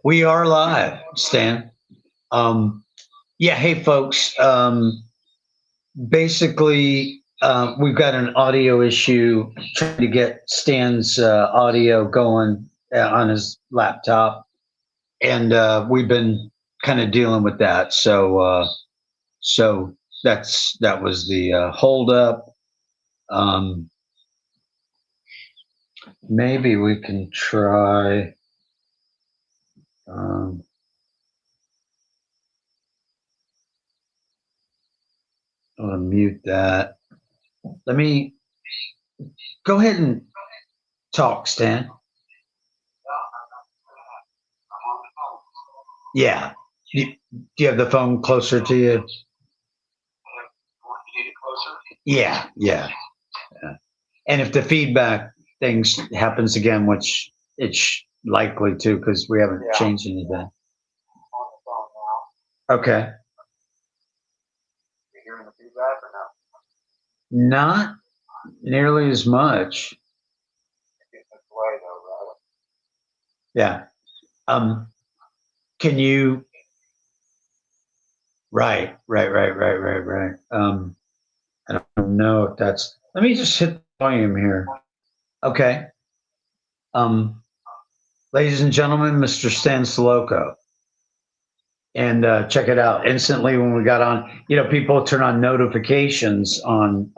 We are live, Stan. Yeah, hey folks. Basically, we've got an audio issue trying to get Stan's audio going on his laptop, and we've been kind of dealing with that. So that was the hold up. Um, Maybe we can try. Um, I'm gonna mute that. Let me go ahead and talk, Stan. Yeah. Do you have the phone closer to you? Yeah, yeah, yeah. And if the feedback things happens again, which it's likely to, because we haven't changed anything. Okay. Not nearly as much. Yeah. Um. Can you? Right. I don't know if that's. Let me just hit the volume here. Okay. Um. Ladies and gentlemen, Mr. Stan Soloko. And check it out instantly when we got on. People turn on notifications on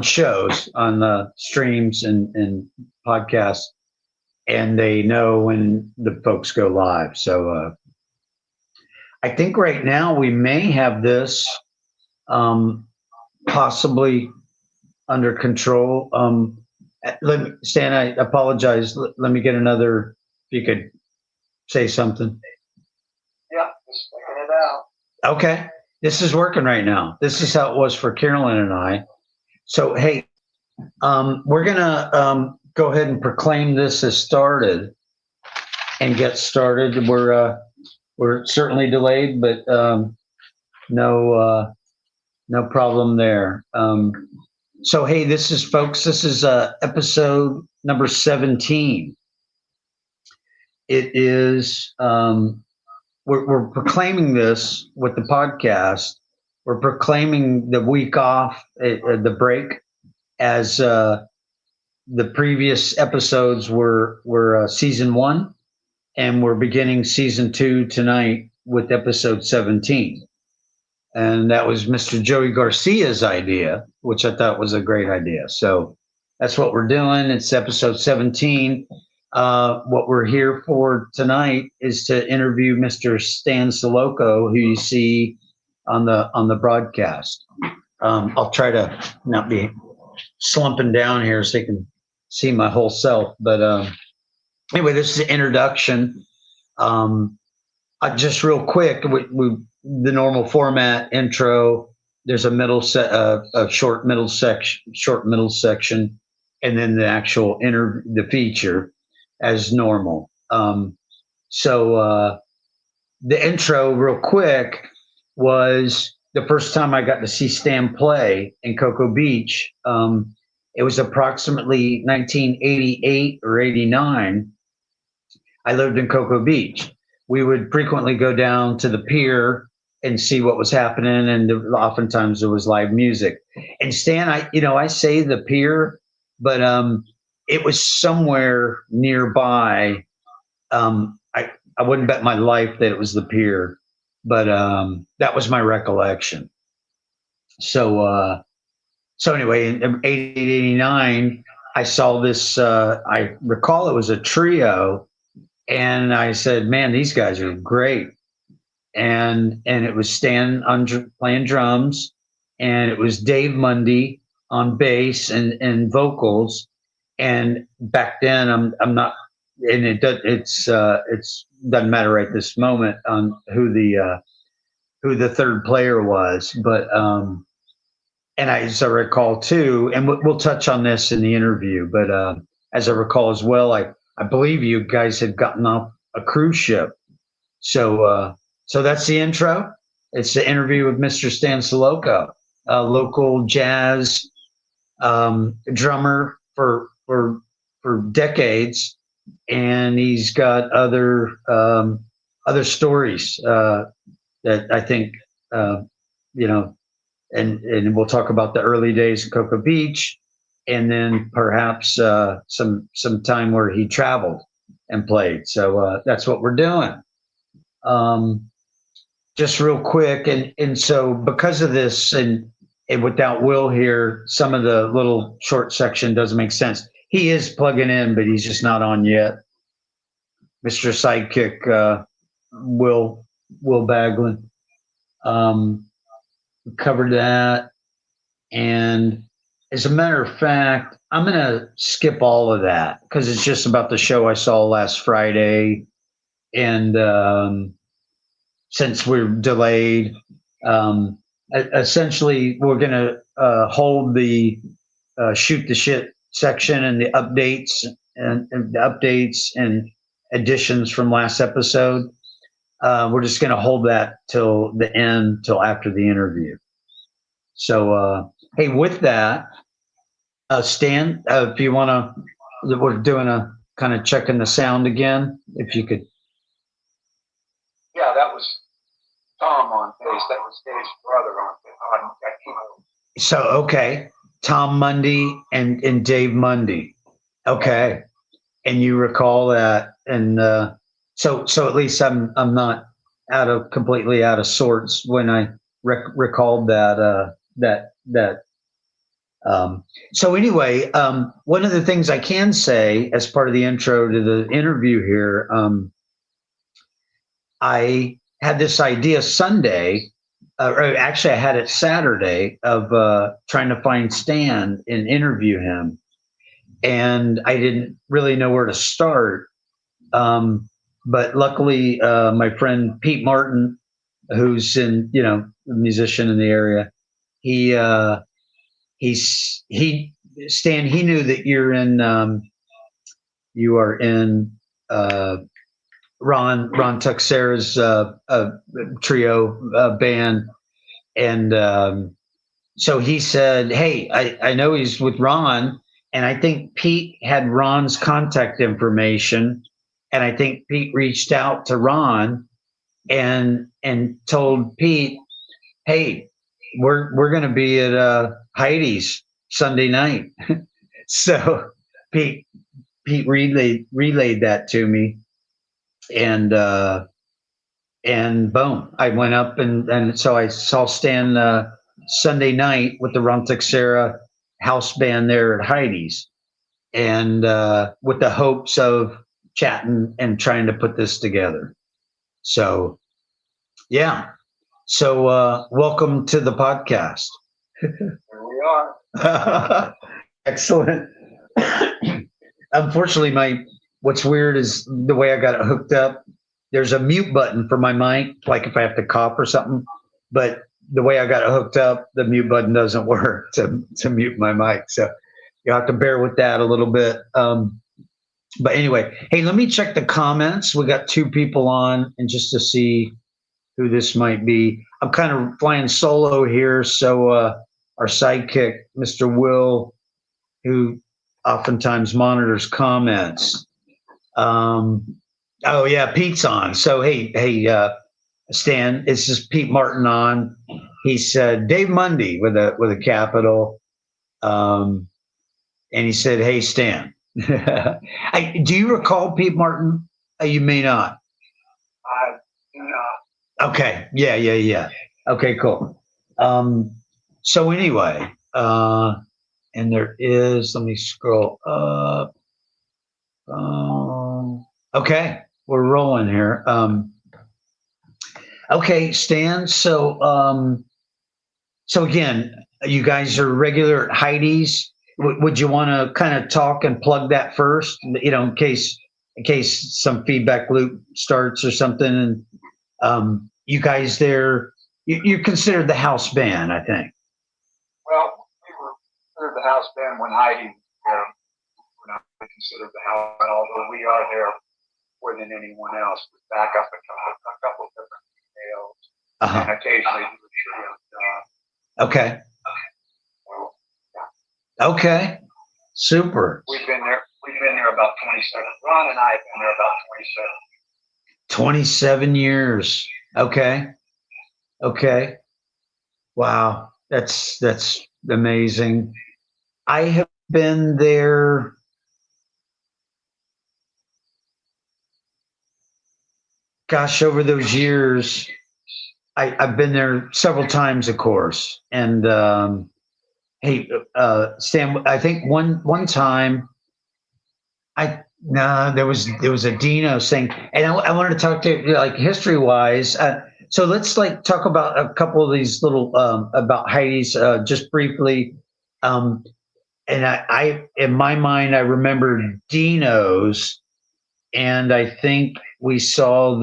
shows, on the streams and podcasts, and they know when the folks go live. So I think right now we may have this um, possibly under control. Stan, I apologize. Let me get another. If you could say something. Yeah, just checking it out. Okay. This is working right now. This is how it was for Carolyn and I. So, hey, we're going to go ahead and proclaim this as started and get started. We're certainly delayed, but no no problem there. So, hey, this is folks. This is episode number 17. It is. We're proclaiming this with the podcast. We're proclaiming the week off, the break, as the previous episodes were season 1, and we're beginning season 2 tonight with episode 17. And that was Mr. Joey Garcia's idea, which I thought was a great idea. So that's what we're doing. It's episode 17. What we're here for tonight is to interview Mr. Stan Soloko, who you see on the broadcast. I'll try to not be slumping down here so you can see my whole self. But anyway, this is the introduction. Just real quick, the normal format intro. There's a a short middle section, and then the actual the feature as normal. So the intro, real quick, was the first time I got to see Stan play in Cocoa Beach. It was approximately 1988 or 89. I lived in Cocoa Beach. We would frequently go down to the pier and see what was happening, and oftentimes there was live music. And Stan, I say the pier, but it was somewhere nearby. I wouldn't bet my life that it was the pier, but that was my recollection. So anyway, in 89, I saw this. I recall it was a trio, and I said, "Man, these guys are great." And it was Stan playing drums, and it was Dave Mundy on bass and vocals. And back then, I'm not, and it's doesn't matter right this moment on who the third player was, but and as I recall too, and we'll touch on this in the interview, but as I recall as well, I believe you guys had gotten off a cruise ship. So that's the intro. It's the interview with Mr. Stan Soloko, a local jazz drummer for decades, and he's got other stories that I think you know, and we'll talk about the early days of Cocoa Beach, and then perhaps some time where he traveled and played. So that's what we're doing. Just real quick, and so because of this, and without Will here, some of the little short section doesn't make sense. He is plugging in, but he's just not on yet. Mr. Sidekick, Will Baglin, covered that. And as a matter of fact, I'm going to skip all of that because it's just about the show I saw last Friday. And since we're delayed, essentially, we're going to hold the shoot the shit section and the updates and the updates and additions from last episode. We're just going to hold that till the end, till after the interview. So, hey, with that, Stan, if you want to, we're doing a kind of checking the sound again. If you could. Yeah, that was Tom on bass. That was Dave's brother on keyboard. So, okay. Tom Mundy and Dave Mundy. Okay. And you recall that. And so at least I'm not completely out of sorts when I recalled that, so anyway, one of the things I can say as part of the intro to the interview here, I had this idea Sunday, or actually I had it Saturday, of trying to find Stan and interview him. And I didn't really know where to start. But luckily, my friend Pete Martin, who's a musician in the area, Stan, he knew that you are in Ron Tuxera's trio band. And so he said, hey, I know he's with Ron, and I think Pete had Ron's contact information, and I think Pete reached out to Ron and told Pete, hey, we're going to be at Heidi's Sunday night. So Pete relayed that to me, and boom, I went up and so I saw Stan Sunday night with the Ron Tuxera house band there at Heidi's, and with the hopes of chatting and trying to put this together. So, yeah. So, welcome to the podcast. Here we are. Excellent. Unfortunately, what's weird is the way I got it hooked up. There's a mute button for my mic, like if I have to cough or something. But the way I got it hooked up, the mute button doesn't work to mute my mic. So you'll have to bear with that a little bit. But anyway, hey, let me check the comments. We got 2 people on, and just to see who this might be. I'm kind of flying solo here, so our sidekick, Mr. Will, who oftentimes monitors comments. Oh yeah, Pete's on. So hey, Stan, this is Pete Martin on. He said Dave Mundy with a capital, and he said, "Hey Stan." Do you recall Pete Martin? You may not. I do not. Okay. Yeah. Okay, cool. So anyway, and there is, let me scroll up. Okay, we're rolling here. Okay, Stan. So again, you guys are regular at Heidi's. Would you want to kind of talk and plug that first, in case some feedback loop starts or something? And you guys there, you're considered the house band, I think. Well, we were considered the house band when Heidi was there. We're not considered the house band, although we are there more than anyone else. We back up a couple of different details, and occasionally do a trio. Okay. So, yeah. Okay. Super. We've been there there about 27. Ron and I have been there about 27 years. Okay. Okay. Wow. That's amazing. I have been there. Gosh, over those years, I've been there several times, of course. And hey, Stan, I think one time there was a Dino thing, and I wanted to talk to you, like, history wise. So let's like talk about a couple of these little about Heidi's just briefly. Um, and I in my mind I remember Dino's, and I think we saw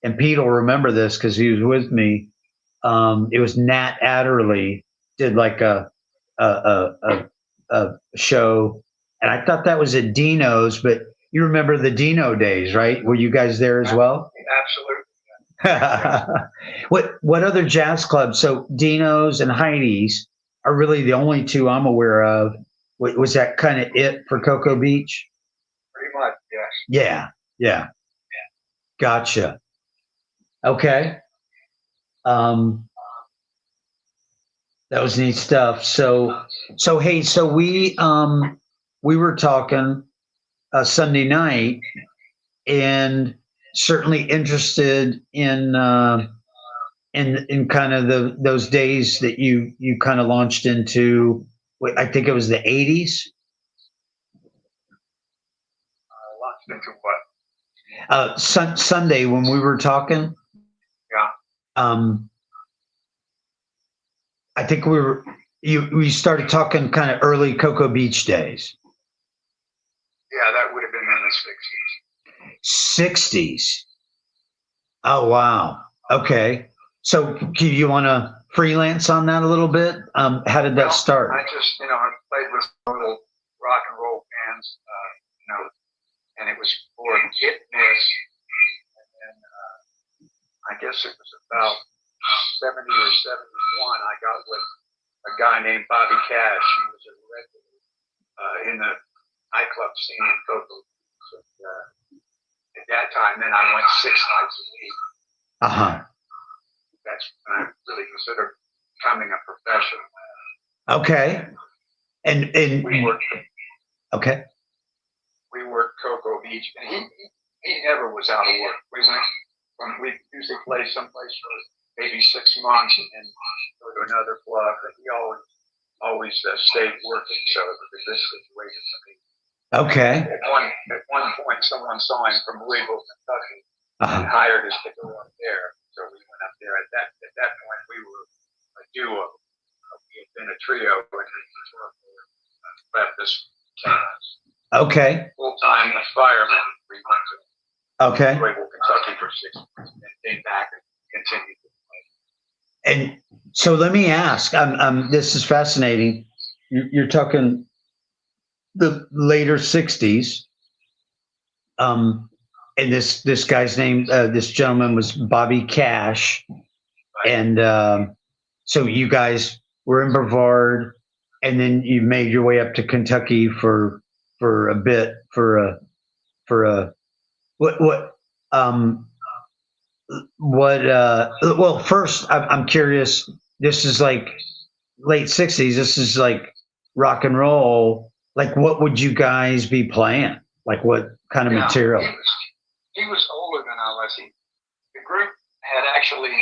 and Pete will remember this because he was with me. It was Nat Adderley did like a, a, a show, and I thought that was at Dino's, but you remember the Dino days, right? Were you guys there as well? Absolutely. What other jazz clubs? So Dino's and Heidi's are really the only two I'm aware of. Was that kind of it for Cocoa Beach? Pretty much, yes. Yeah, yeah. Gotcha. Okay. That was neat stuff. So hey, so we were talking Sunday night, and certainly interested in kind of those days that you kind of launched into. I think it was the 80s. Launched into what? Sunday when we were talking. Yeah. I think we started talking kind of early Cocoa Beach days. Yeah, that would have been in the 60s. 60s. Oh wow. Okay. So you want to freelance on that a little bit? How did that start? I just, I played with little rock and roll bands, and it was for hit miss. And then I guess it was about 70 or 71. I got with a guy named Bobby Cash. He was a regular in the nightclub scene in Cocoa. So, at that time, then I went 6 nights a week. That's when I really considered becoming a professional. Okay. And we worked. Okay. We worked Cocoa Beach, and he never was out of work. We usually play someplace for maybe 6 months and then go to another club. But he always stayed working, so it was a good situation for me. Okay. At one point, someone saw him from Louisville, Kentucky, and hired us to go up there. So we went up there. At that point, we were a duo. We had been a trio, and then the tour left us. Okay. Full time fireman. We went to Louisville, Kentucky for 6 months, and then came back and continued to play. And so let me ask. This is fascinating. You're talking the later 60s. And this guy's name, this gentleman was Bobby Cash. Right. And so you guys were in Brevard, and then you made your way up to Kentucky for a bit well, first I'm curious, this is like late 60s, this is like rock and roll. Like, what would you guys be playing? Like, what kind of material? He was older than I was. The group had actually,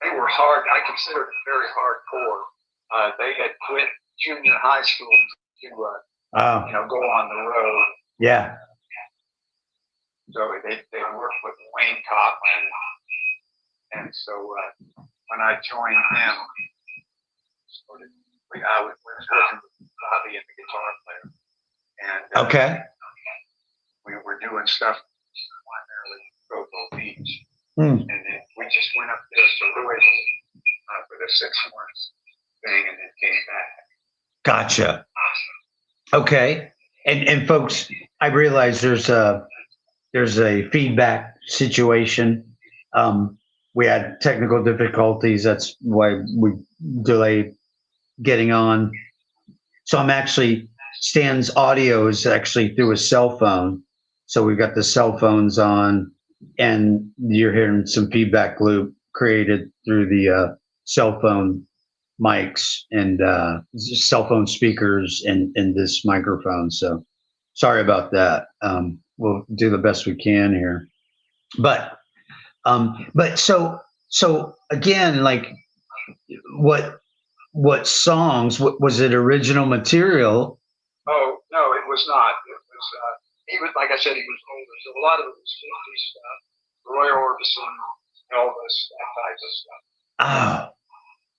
they were hard. I considered it very hardcore. They had quit junior high school to, go on the road. Yeah. So they worked with Wayne Coughlin. And so when I joined them, I was working with Bobby and the guitar player. And we were doing stuff primarily Cocoa Beach. And then we just went up there to Louisville for the 6 months thing, and then came back. Gotcha. Okay. And folks, I realize there's a feedback situation. We had technical difficulties. That's why we delayed getting on. So I'm actually Stan's audio is actually through a cell phone. So we've got the cell phones on, and you're hearing some feedback loop created through the cell phone mics and cell phone speakers and this microphone. So sorry about that. We'll do the best we can here. But so again, like what songs? What was it? Original material? Oh no, it was not. It was he was, like I said, he was older, so a lot of it was 50s stuff. Roy Orbison, Elvis, that type of stuff.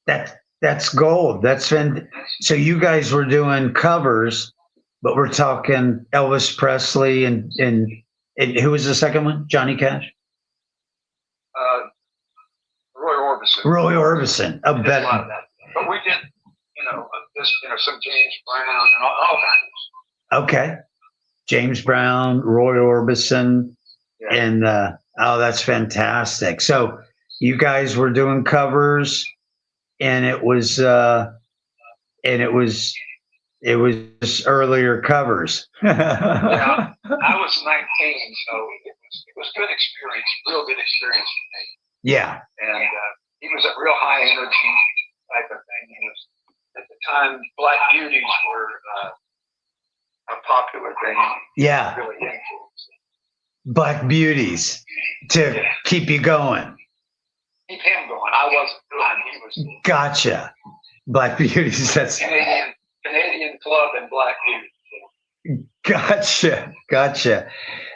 Oh, that's gold. So you guys were doing covers, but we're talking Elvis Presley and who was the second one? Johnny Cash? Roy Orbison. Roy Orbison. I bet. But we did, some James Brown and all kinds. Okay. James Brown, Roy Orbison, yeah. And that's fantastic. So you guys were doing covers, and it was earlier covers. Yeah, I was 19, so it was good experience, real good experience for me. Yeah, and he was a real high energy type of thing. He was at the time Black Beauties were a popular thing. Yeah, really influenced. Black Beauties to keep you going. Keep him going. I wasn't doing. He was. Gotcha. Black Beauties. That's Canadian club and Black Beauties. Gotcha.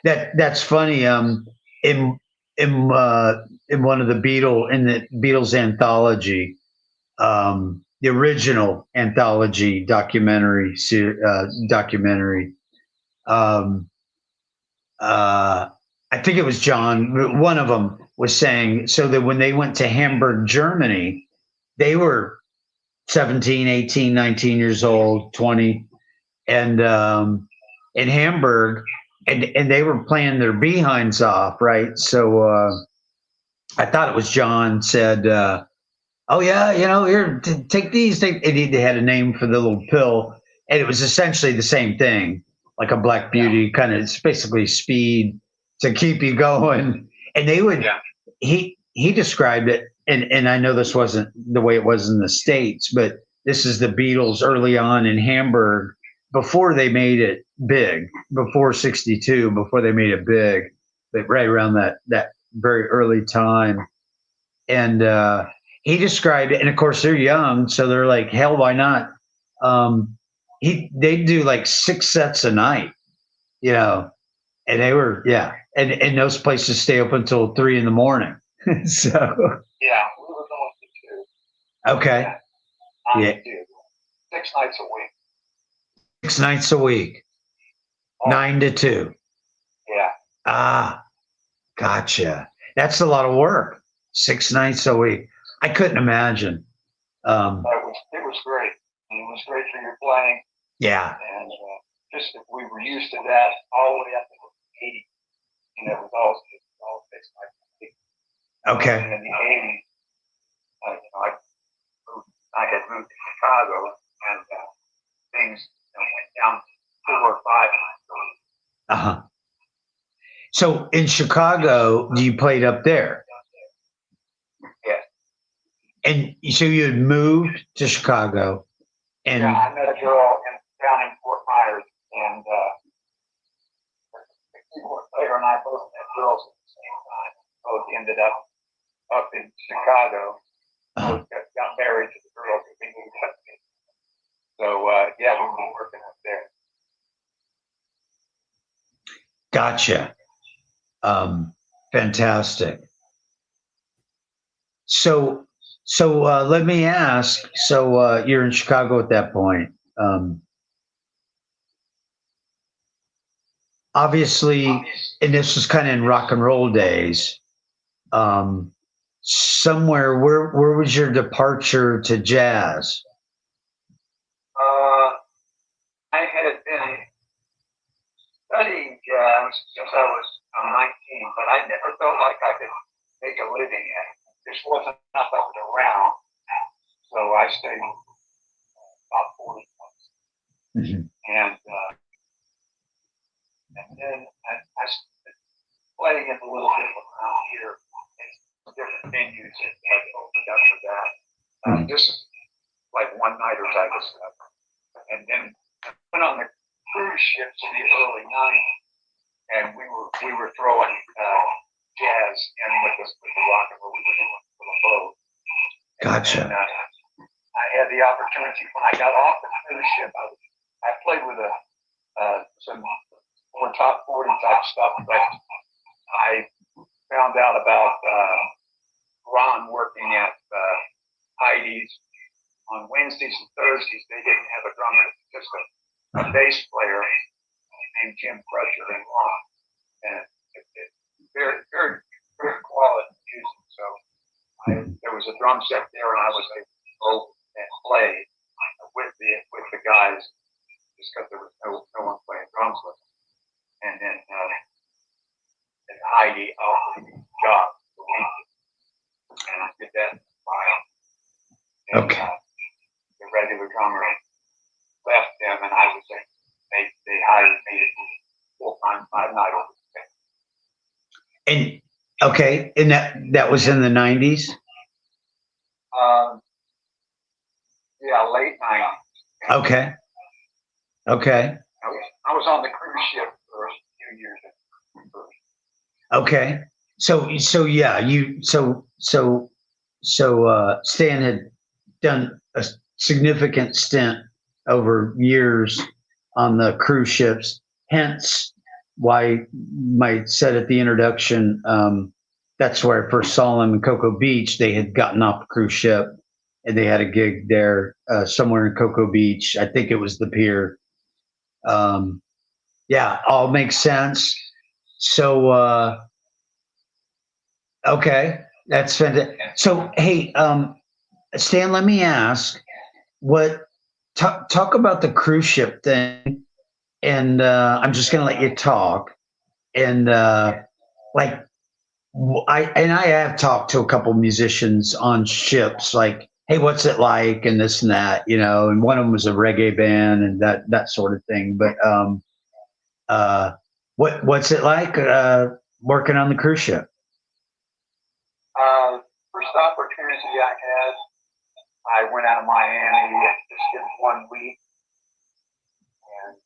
That's funny. In one of the Beatles anthology, the original anthology documentary, I think it was John. One of them was saying so that when they went to Hamburg, Germany, they were 17, 18, 19 years old, 20, and in Hamburg, and they were playing their behinds off, right? So I thought it was John said, "Oh yeah, here, take these." And they had a name for the little pill, and it was essentially the same thing, like a Black Beauty kind of. It's basically speed to keep you going, and they would. Yeah. He described it, and I know this wasn't the way it was in the States, but this is the Beatles early on in Hamburg before they made it big, before '62, before they made it big, but right around that very early time, and he described it, and of course they're young, so they're like, hell, why not? They'd do like 6 sets a night, and they were and those places stay open until 3 a.m. So yeah, we were going to 2. Okay. Yeah. 6 nights a week. 6 nights a week. 9 to 2. Yeah. Ah, gotcha. That's a lot of work. 6 nights a week. I couldn't imagine. It was great. It was great for your playing. Yeah. And just that we were used to that all the way up to the 80s. It was all 6 nights a week. Okay. And in the 80s, I had moved to Chicago, and things went down to 4 or 5 nights. So in Chicago, you played up there? Yes. And so you had moved to Chicago, and I met a girl down in Fort Myers, and the keyboard player and I both met girls at the same time. Both ended up in Chicago. Both got married to the girls that we moved up to. So we were working up there. Gotcha. Fantastic. So let me ask. So you're in Chicago at that point. Obviously, and this was kind of in rock and roll days. Somewhere, where was your departure to jazz? I had been studying jazz since I was 19, but I never felt like I could make a living at it. There wasn't enough of it around, so I stayed about 40 months. Mm-hmm. And playing it a little bit around here in different venues that have opened up for that. This is like one-nighter type of stuff. And then I went on the cruise ships in the early 90s, and we were throwing jazz in with the rock and roll we were doing for the boat. Gotcha. And, I had the opportunity when I got off the cruise ship. I played with some more top 40 type stuff, but I found out about Ron working at Heidi's on Wednesdays and Thursdays. They didn't have a drummer, just a bass player named Jim Crutcher and Ron, and very, very, very quality music. So there was a drum set there, and I was able to go and play with the guys, just because there was no one playing drums with them. And then and Heidi offered me a job for me, and I did that in a while. And, okay. The regular drummer left them, and I was like, they hired me to do full-time 5-night over the thing. And okay, and that was in the 90s? Yeah, late 90s. Okay. Okay. I was on the cruise ship for a few years. Okay. So yeah, Stan had done a significant stint over years on the cruise ships, hence why I said at the introduction, that's where I first saw him in Cocoa Beach. They had gotten off the cruise ship and they had a gig there somewhere in Cocoa Beach. I think it was the pier. Yeah, all makes sense. So, okay, that's fantastic. So, hey, Stan, let me ask, talk about the cruise ship thing, and I'm just going to let you talk. And like, I have talked to a couple musicians on ships, like, hey, what's it like, and this and that, and one of them was a reggae band and that sort of thing. But what's it like working on the cruise ship? First opportunity I had, I went out of Miami and just did 1 week, and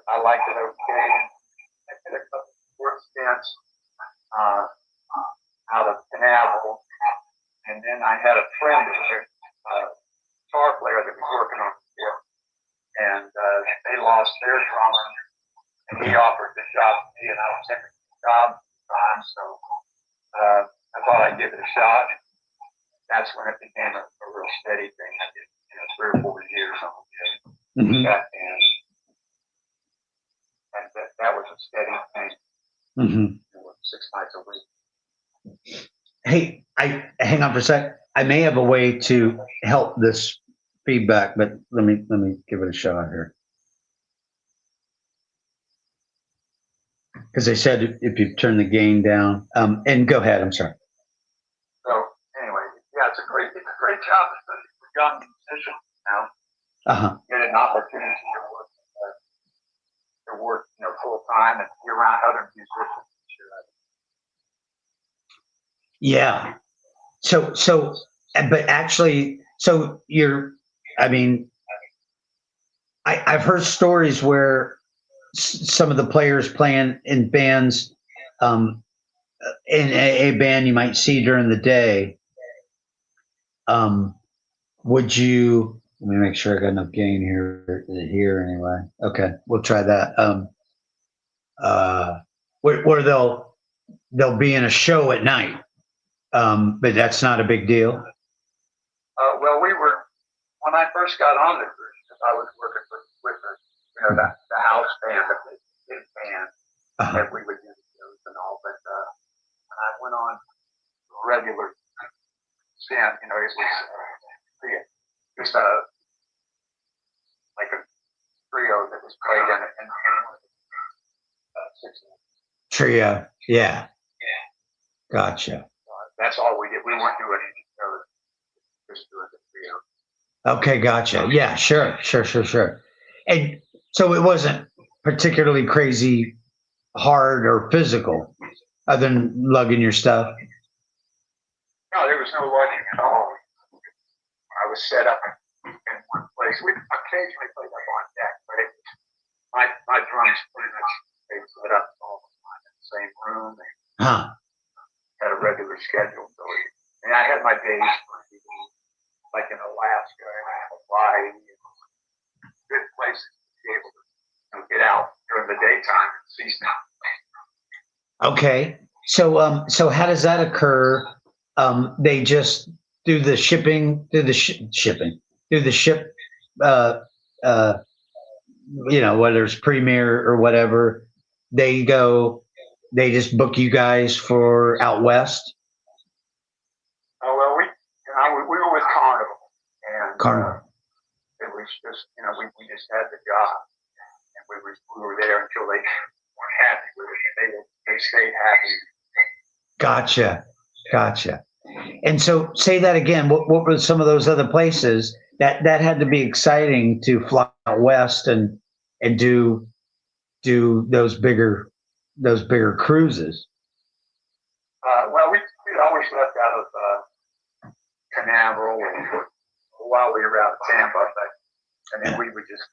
I liked it okay. I did a couple work stints out of Canaveral, and then I had a friend who was a guitar player that was working on the ship, and they lost their drummer, and he offered the job to me, and I was in the job time, so I thought I'd give it a shot. That's when it became a real steady thing. I did 3 or 4 years on that band. And that was a steady thing. 6 nights a week. Hey, hang on for a sec. I may have a way to help this feedback, but let me give it a shot here. Because they said if you turn the gain down, and go ahead. I'm sorry. So anyway, yeah, it's a great job for young musicians now. Get an opportunity to work full time and be around other musicians. Yeah. So, but actually, so I've heard stories where some of the players playing in bands, in a band you might see during the day, would you, let me make sure I got enough gain here anyway. Okay, we'll try that. Where they'll be in a show at night, but that's not a big deal. Well, when I first got on the cruise, I was working with the house band, the big band that we would do the shows and all. But when I went on regular stand, it was just like a trio that was played in 6 trio. Yeah. Gotcha. That's all we did. We weren't doing any shows, just doing the trio. Okay, gotcha. Yeah, sure. And so it wasn't particularly crazy hard or physical, other than lugging your stuff? No, there was no lugging at all. I was set up in one place. We occasionally played up on deck, but my drums pretty much they set up all the time in the same room. They Huh. had a regular schedule. So I had my days like in Alaska and Hawaii, good places to be able to get out during the daytime and see stuff. Okay. So how does that occur? They just do the shipping, do the shipping, do the ship, uh, uh, whether it's Premier or whatever, they go, they just book you guys for out west. Oh well, we were with Carnival, and Carnival. it was just we just had the job, and we were there until they weren't happy with it. They stayed happy. Gotcha. And so, say that again. What were some of those other places that had to be exciting to fly out west and do those bigger cruises? Well, we always left out of Canaveral while we were out of Tampa, but I mean we would just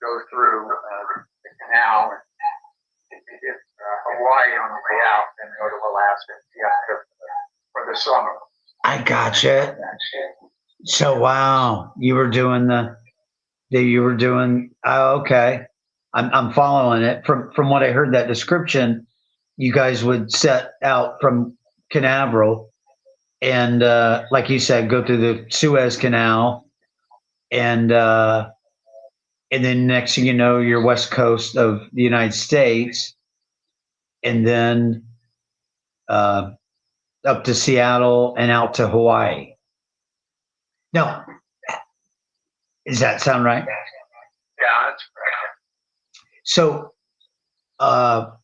go through the canal and hit Hawaii on the way out, and go to Alaska for the summer. I gotcha. So wow, you were doing oh, okay. I'm following it. From what I heard that description, you guys would set out from Canaveral and like you said, go through the Suez Canal and then next thing you know, you're west coast of the United States, and then uh, up to Seattle and out to Hawaii. No, does that sound right? Yeah, that's correct. So, what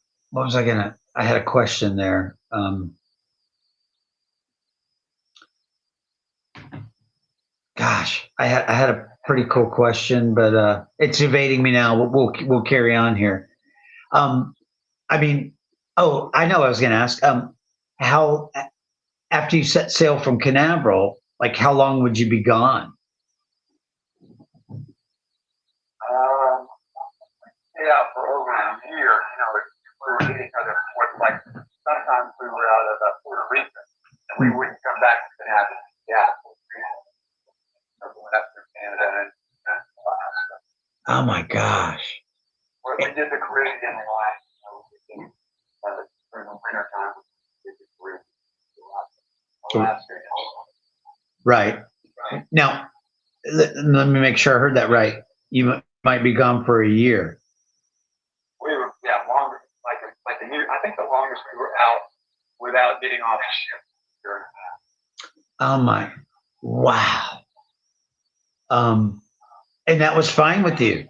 was I gonna? I had a question there. Gosh, I had a pretty cool question, but it's evading me now. We'll carry on here. Um, I mean, oh, I know. I was gonna ask. How after you set sail from Canaveral, like how long would you be gone? Yeah, for over a year. We were hitting other ports. Like sometimes we were out of Puerto Rico, and we wouldn't come back to Canada. Yeah, we went up through Canada and Alaska. Oh my gosh! We did the Caribbean line. During the winter time, we did the Caribbean, Alaska. Right now, let me make sure I heard that right. You might be gone for a year. We were longer, like a year. I think the longest we were out without getting off the ship during that. Oh my! Wow. And that was fine with you.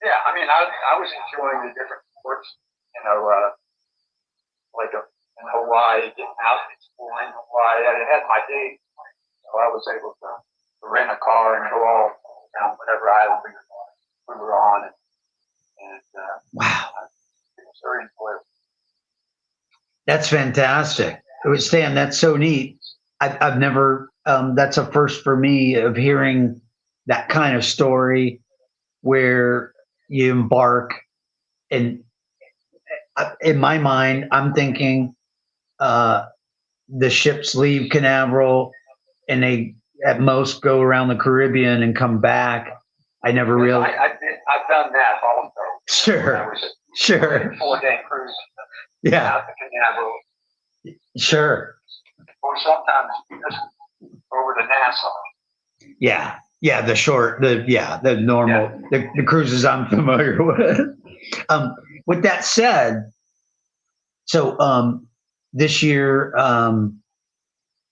Yeah, I mean, I was enjoying the different sports, like in Hawaii, getting out and exploring Hawaii. I had my days, so I was able to rent a car and go all down whatever island we were on, and wow, it was very enjoyable. That's fantastic. Stan, that's so neat. I've never. That's a first for me of hearing that kind of story where you embark, and in my mind, I'm thinking the ships leave Canaveral and they at most go around the Caribbean and come back. I never really. I've done that also. Sure. 4-day cruise. Yeah. Out to Canaveral. Sure. Or sometimes just over to Nassau. Yeah. The normal, the cruises I'm familiar with. With that said, so this year,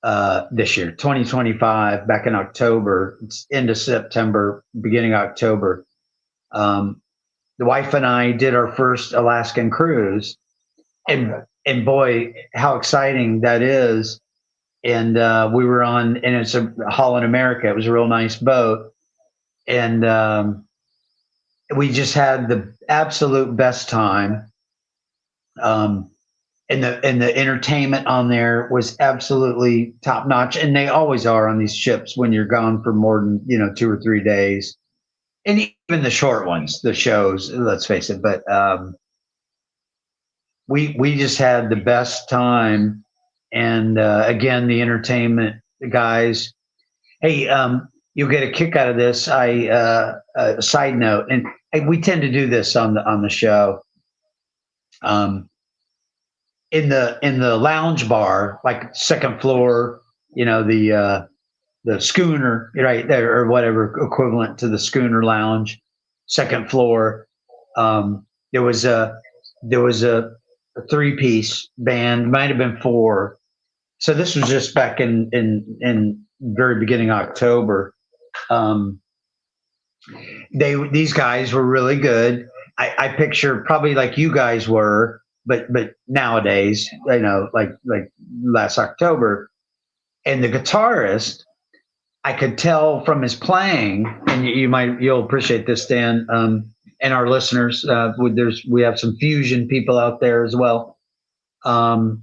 2025, back in October, it's end of September, beginning of October, the wife and I did our first Alaskan cruise, and boy, how exciting that is. And we were on, and it's a Holland America. It was a real nice boat. And we just had the absolute best time. And the entertainment on there was absolutely top notch, and they always are on these ships when you're gone for more than 2 or 3 days, and even the short ones, the shows. Let's face it, but we just had the best time, and again, the entertainment, the guys. Hey, you'll get a kick out of this. Side note, and hey, we tend to do this on the show. In the lounge bar, like second floor, the schooner right there, or whatever equivalent to the schooner lounge, second floor. There was a 3-piece band, might have been 4. So this was just back in very beginning October. Um, these guys were really good. I picture probably like you guys were, but nowadays, like last October, and the guitarist, I could tell from his playing, and you'll appreciate this, Dan, and our listeners. We have some fusion people out there as well. The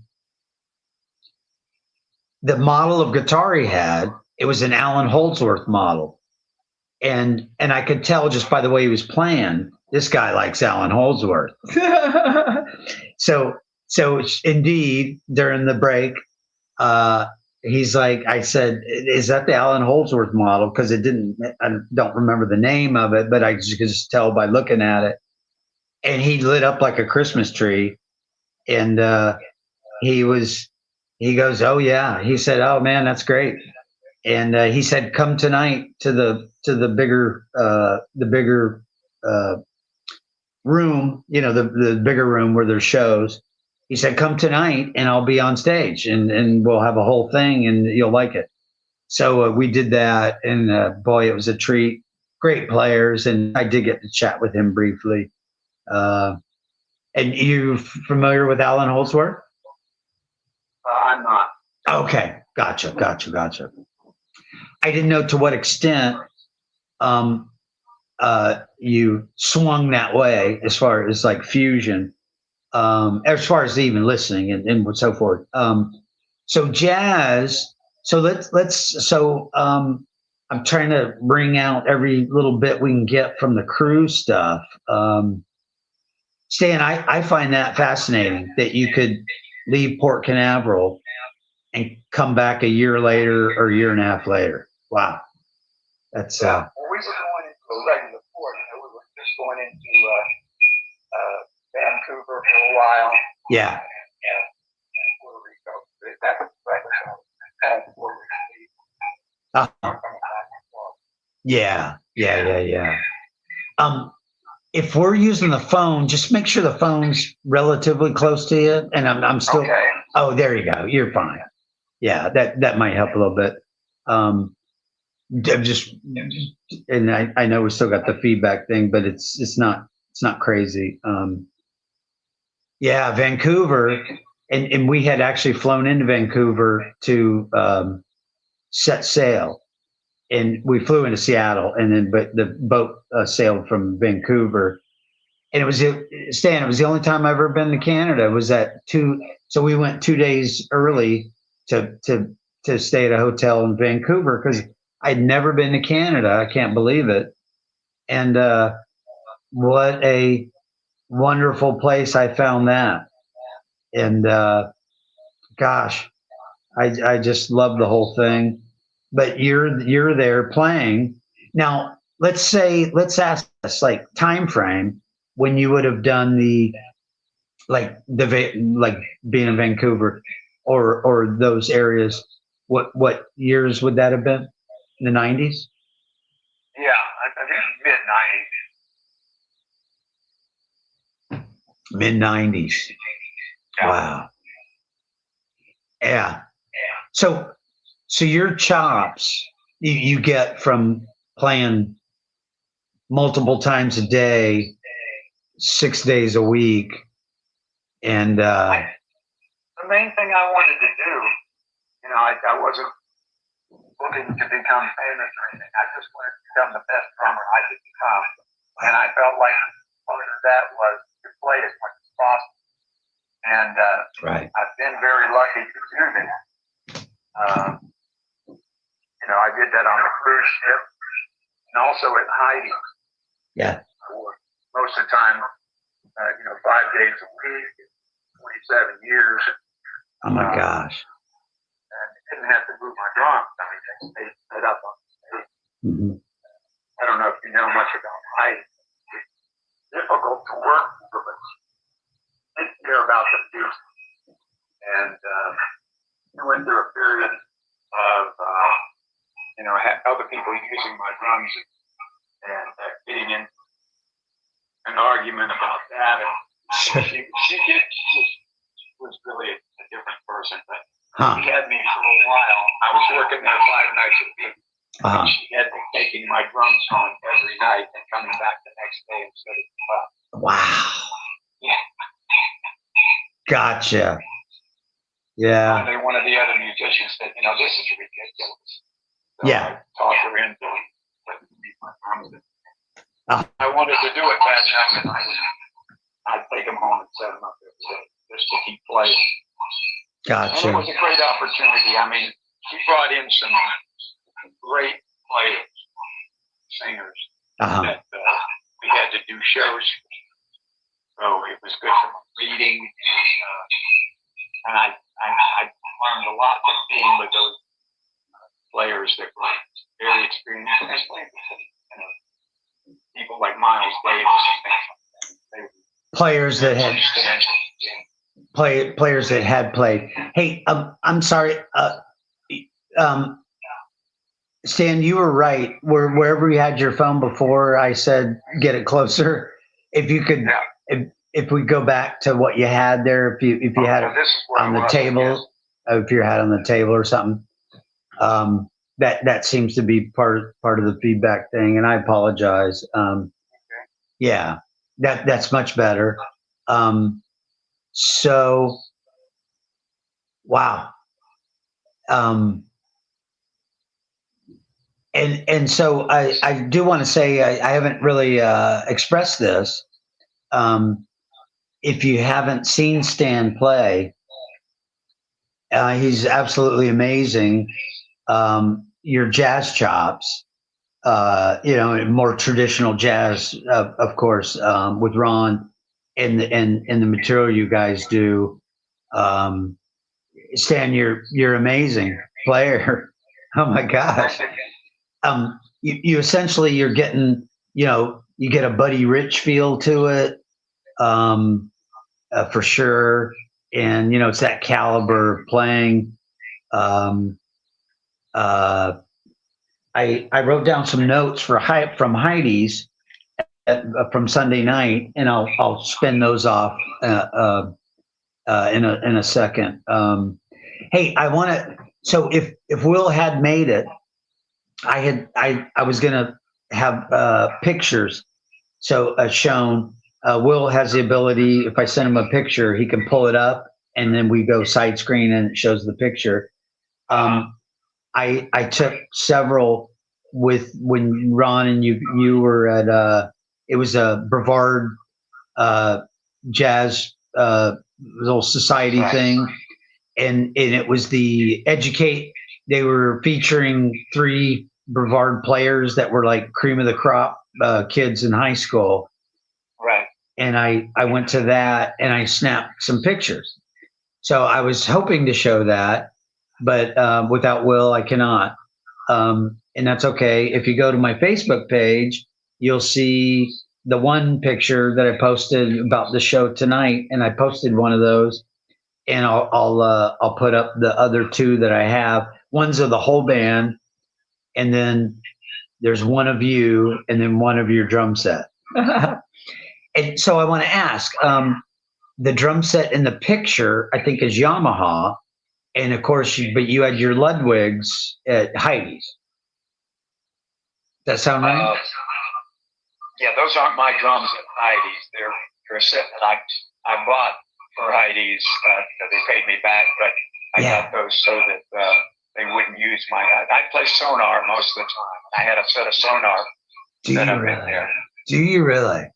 model of guitar he had, it was an Alan Holdsworth model, and I could tell just by the way he was playing, this guy likes Alan Holdsworth. so indeed, during the break, he's like, I said, is that the Alan Holdsworth model? Because I don't remember the name of it, but I could just tell by looking at it. And he lit up like a Christmas tree. And he goes, oh yeah. He said, oh man, that's great. And he said, come tonight to the bigger room, the bigger room where there's shows. He said, come tonight and I'll be on stage and we'll have a whole thing and you'll like it. So we did that, and boy, it was a treat. Great players, and I did get to chat with him briefly. And you familiar with Alan Holdsworth? I'm not. Okay, gotcha. I didn't know to what extent you swung that way as far as like fusion, as far as even listening and so forth. So jazz. So I'm trying to bring out every little bit we can get from the cruise stuff. Stan, I find that fascinating that you could leave Port Canaveral and come back a year later or a year and a half later. Wow. That's well, we were going into a regular port. We were just going into Vancouver for a while. Yeah. Puerto Rico. That was right. Yeah. If we're using the phone, just make sure the phone's relatively close to you. And I'm still. Okay. Oh, there you go. You're fine. Yeah, that might help a little bit. And I know we still got the feedback thing, but it's not crazy. Yeah, Vancouver, and we had actually flown into Vancouver to set sail, and we flew into Seattle, but the boat sailed from Vancouver, and it was the only time I've ever been to Canada. Was that so we went 2 days early to stay at a hotel in Vancouver because I'd never been to Canada. I can't believe it, and what a wonderful place I found that, and gosh, I just love the whole thing. But you're there playing now. Let's ask this like time frame when you would have done like being in Vancouver or those areas. What years would that have been? In the 90s? Yeah, I think mid 90s. Yeah. Wow. Yeah. So your chops you get from playing multiple times a day, 6 days a week, and the main thing I wanted to do, I wasn't looking to become famous or anything. I just wanted to become the best drummer I could become, and I felt like part of that was to play as much as possible. And Right. I've been very lucky to do that. I did that on the cruise ship and also at Heidi. Yeah. Most of the time, 5 days a week, 27 years. Oh my gosh. And I didn't have to move my drums. I mean, they stayed set up on the stage. Mm-hmm. I don't know if you know much about Heidi. It's difficult to work for, but they care about the music. And we went through a period of, other people using my drums and getting in an argument about that. And she was really a different person, but she had me for a while. I was working there 5 nights a week. And she had me taking my drums home every night and coming back the next day and setting them up. Wow. Yeah. Gotcha. Yeah. And then one of the other musicians said, this is ridiculous. So Yeah. I talked her into letting me my drums in. I wanted to do it that night, and I'd take them home and set them up every day just to keep playing. Gotcha. And it was a great opportunity. I mean, she brought in some great players, singers that we had to do shows. So it was good for my reading, and I learned a lot from being with those players that were very experienced. And people like Miles Davis and things like that. Players that had played. Hey, I'm sorry. Stan, you were right. Wherever you had your phone before, I said get it closer. If you could, if we go back to what you had there, if you had it on the table, if you had on the table or something, that seems to be part of the feedback thing, and I apologize. Yeah, that's much better. So, wow. And so I do want to say I haven't really expressed this. If you haven't seen Stan play, he's absolutely amazing. Your jazz chops, more traditional jazz, of course, with Ron and the material you guys do. Stan, you're amazing player. Oh my gosh. You essentially you're getting, you get a Buddy Rich feel to it, for sure. And, it's that caliber of playing. I wrote down some notes from Heidi's from Sunday night, and I'll spin those off in a second. Hey, I want to. So if Will had made it, I was gonna have pictures shown. Will has the ability. If I send him a picture, he can pull it up, and then we go side screen, and it shows the picture. I took several when Ron and you were at it was a Brevard jazz little society thing, and it was the educate. They were featuring 3 Brevard players that were like cream of the crop kids in high school. Right. And I went to that and I snapped some pictures. So I was hoping to show that, but without Will, I cannot. And that's okay. If you go to my Facebook page, you'll see the one picture that I posted about the show tonight, and I posted one of those. And I'll put up the other 2 that I have. One's of the whole band, and then there's one of you, and then one of your drum set. And so I want to ask, the drum set in the picture, I think, is Yamaha, and of course, but you had your Ludwigs at Heidi's. Does that sound right? Yeah, those aren't my drums at Heidi's. They're a set that I bought for Heidi's. They paid me back, but I got those so that they wouldn't use my. I play sonar most of the time. I had a set of sonar set up in there. Do you really?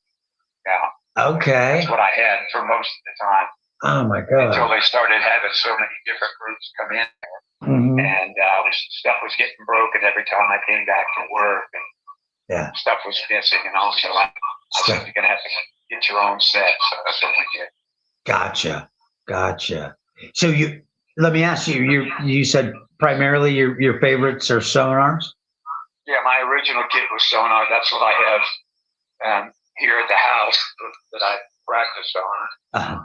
Yeah. Okay. That's what I had for most of the time. Oh my until God. they started having so many different groups come in, Mhm. and stuff was getting broken every time I came back from work, and Yeah. stuff was missing, and also I said you're gonna have to get your own set, so that's what we did. Gotcha. Gotcha. So let me ask you, you said primarily your favorites are sonars? Yeah, my original kit was sonar. That's what I have here at the house that I practice on. Uh-huh.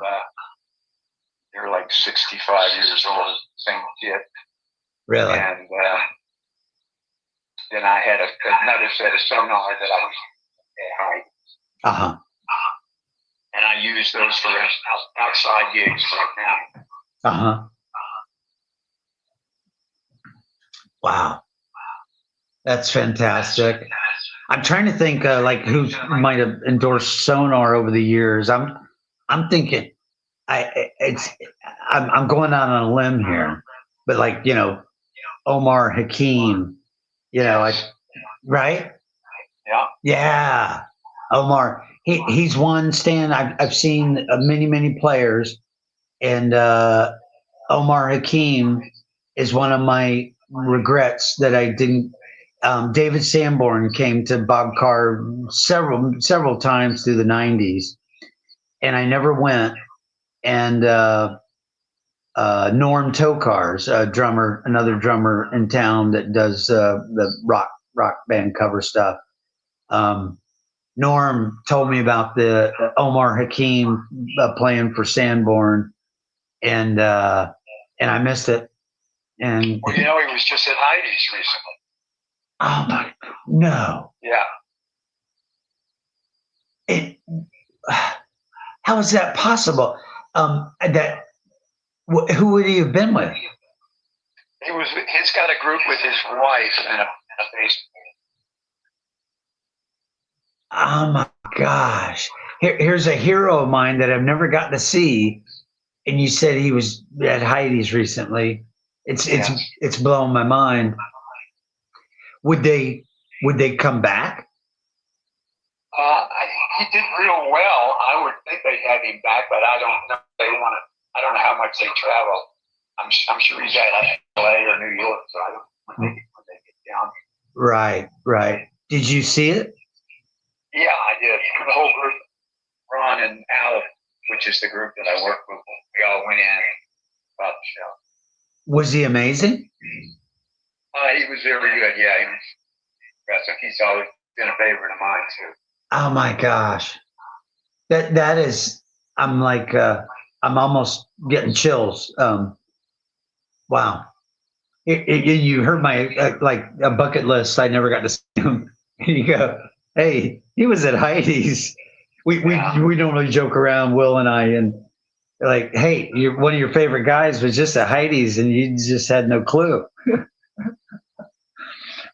They're like 65 years old, same kit. Really? And then I had another set of sonar that I was at height. Uh-huh. And I use those for outside gigs right now. Uh-huh. Wow. That's fantastic. I'm trying to think like who might have endorsed sonar over the years. I'm thinking I'm going out on a limb here, but like, Omar Hakim, right? Yeah. Yeah. Omar, he's one, Stan. I've seen many players, and Omar Hakim is one of my regrets that I didn't. David Sanborn came to Bob Carr several times through the '90s, and I never went. And Norm Tokar's another drummer in town that does the rock band cover stuff. Um, Norm told me about the Omar Hakim playing for Sanborn, and I missed it. And well, he was just at Heidi's recently. Oh my, no! Yeah. How is that possible? Who would he have been with? He's got a group with his wife and a bass. Oh my gosh! Here's a hero of mine that I've never gotten to see, and you said he was at Heidi's recently. It's blowing my mind. Would they come back? He did real well. I would think they'd have him back, but I don't know. I don't know how much they travel. I'm sure he's at LA or New York, so I don't know when they get down. Right. Did you see it? Yeah, I did. The whole group, Ron and Al, which is the group that I work with, we all went in and about the show. Was he amazing? He was very good. Yeah, he was impressive. He's always been a favorite of mine too. Oh my gosh, that is. I'm like I'm almost getting chills. Wow. You heard my like a bucket list. I never got to see him. You go, hey, he was at Heidi's. We normally joke around, Will and I, and like, hey, one of your favorite guys was just at Heidi's, and you just had no clue.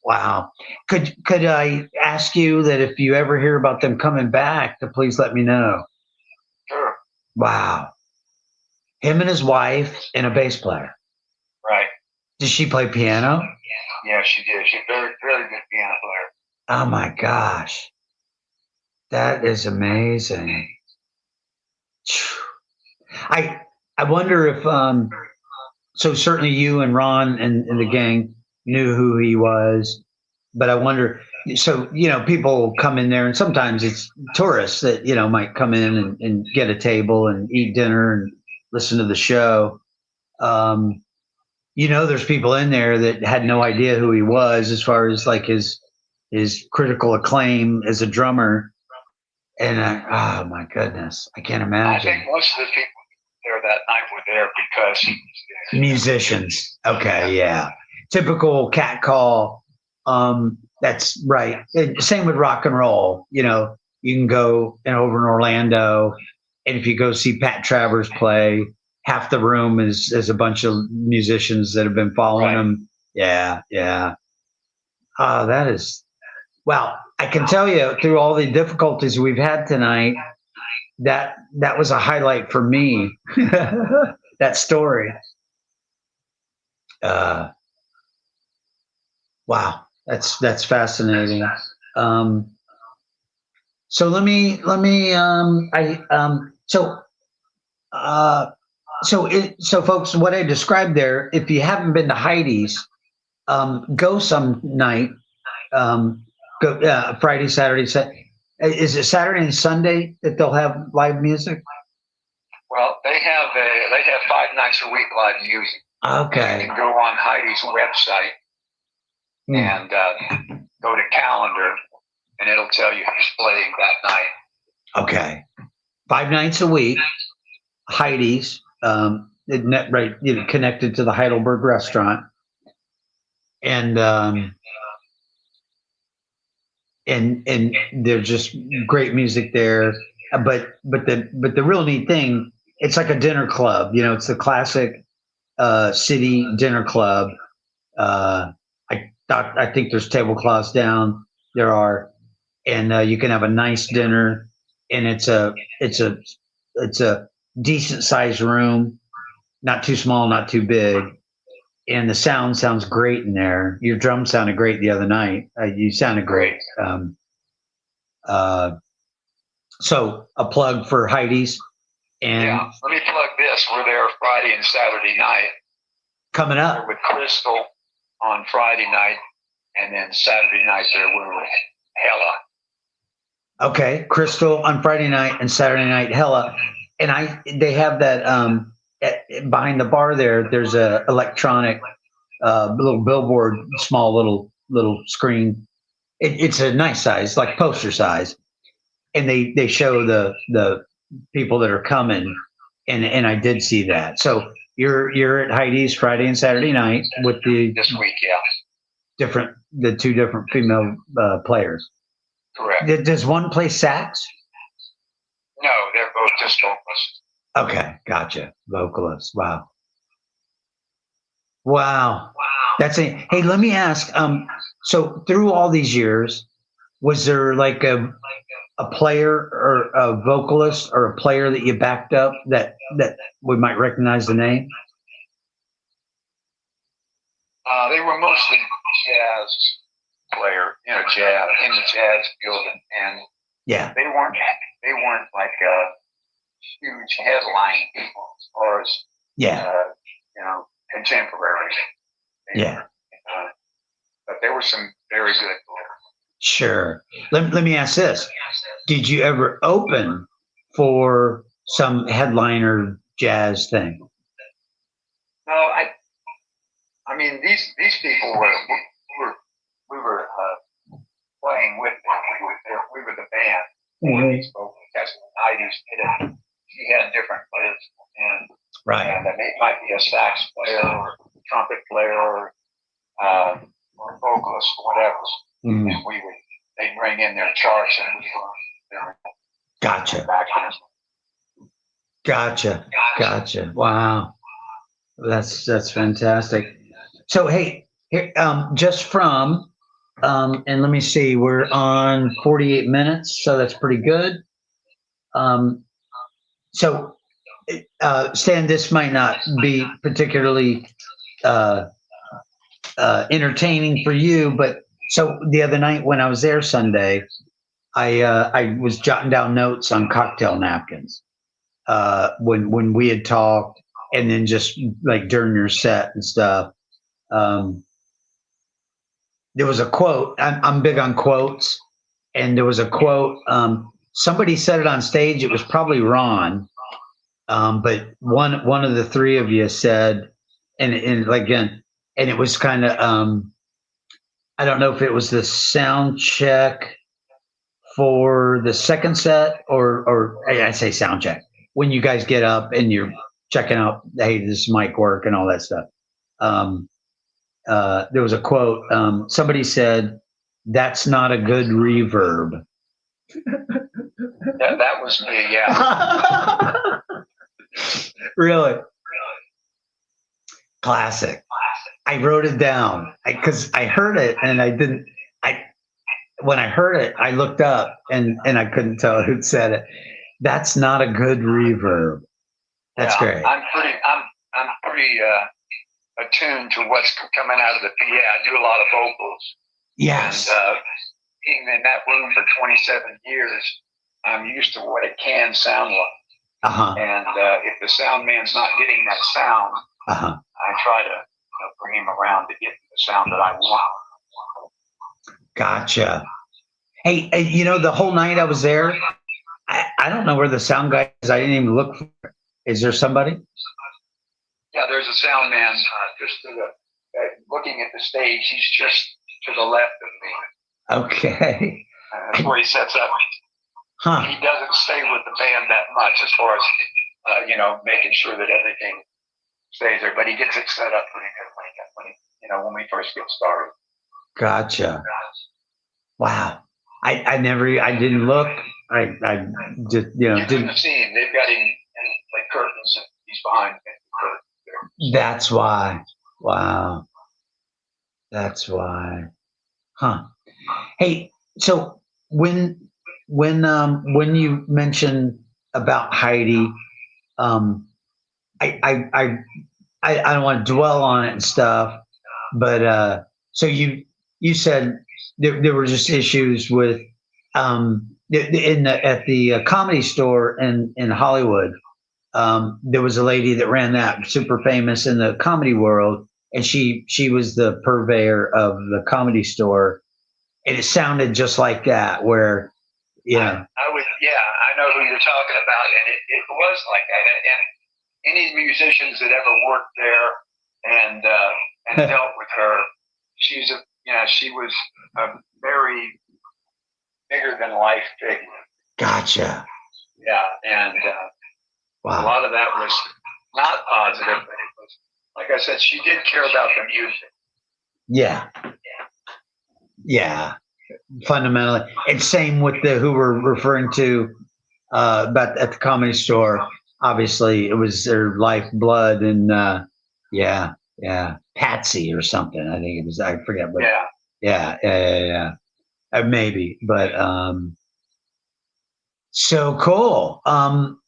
Wow. Could I ask you that if you ever hear about them coming back, to please let me know? Sure. Wow. Him and his wife and a bass player. Right. Did she play piano? Yeah, she did. She's a very, very good piano player. Oh my gosh. That is amazing. I wonder if so certainly you and Ron and the gang knew who he was, but I wonder, so people come in there and sometimes it's tourists that might come in and get a table and eat dinner and listen to the show. There's people in there that had no idea who he was as far as like his critical acclaim as a drummer. And oh my goodness, I can't imagine. I think most of the people there that night were there because he was there. Musicians. Okay, yeah. Typical cat call. That's right. Same with rock and roll. You can go over in Orlando, and if you go see Pat Travers play, half the room is a bunch of musicians that have been following him. Yeah. Oh, that is. Well, I can tell you through all the difficulties we've had tonight, that was a highlight for me. That story. Wow, that's fascinating. So let me so So folks, what I described there, if you haven't been to Heidi's, go some night. Go Friday, Saturday, is it Saturday and Sunday that they'll have live music? Well, they have 5 nights a week live music. Okay. You can go on Heidi's website and go to calendar, and it'll tell you who's playing that night. Okay. 5 nights a week, Heidi's, right, connected to the Heidelberg restaurant, and there's just great music there. But the real neat thing, it's like a dinner club. It's the classic city dinner club. I think there's tablecloths down. There are, and you can have a nice dinner, and it's a decent sized room, not too small, not too big, and the sound sounds great in there. Your drum sounded great the other night. You sounded great. So a plug for Heidi's. And yeah, let me plug this. We're there Friday and Saturday night. Coming up. We're with Crystal on Friday night, and then Saturday night we're with Hella. Okay, Crystal on Friday night and Saturday night Hella. And they have that behind the bar there. There's a electronic little billboard, small little screen. It's a nice size, like poster size, and they show the people that are coming, and I did see that. So you're at Heidi's Friday and Saturday night with this week, yeah. The two different female players. Correct. Does one play sax? No, they're both just vocalists. Okay, gotcha. Vocalists. Wow. That's it. Hey, let me ask. So through all these years, was there like a player or a vocalist or a player that you backed up that we might recognize the name? They were mostly jazz player, jazz in the jazz field, and yeah, they weren't like huge headline people as far as contemporaries. But there were some very good players. Sure. Let me ask this: did you ever open for some headliner jazz thing? No, I mean these people we were playing with them. We were the band. That's Heidi's. She had different players, and it might be a sax player or trumpet player or vocalist, whatever. And they'd bring in their charts, and we were Gotcha. Wow, that's fantastic. So hey, here, just from and let me see, we're on 48 minutes, so that's pretty good. So Stan, this might not be particularly entertaining for you, but so the other night when I was there Sunday, I was jotting down notes on cocktail napkins when we had talked, and then just like during your set and stuff. There was a quote. I'm big on quotes, and there was a quote. Somebody said it on stage. It was probably Ron, but one of the three of you said, and again, and it was kind of I don't know if it was the sound check for the second set or I say sound check when you guys get up and you're checking out, hey, does this mic work and all that stuff. There was a quote. Somebody said, "That's not a good reverb." That was me. Yeah. Really? Classic. I wrote it down because I heard it and I didn't. When I heard it, I looked up and I couldn't tell who said it. That's not a good reverb. That's great. I'm pretty attuned to what's coming out of the PA. I do a lot of vocals. Yes. And being in that room for 27 years, I'm used to what it can sound like. Uh-huh. And if the sound man's not getting that sound, Uh-huh. I try to bring him around to get the sound that I want. Gotcha. Hey, the whole night I was there, I don't know where the sound guy is. I didn't even look for it. Is there somebody? Yeah, there's a sound man just to the looking at the stage. He's just to the left of me. Okay. That's where he sets up. Huh. He doesn't stay with the band that much as far as making sure that everything stays there, but he gets it set up pretty good when we first get started. Gotcha. Wow. I didn't look. I just, You couldn't didn't. have seen. They've got him in like curtains, and he's behind the curtains. That's why. Wow. That's why. Huh. Hey, so when you mentioned about Heidi, um, I don't want to dwell on it and stuff, but so you said there were just issues with at the comedy store in Hollywood. There was a lady that ran that, super famous in the comedy world, and she was the purveyor of the comedy store, and it sounded just like that. Where I know who you're talking about, and it was like that. And any musicians that ever worked there and dealt with her, she was a very bigger than life figure. Gotcha. Yeah, and wow. A lot of that was not positive, but it was, like I said, she did care about the music. Yeah. Fundamentally, and same with the who we're referring to about at the comedy store. Obviously, it was their lifeblood, and yeah, Patsy or something. I think it was. I forget, but yeah. Maybe, but so cool. On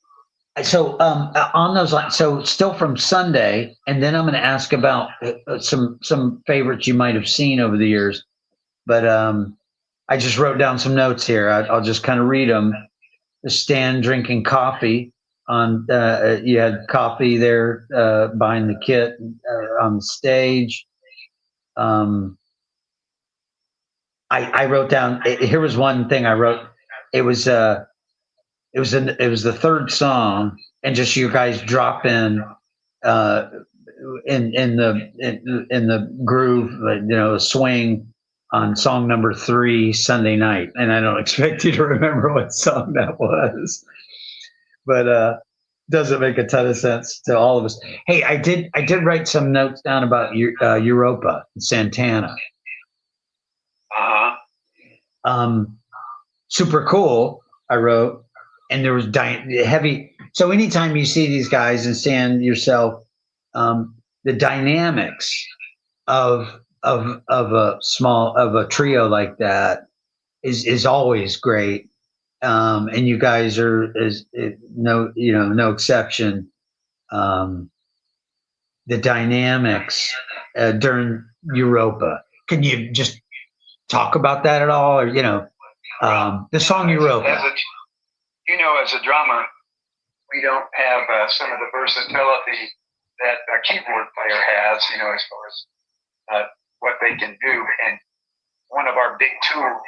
those lines, so still from Sunday, and then I'm going to ask about some favorites you might have seen over the years. But I just wrote down some notes here. I'll just kind of read them. Stan drinking coffee on. You had coffee there behind the kit on the stage. I wrote down. Here was one thing I wrote. It was the third song, and just you guys drop in in the groove, swing on song number 3 Sunday night. And I don't expect you to remember what song that was, but doesn't make a ton of sense to all of us. Hey, I did write some notes down about Europa and Santana. Super cool, I wrote. And there was heavy. So anytime you see these guys and stand yourself, the dynamics of a trio like that is always great. And you guys are no exception. The dynamics during Europa. Can you just talk about that at all, or the song Europa? As a drummer, we don't have some of the versatility that a keyboard player has, as far as what they can do. And one of our big tools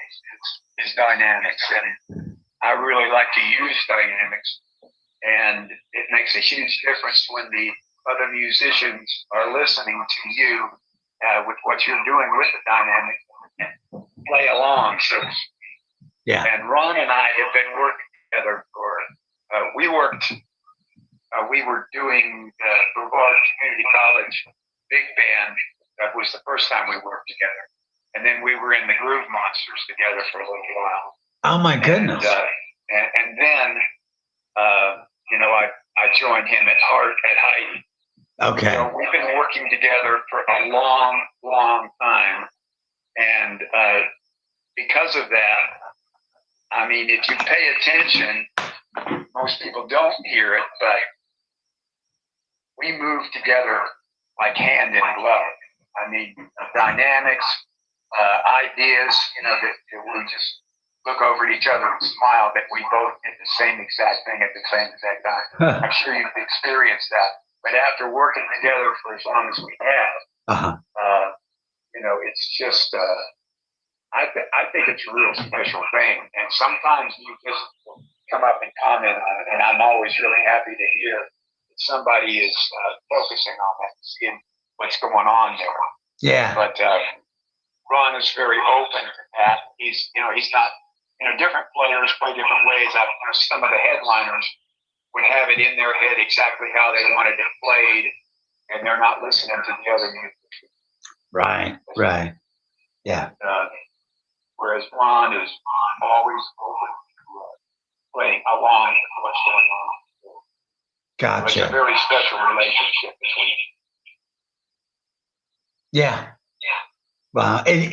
is dynamics. And I really like to use dynamics. And it makes a huge difference when the other musicians are listening to you with what you're doing with the dynamics and play along. So, And Ron and I have been working together for, we were doing the Brevard Community College big band. That was the first time we worked together. And then we were in the Groove Monsters together for a little while. Oh my goodness. And then, I joined him at Heidi. Okay. So we've been working together for a long, long time. And because of that, I mean, if you pay attention, most people don't hear it, but we move together like hand in glove. I mean, dynamics, ideas, that we just look over at each other and smile that we both did the same exact thing at the same exact time. I'm sure you've experienced that. But after working together for as long as we have, you know, it's just, I think it's a real special thing. And sometimes you just come up and comment on it, and I'm always really happy to hear that somebody is focusing on that, seeing what's going on there. Yeah. But Ron is very open to that. He's not, different players play different ways. Some of the headliners would have it in their head exactly how they wanted it played, and they're not listening to the other music. Right. Yeah. Whereas Ron is always open to playing along with what's going on. Gotcha. So it's a very special relationship between. Yeah. Wow. And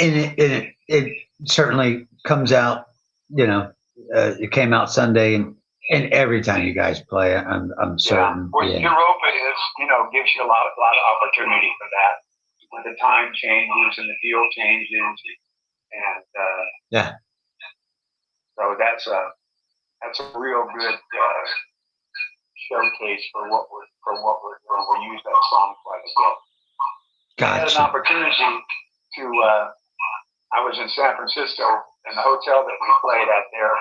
it certainly comes out, it came out Sunday and every time you guys play, I'm certain. Well, Europa is, gives you a lot of opportunity for that. When the time changes and the deal changes, and so that's a real good showcase for what we're doing. We use that song quite a bit. Gotcha. I had an opportunity to. I was in San Francisco, in the hotel that we played at there.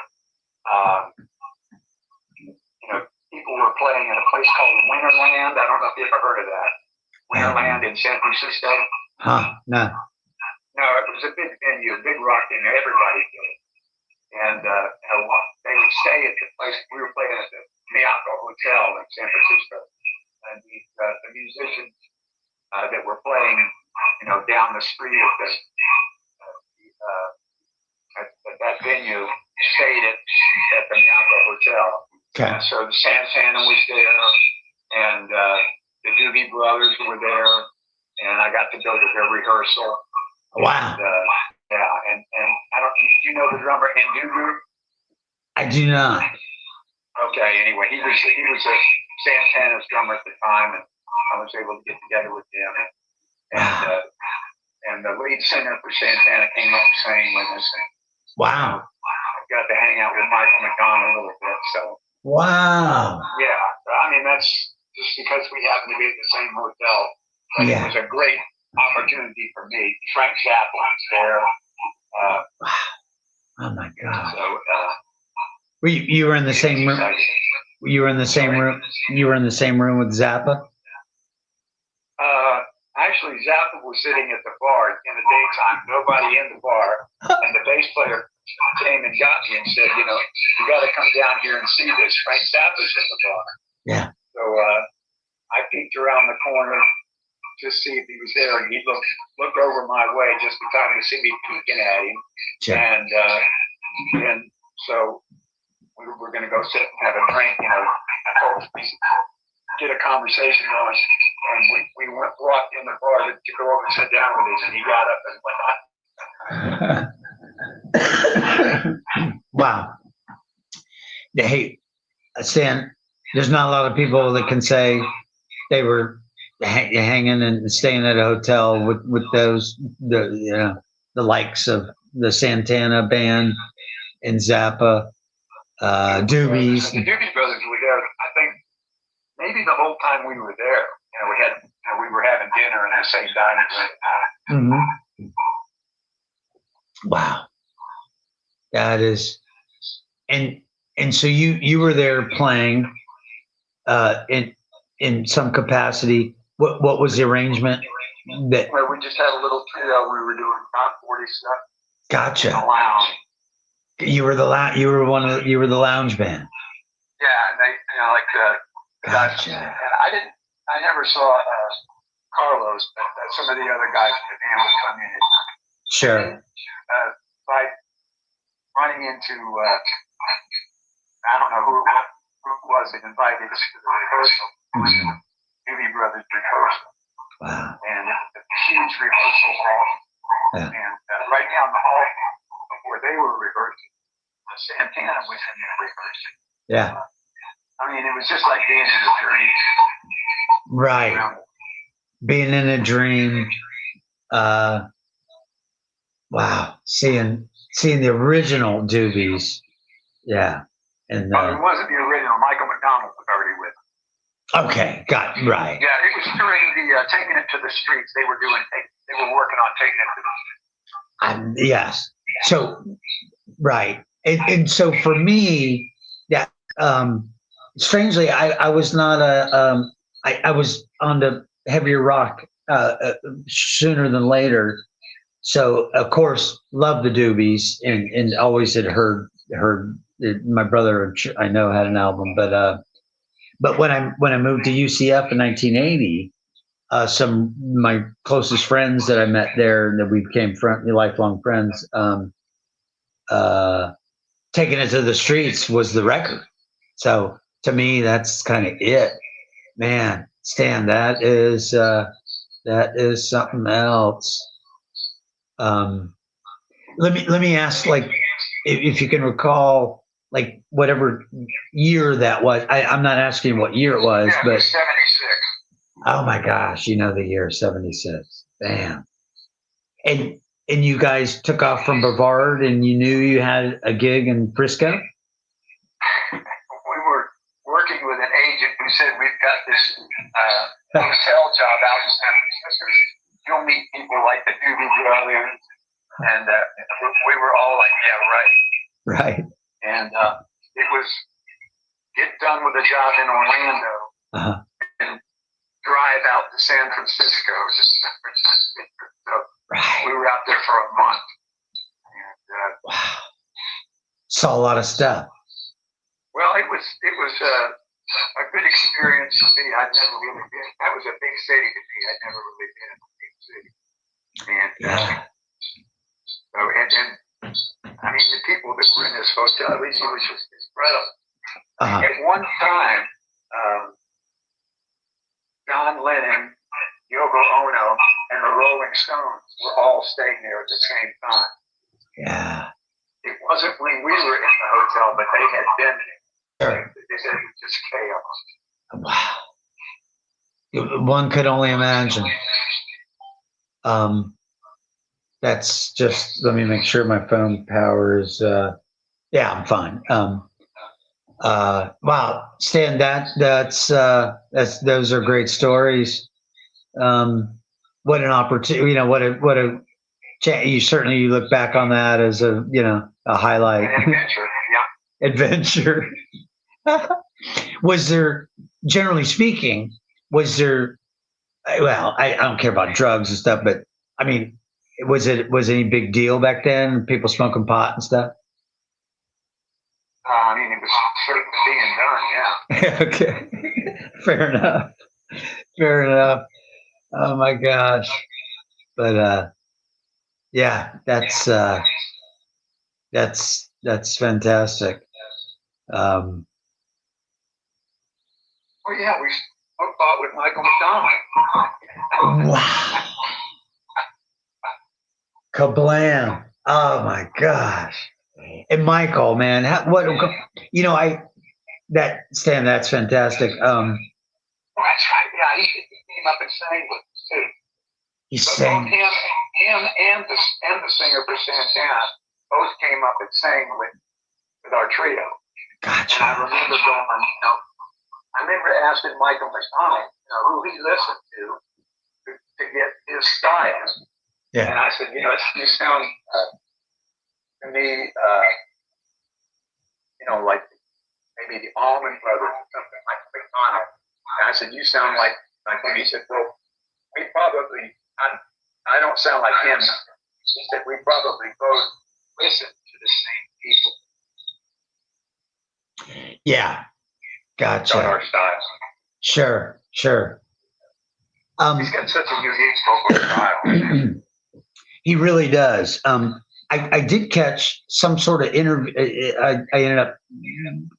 People were playing at a place called Winterland. I don't know if you ever heard of that. Winterland in San Francisco. No. No, it was a big venue, a big rock venue. Everybody did it. And they would stay at the place. We were playing at the Miyako Hotel in San Francisco. And the musicians that were playing, down the street at that venue stayed at the Miyako Hotel. Okay. And so the Santana was there, and the Doobie Brothers were there, and I got to go to their rehearsal. Wow. And I don't. Do you know the drummer Indugu? I do not. Okay. Anyway, he was a Santana's drummer at the time, and I was able to get together with him. And the lead singer for Santana came up and sang with us. Wow. I got to hang out with Michael McDonald a little bit. So. Wow. Yeah. I mean, that's just because we happen to be at the same hotel. But it was a great opportunity for me. Frank Zappa was there. Oh my God. So you were in the same room. You were in the same room. You were in the same room with Zappa. Actually, Zappa was sitting at the bar in the daytime. Nobody in the bar, and the bass player came and got me and said, "You got to come down here and see this. Frank Zappa's in the bar." Yeah. So I peeked around the corner to see if he was there, and he looked over my way just in time to see me peeking at him. Sure. And so we were going to go sit and have a drink. I told him, get a conversation going, and we walked in the bar to go over and sit down with him, and he got up and went on. Wow. Hey, Stan, there's not a lot of people that can say they were hanging and staying at a hotel with the likes of the Santana band and Zappa, Doobies. The Doobie Brothers were there. I think maybe the whole time we were there. We were having dinner in the same dining room. Mm-hmm. Wow. That is, and so you were there playing in some capacity. What was the arrangement? Well, we just had a little trio. We were doing top 40 stuff. Gotcha. In the lounge. You were the lounge band. Yeah, and they Gotcha. And I never saw Carlos, but some of the other guys in the band would come in. Sure. By running into, I don't know who it was that invited us to the rehearsal. Mm-hmm. Doobie Brothers rehearsal. Wow. And a huge rehearsal hall. Yeah. And right down the hall where they were rehearsing, Santana was in there rehearsing. Yeah. I mean, it was just like being in a dream. Right. Being in a dream. Wow. Seeing seeing the original Doobies. Yeah. And But it wasn't the original. Michael McDonald was already with him. Okay, got right. Yeah, it was during the taking it to the streets. They were working on taking it to the streets. Yes. So right. And so for me, yeah, strangely, I was not I was on the heavier rock sooner than later. So of course, loved the Doobies and always had heard my brother I know had an album, but when I moved to UCF in 1980, some my closest friends that I met there that we became lifelong friends. Taking it to the streets was the record. So to me, that's kind of it, man. Stan, that is something else. Let me ask, like, if you can recall, like whatever year that was. I'm not asking what year it was, Yeah, it but was 76. oh my gosh, you know the year 76. Damn. And you guys took off from Brevard, and you knew you had a gig in Frisco. We were working with an agent who said, we've got this hotel job out in San Francisco. You'll meet people like the Doobie Brothers. And we were all like, yeah, right. Right. And it was get done with a job in Orlando and drive out to San Francisco. So right. We were out there for a month. And, wow. Saw a lot of stuff. Well, it was a good experience for me. I'd never really been. That was a big city to me. I'd never really been in a big city. And yeah. So and I mean the people that were in this hotel, it was just incredible. At one time, John Lennon, Yoko Ono, and the Rolling Stones were all staying there at the same time. Yeah. It wasn't when we were in the hotel, but they had been there. Sure. They said it was just chaos. Wow. One could only imagine. That's just, let me make sure my phone power is, yeah, I'm fine. Wow, Stan, those are great stories. What an opportunity, what a you look back on that as a highlight. An adventure, yeah. Adventure. Was there, generally speaking, well, I don't care about drugs and stuff, but I mean, was it any big deal back then? People smoking pot and stuff? I mean, it was certainly being done, yeah. Okay. Fair enough. Fair enough. Oh my gosh. But yeah, that's fantastic. Oh yeah, we fought with Michael McDonald. Wow. Kablam. Oh my gosh. And Michael, man, Stan, that's fantastic. That's right. Yeah, he came up and sang with us too. He sang. Him and the singer for Santana both came up and sang with our trio. Gotcha. And I remember I remember asking Michael McDonald, who he listened to get his style. Yeah. And I said, you sound to me, like maybe the Allman Brothers or something like McDonald. And I said, you sound like him. He said, well, we probably, I don't sound like him. He said, we probably both listen to the same people. Yeah. Gotcha. On our styles. Sure. He's got such a unique vocal style. He really does. I did catch some sort of interview. I ended up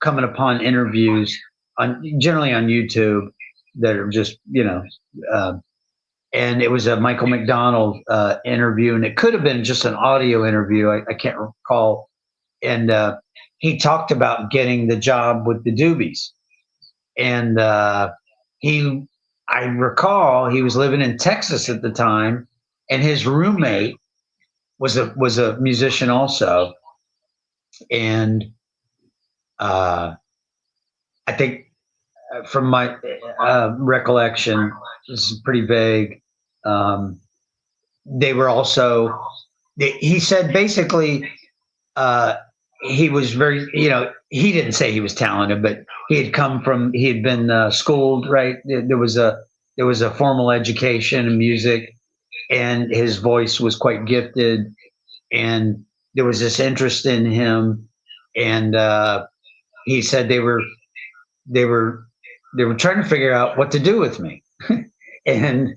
coming upon interviews generally on YouTube that are just, and it was a Michael McDonald interview, and it could have been just an audio interview. I can't recall. And he talked about getting the job with the Doobies. And I recall he was living in Texas at the time, and his roommate was a musician also, and I think from my recollection, this is pretty vague. Um, they were also. He said basically uh, he was very, he didn't say he was talented, but he had been schooled, right? There was a formal education in music, and his voice was quite gifted, and there was this interest in him, and he said they were they were trying to figure out what to do with me, and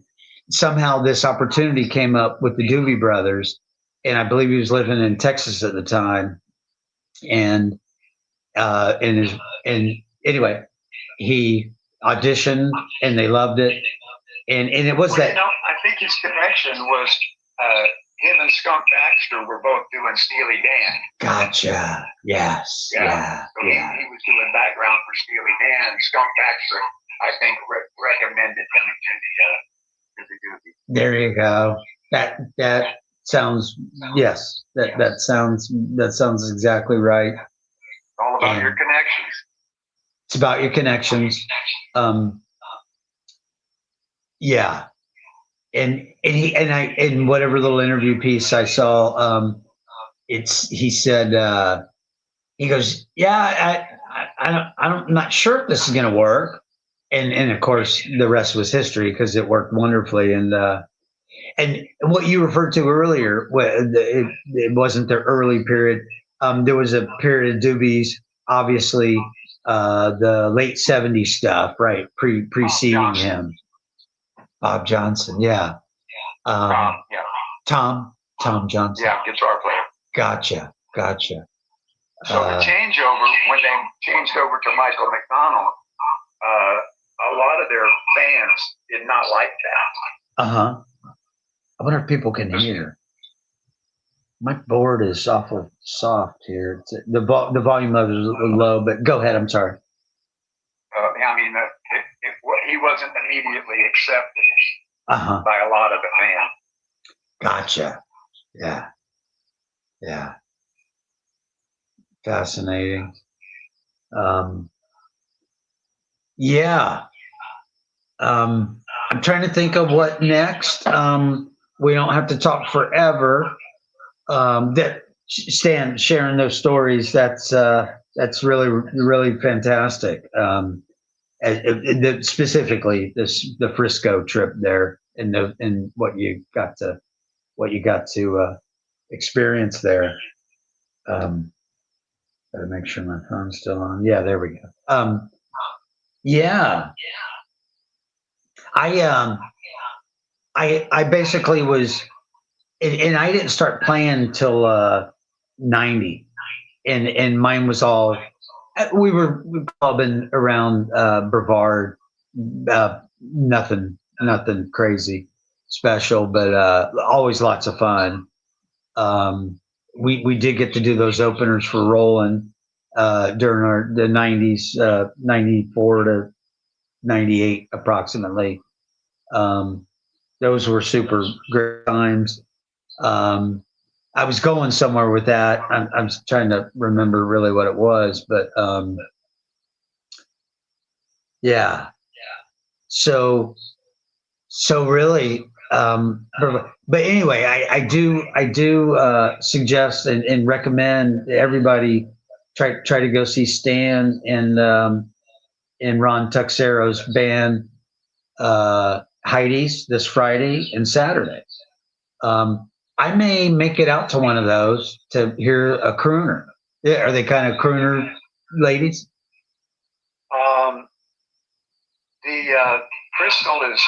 somehow this opportunity came up with the Doobie Brothers, and I believe he was living in Texas at the time, and and his and anyway, he auditioned and they loved it, and it was Well, that. I think his connection was uh, him and Skunk Baxter were both doing Steely Dan. Gotcha. Yes. Yeah. So he was doing background for Steely Dan, and Skunk Baxter, I think, recommended him to the Doobie. There you go. That sounds, yes. That sounds exactly right. All about your connections. It's about your connections. Yeah. And in whatever little interview piece I saw, he said, he goes, yeah, I'm not sure if this is going to work. And of course the rest was history because it worked wonderfully. And what you referred to earlier, it wasn't the early period. There was a period of Doobies, obviously, the late '70s stuff, right? Preceding him. Bob Johnson, yeah. Yeah. Tom Johnson. Yeah, guitar player. Gotcha. So the changeover, when they changed over to Michael McDonald, a lot of their fans did not like that. I wonder if people can hear. My board is awful soft here. The volume level is low, but go ahead. I'm sorry. I mean, he wasn't immediately accepted by a lot of the fans. Gotcha. Yeah. Fascinating. Yeah. I'm trying to think of what next. We don't have to talk forever. That Stan sharing those stories. That's really fantastic. Specifically, the Frisco trip there, and what you got to experience there. Gotta make sure my phone's still on. Yeah, there we go. Yeah, I basically was, and I didn't start playing till '90, and mine was all. We were clubbing around Brevard, nothing crazy special, but always lots of fun. We did get to do those openers for Roland during the '90s, '94 to '98 approximately. Those were super great times. I was going somewhere with that. I'm trying to remember really what it was, but yeah. So really, but anyway, I do suggest and recommend everybody try to go see Stan and Ron Tuxero's band Heidi's this Friday and Saturday. I may make it out to one of those to hear a crooner. Yeah, are they kind of crooner ladies? The Crystal is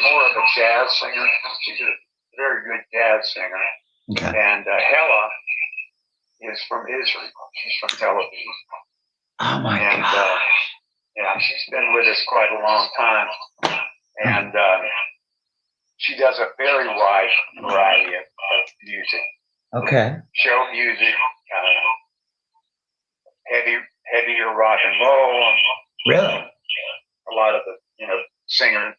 more of a jazz singer. She's a very good jazz singer. Okay. And Hella is from Israel. She's from Tel Aviv. Oh my God. Yeah, she's been with us quite a long time. And she does a very wide variety of music. Okay. Show music, heavier rock and roll. Really? A lot of the singers,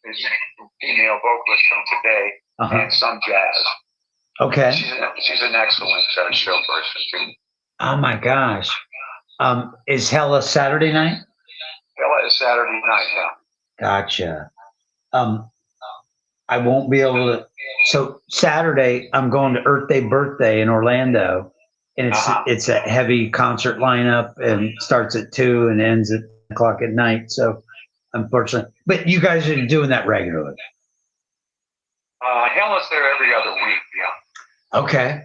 female vocalists from today, and some jazz. Okay. She's an excellent show person too. Oh my gosh. Is Hella Saturday night? Hella is Saturday night. Yeah. Gotcha. Um, I won't be able to. So Saturday, I'm going to Earth Day Birthday in Orlando, and it's a heavy concert lineup, and starts at 2 and ends at 10 o'clock at night. So unfortunately, but you guys are doing that regularly. Hella's there every other week. Yeah. Okay.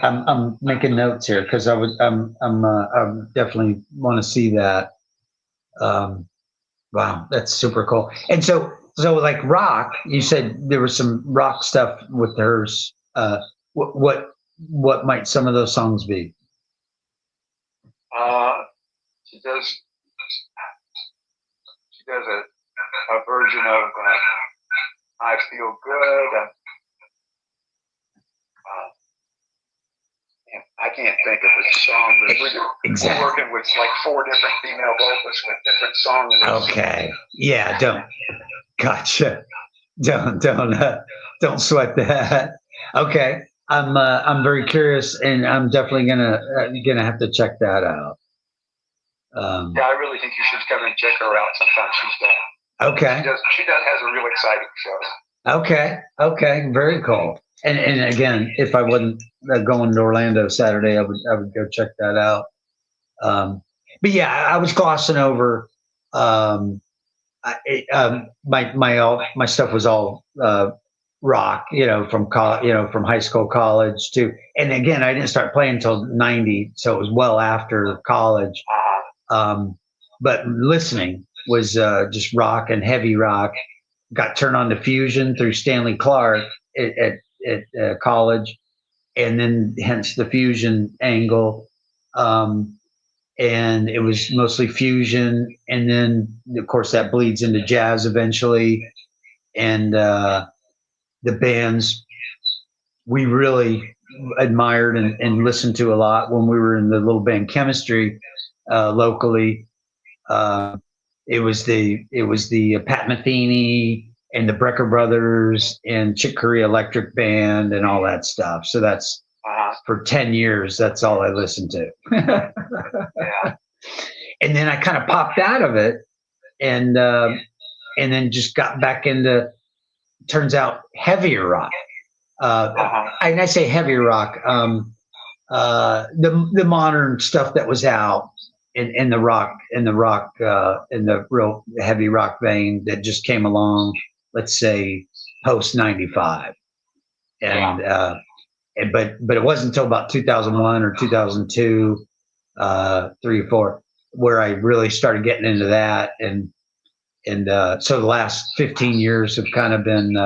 I'm making notes here because I definitely want to see that. Wow, that's super cool. And so like rock, you said there was some rock stuff with hers. What might some of those songs be? She does a version of "I Feel Good." I can't think of the song. We're working with like 4 different female vocalists with different songs. Okay. Yeah. Gotcha. Don't sweat that. Okay. I'm very curious, and I'm definitely gonna have to check that out. Yeah, I really think you should come and check her out sometime. She's okay. She has a real exciting show. Okay. Very cool. And again, if I wasn't going to Orlando Saturday, I would go check that out. But yeah, I was glossing over. My stuff was all rock, from college, from high school, college too. And again, I didn't start playing until '90, so it was well after college. But listening was just rock and heavy rock. Got turned on to fusion through Stanley Clark at college, and then hence the fusion angle. And it was mostly fusion, and then of course that bleeds into jazz eventually. And the bands we really admired and listened to a lot when we were in the little band Chemistry locally. It was the Pat Metheny and the Brecker Brothers and Chick Corea Electric Band and all that stuff. So that's for 10 years. That's all I listened to. Yeah. And then I kind of popped out of it, and then just got back into, turns out, heavier rock. And I say heavier rock, the modern stuff that was out in the real heavy rock vein that just came along, let's say post 95. And but it wasn't until about 2001 or 2002, 3 or 4, where I really started getting into that. And so the last 15 years have kind of been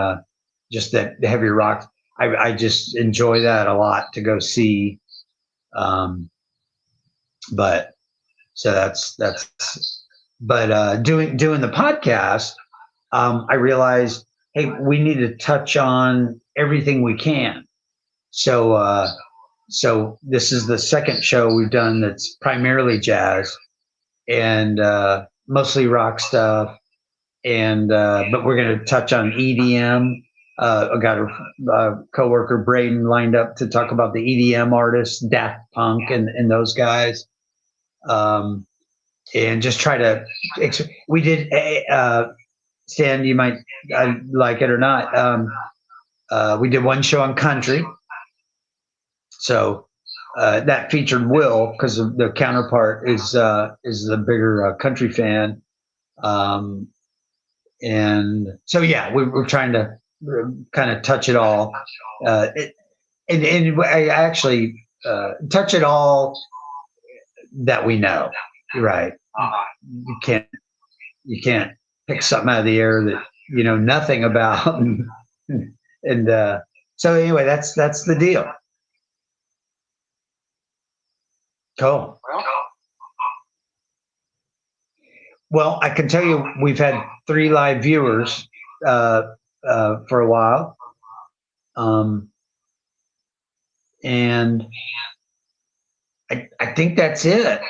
just that heavy rock. I just enjoy that a lot to go see. But so that's but doing the podcast, I realized, hey, we need to touch on everything we can. So this is the second show we've done that's primarily jazz and mostly rock stuff. And but we're going to touch on EDM. I got a coworker Braden lined up to talk about the EDM artists, Daft Punk, and those guys. And just try to. We did. Stan, you might like it or not. We did one show on country. So that featured Will, because the counterpart is the bigger country fan. And so yeah, we're trying to kind of touch it all, and I actually touch it all that we know, right? You can't pick something out of the air that you know nothing about, and so anyway, that's the deal. Cool. Well, I can tell you we've had 3 live viewers for a while, and I think that's it.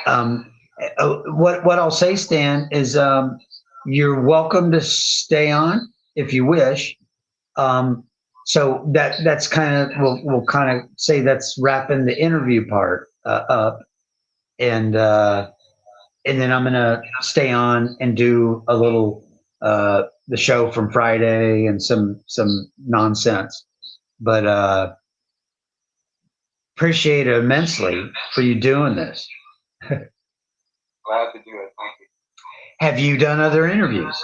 What I'll say, Stan, is you're welcome to stay on if you wish. So that's kind of we'll kind of say that's wrapping the interview part up, and then I'm gonna stay on and do a little the show from Friday and some nonsense. But appreciate it immensely for you doing this. Glad to do it. Thank you. Have you done other interviews?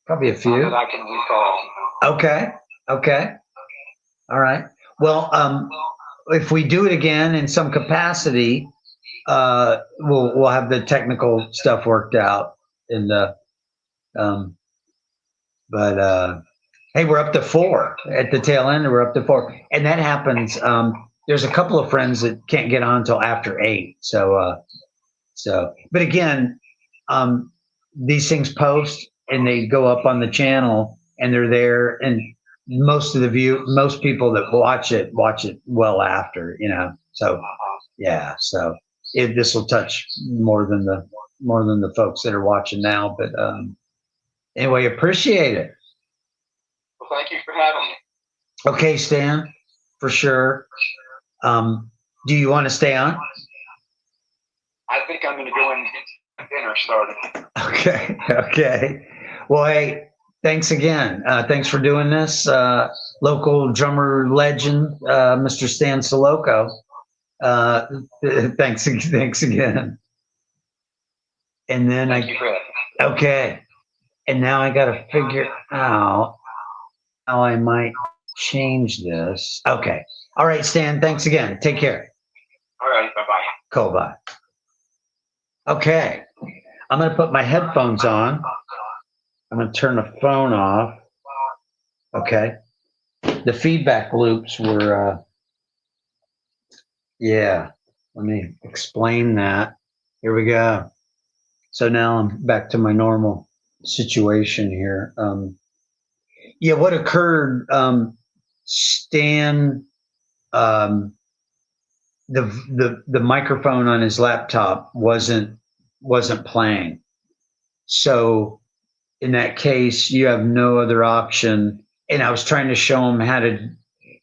Probably a few. Not that I can recall. Okay. Okay. All right. Well, if we do it again in some capacity, we'll have the technical stuff worked out. And but hey, we're up to 4 at the tail end. We're up to 4, and that happens. There's a couple of friends that can't get on until after 8. So, but again, these things post and they go up on the channel and they're there, and most people that watch it well after, So yeah, so this will touch more than the folks that are watching now. But anyway, appreciate it. Well, thank you for having me. Okay, Stan, for sure. Do you want to stay on? I think I'm going to go in and get dinner started. Okay. Well, hey, thanks again. Thanks for doing this. Local drummer legend, Mr. Stan Soloko. Thanks again. And then Thank you, Fred. Okay. And now I got to figure out how I might change this. Okay. All right, Stan. Thanks again. Take care. All right. Bye-bye. Cool. Bye. Okay. I'm going to put my headphones on. I'm going to turn the phone off. Okay. The feedback loops were, yeah. Let me explain that. Here we go. So now I'm back to my normal situation here. Yeah, what occurred, Stan, the microphone on his laptop wasn't playing. So in that case, you have no other option. And I was trying to show him how to,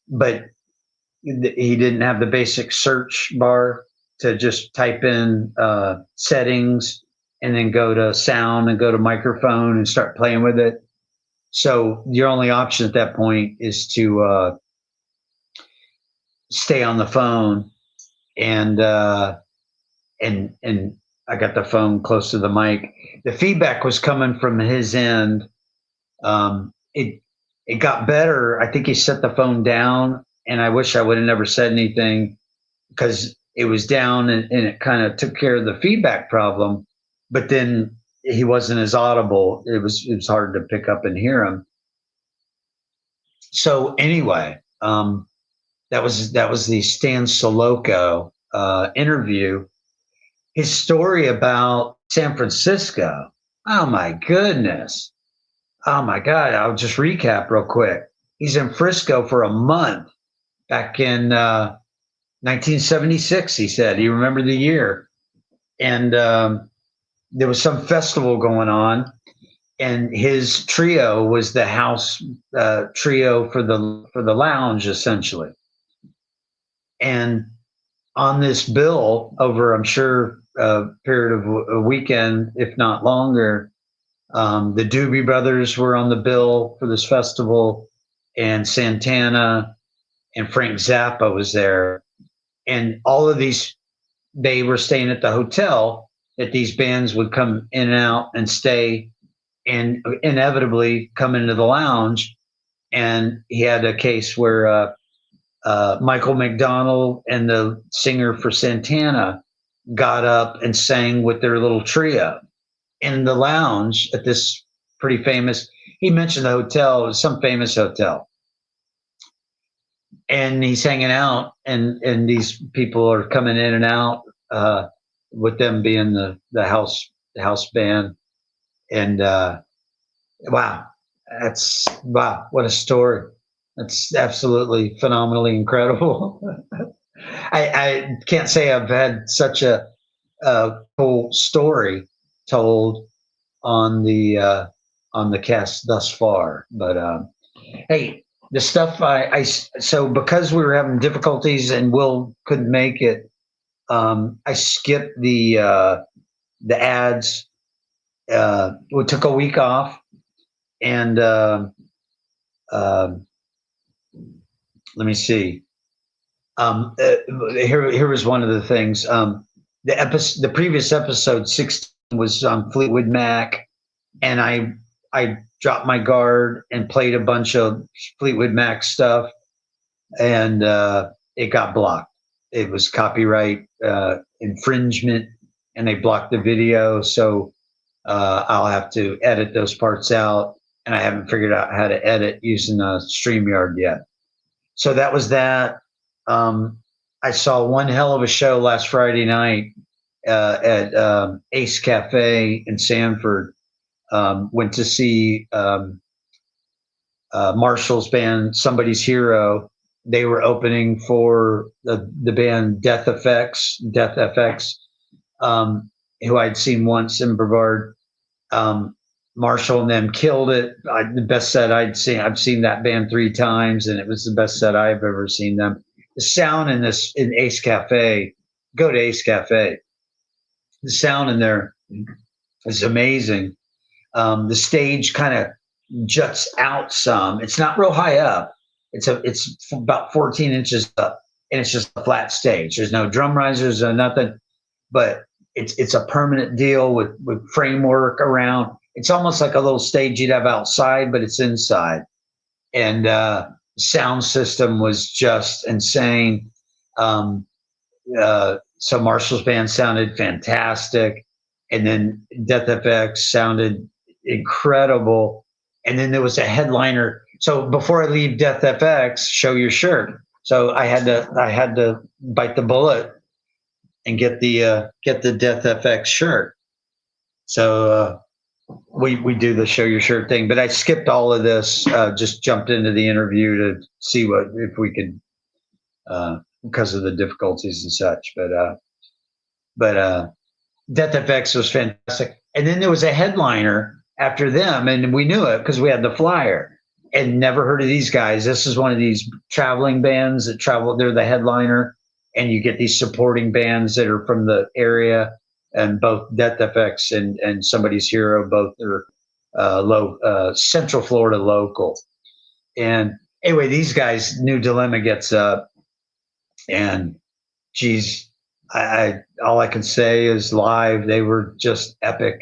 but he didn't have the basic search bar to just type in settings and then go to sound and go to microphone and start playing with it. So your only option at that point is to stay on the phone, and I got the phone close to the mic. The feedback was coming from his end. It got better. I think he set the phone down, and I wish I would have never said anything because it was down and it kind of took care of the feedback problem. But then he wasn't as audible. It was hard to pick up and hear him. So anyway, that was the Stan Soloko interview. His story about San Francisco. Oh my goodness. Oh my God. I'll just recap real quick. He's in Frisco for a month back in 1976, he said. He remembered the year. And there was some festival going on, and his trio was the house trio for the lounge, essentially. And on this bill over, I'm sure, a period of a weekend, if not longer, the Doobie Brothers were on the bill for this festival, and Santana and Frank Zappa was there. And all of these, they were staying at the hotel that these bands would come in and out and stay and inevitably come into the lounge. And he had a case where Michael McDonald and the singer for Santana got up and sang with their little trio in the lounge at this pretty famous, he mentioned the hotel, it was some famous hotel. And he's hanging out, and these people are coming in and out, with them being the house band. And wow, what a story. That's absolutely phenomenally incredible. I can't say I've had such a cool story told on the cast thus far, but Hey, the stuff so because we were having difficulties and Will couldn't make it, I skipped the ads. We took a week off, and um let me see. Here was one of the things. The previous episode 16 was on Fleetwood Mac, and I dropped my guard and played a bunch of Fleetwood Mac stuff, and it got blocked. It was copyright infringement, and they blocked the video. So I'll have to edit those parts out, and I haven't figured out how to edit using StreamYard yet. So that was that. I saw one hell of a show last Friday night at Ace Cafe in Sanford. Went to see Marshall's band, Somebody's Hero. They were opening for the band Death FX, who I'd seen once in Brevard. Marshall and them killed it. The best set I'd seen. I've seen that band 3 times, and it was the best set I've ever seen them. The sound in Ace Cafe, go to Ace Cafe. The sound in there is amazing. The stage kind of juts out some. It's not real high up. It's about 14 inches up, and it's just a flat stage. There's no drum risers or nothing, but it's a permanent deal with framework around. It's almost like a little stage you'd have outside, but it's inside. And sound system was just insane. So Marshall's band sounded fantastic, and then Death FX sounded incredible. And then there was a headliner. So before I leave Death FX, show your shirt. So I had to bite the bullet and get the Death FX shirt. So we do the show your shirt thing, but I skipped all of this. Just jumped into the interview to see if we could, because of the difficulties and such. But Death FX was fantastic, and then there was a headliner after them, and we knew it because we had the flyer. And never heard of these guys. This is one of these traveling bands that travel. They're the headliner, and you get these supporting bands that are from the area. And both Death FX and Somebody's Hero, both are Central Florida local. And anyway, these guys, New Dilemma gets up, and geez, all I can say is live. They were just epic.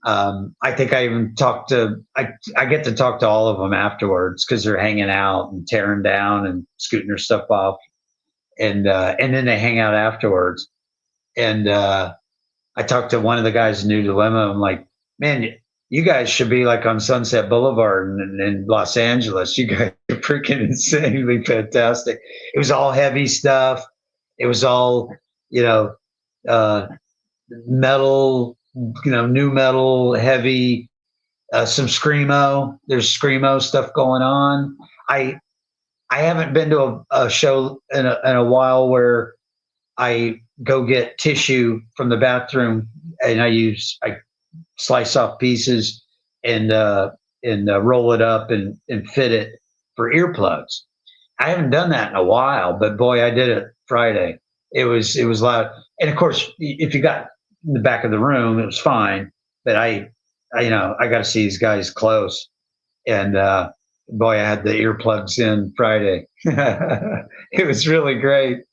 I think I even I get to talk to all of them afterwards because they're hanging out and tearing down and scooting their stuff off, and then they hang out afterwards. And I talked to one of the guys in New Dilemma. I'm like, man, you guys should be like on Sunset Boulevard in Los Angeles. You guys are freaking insanely fantastic. It was all heavy stuff. It was all, metal, new metal, heavy, some screamo. There's screamo stuff going on. I haven't been to a show in a while where I go get tissue from the bathroom, and I slice off pieces and roll it up and fit it for earplugs. I haven't done that in a while, but boy, I did it Friday. It was loud, and of course, if you got in the back of the room, it was fine. But I got to see these guys close, and boy, I had the earplugs in Friday. It was really great.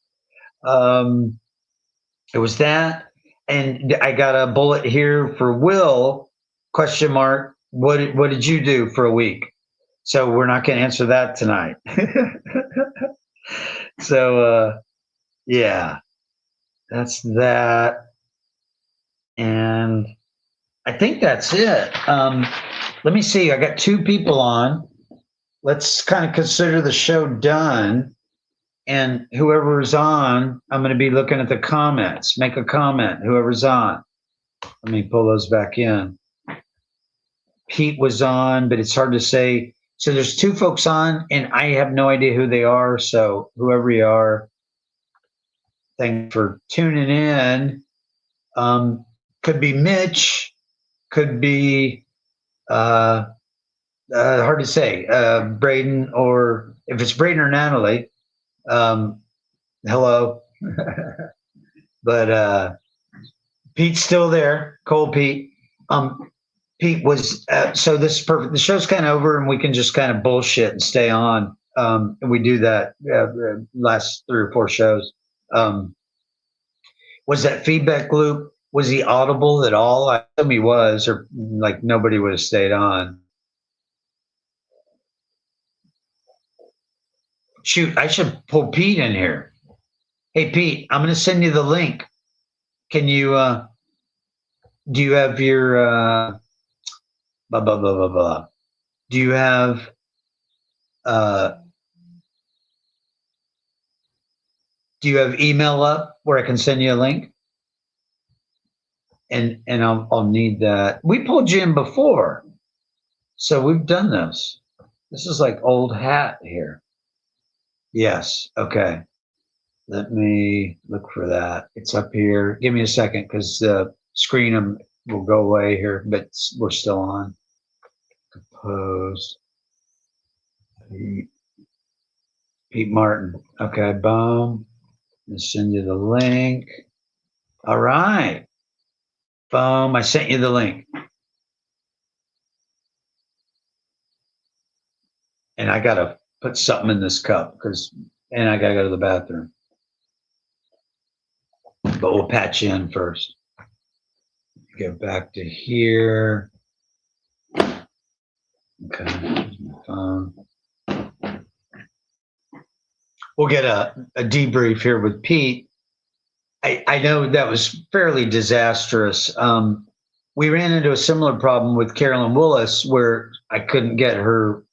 It was that, and I got a bullet here for Will? Question mark. What did you do for a week? So we're not going to answer that tonight. So yeah, that's that, and I think that's it. Let me see. I got 2 people on. Let's kind of consider the show done. And whoever's on, I'm going to be looking at the comments. Make a comment, whoever's on. Let me pull those back in. Pete was on, but it's hard to say. So there's 2 folks on, and I have no idea who they are. So whoever you are, thanks for tuning in. Could be Mitch, could be Hard to say. Braden, or if it's Braden or Natalie, hello. But Pete's still there. Cold Pete. Pete was so this is perfect. The show's kind of over, and we can just kind of bullshit and stay on. And we do that last 3 or 4 shows. Was that feedback loop? Was he audible at all? I assume he was, or like nobody would have stayed on. Shoot, I should pull Pete in here. Hey Pete, I'm going to send you the link. Can you? Do you have your? Blah blah blah blah blah. Do you have? Do you have email up where I can send you a link? And I'll need that. We pulled you in before, so we've done this. This is like old hat here. Yes. Okay. Let me look for that. It's up here. Give me a second because the screen will go away here, but we're still on. Compose. Pete Martin. Okay, boom. I'll send you the link. All right. Boom. I sent you the link. And I got to put something in this cup and I got to go to the bathroom. But we'll patch you in first. Get back to here. Okay. Here's my phone. We'll get a debrief here with Pete. I know that was fairly disastrous. We ran into a similar problem with Carolyn Willis where I couldn't get her.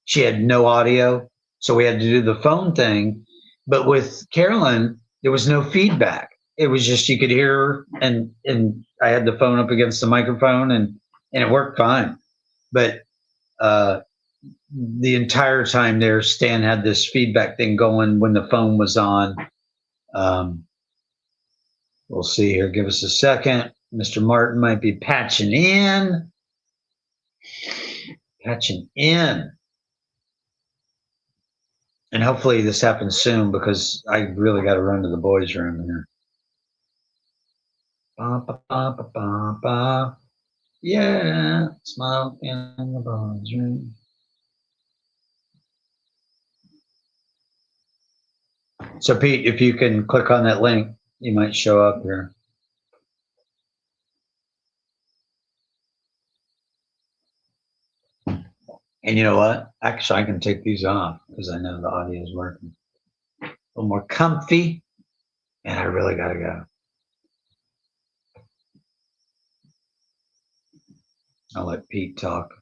She had no audio, so we had to do the phone thing. But with Carolyn, there was no feedback. It was just you could hear her, and I had the phone up against the microphone, and it worked fine. But the entire time there, Stan had this feedback thing going when the phone was on. We'll see here. Give us a second. Mr. Martin might be patching in. Patching in. And hopefully this happens soon because I really got to run to the boys' room here. Ba, ba, ba, ba, ba, ba. Yeah, smile in the boys' room. So Pete, if you can click on that link, you might show up here. And you know what? Actually, I can take these off because I know the audio is working. A little more comfy, and I really got to go. I'll let Pete talk.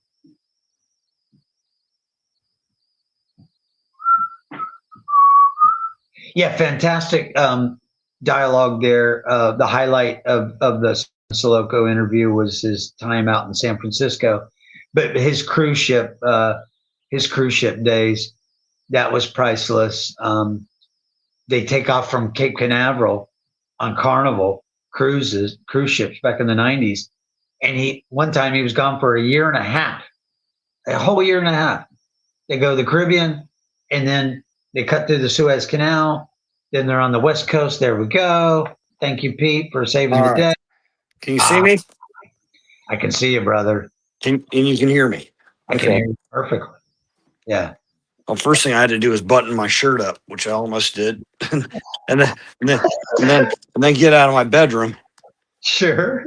Yeah, fantastic dialogue there. The highlight of the Soloko interview was his time out in San Francisco, but his cruise ship days, that was priceless. They take off from Cape Canaveral on Carnival cruise ships back in the 90s. And one time he was gone for a year and a half, a whole year and a half. They go to the Caribbean, and then they cut through the Suez Canal. Then they're on the West Coast. There we go. Thank you, Pete, for saving the day. Can you see me? I can see you, brother. And you can hear me? I can hear you perfectly. Yeah. Well, first thing I had to do was button my shirt up, which I almost did, and then get out of my bedroom. Sure.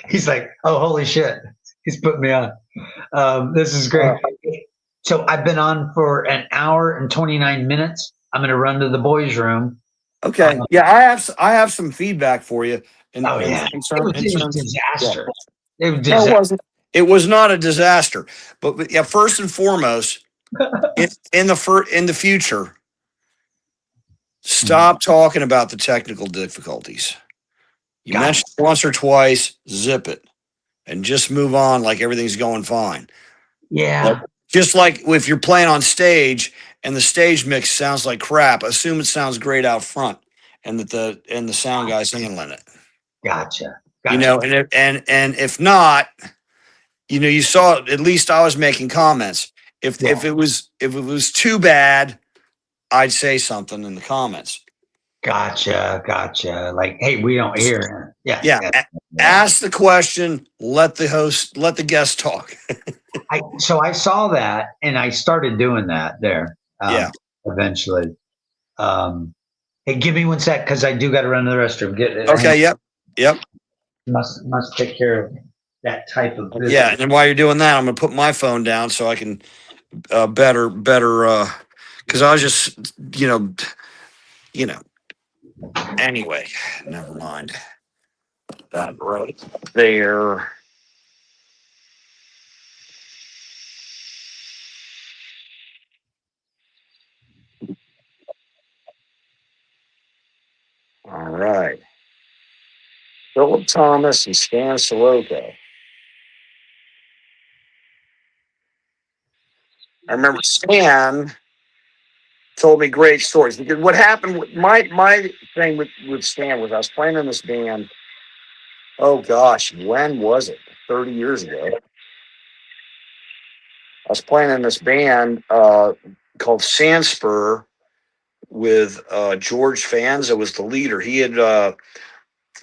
He's like, oh, holy shit. He's putting me on. This is great. So I've been on for an hour and 29 minutes. I'm going to run to the boys' room. Okay. Yeah, I have some feedback for you. It was disaster. It was not a disaster. But yeah, first and foremost, in the future, stop talking about the technical difficulties. You mentioned it once or twice, zip it, and just move on like everything's going fine. Yeah. Just like if you're playing on stage and the stage mix sounds like crap, assume it sounds great out front, and that the sound guy's handling it. Gotcha. You know, and if not, you saw, at least I was making comments. If it was too bad, I'd say something in the comments. Gotcha. Like, hey, we don't hear him. Yeah, Yeah. yeah. Ask the question, let the guest talk. So I saw that, and I started doing that there. Yeah. Eventually. Hey, give me one sec because I do got to run to the restroom. Okay. Yep. Must take care of that type of business. Yeah. And while you're doing that, I'm going to put my phone down so I can better, because I was just, anyway, never mind that right there. All right. Philip Thomas and Stan Soloko. I remember Stan told me great stories because what happened with my thing with Stan was I was playing in this band. Oh gosh, when was it? 30 years ago. I was playing in this band called Sandspur with George Fans. It was the leader. He had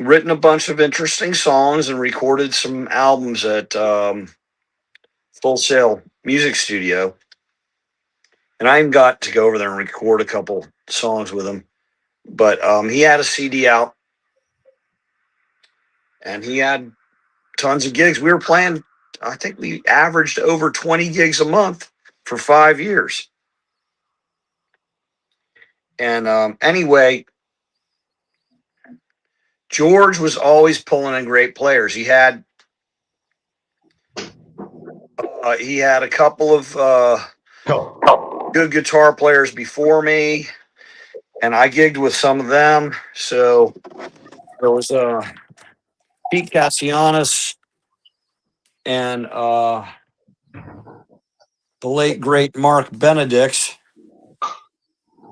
written a bunch of interesting songs and recorded some albums at Full Sail Music Studio. And I even got to go over there and record a couple songs with him. But he had a CD out, and he had tons of gigs. We were playing, I think we averaged over 20 gigs a month for 5 years. And anyway, George was always pulling in great players. He had a couple of good guitar players before me, and I gigged with some of them. So there was Pete Cassianis and the late great Mark Benedicts.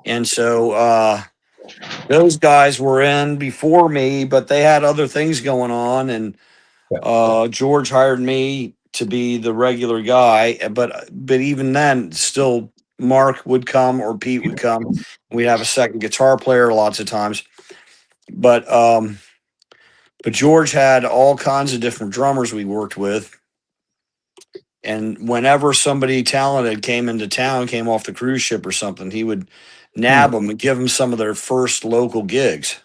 And so those guys were in before me, but they had other things going on. And George hired me to be the regular guy. But even then, still Mark would come or Pete would come. We'd have a second guitar player lots of times. But George had all kinds of different drummers we worked with. And whenever somebody talented came into town, came off the cruise ship or something, he would nab them and give them some of their first local gigs.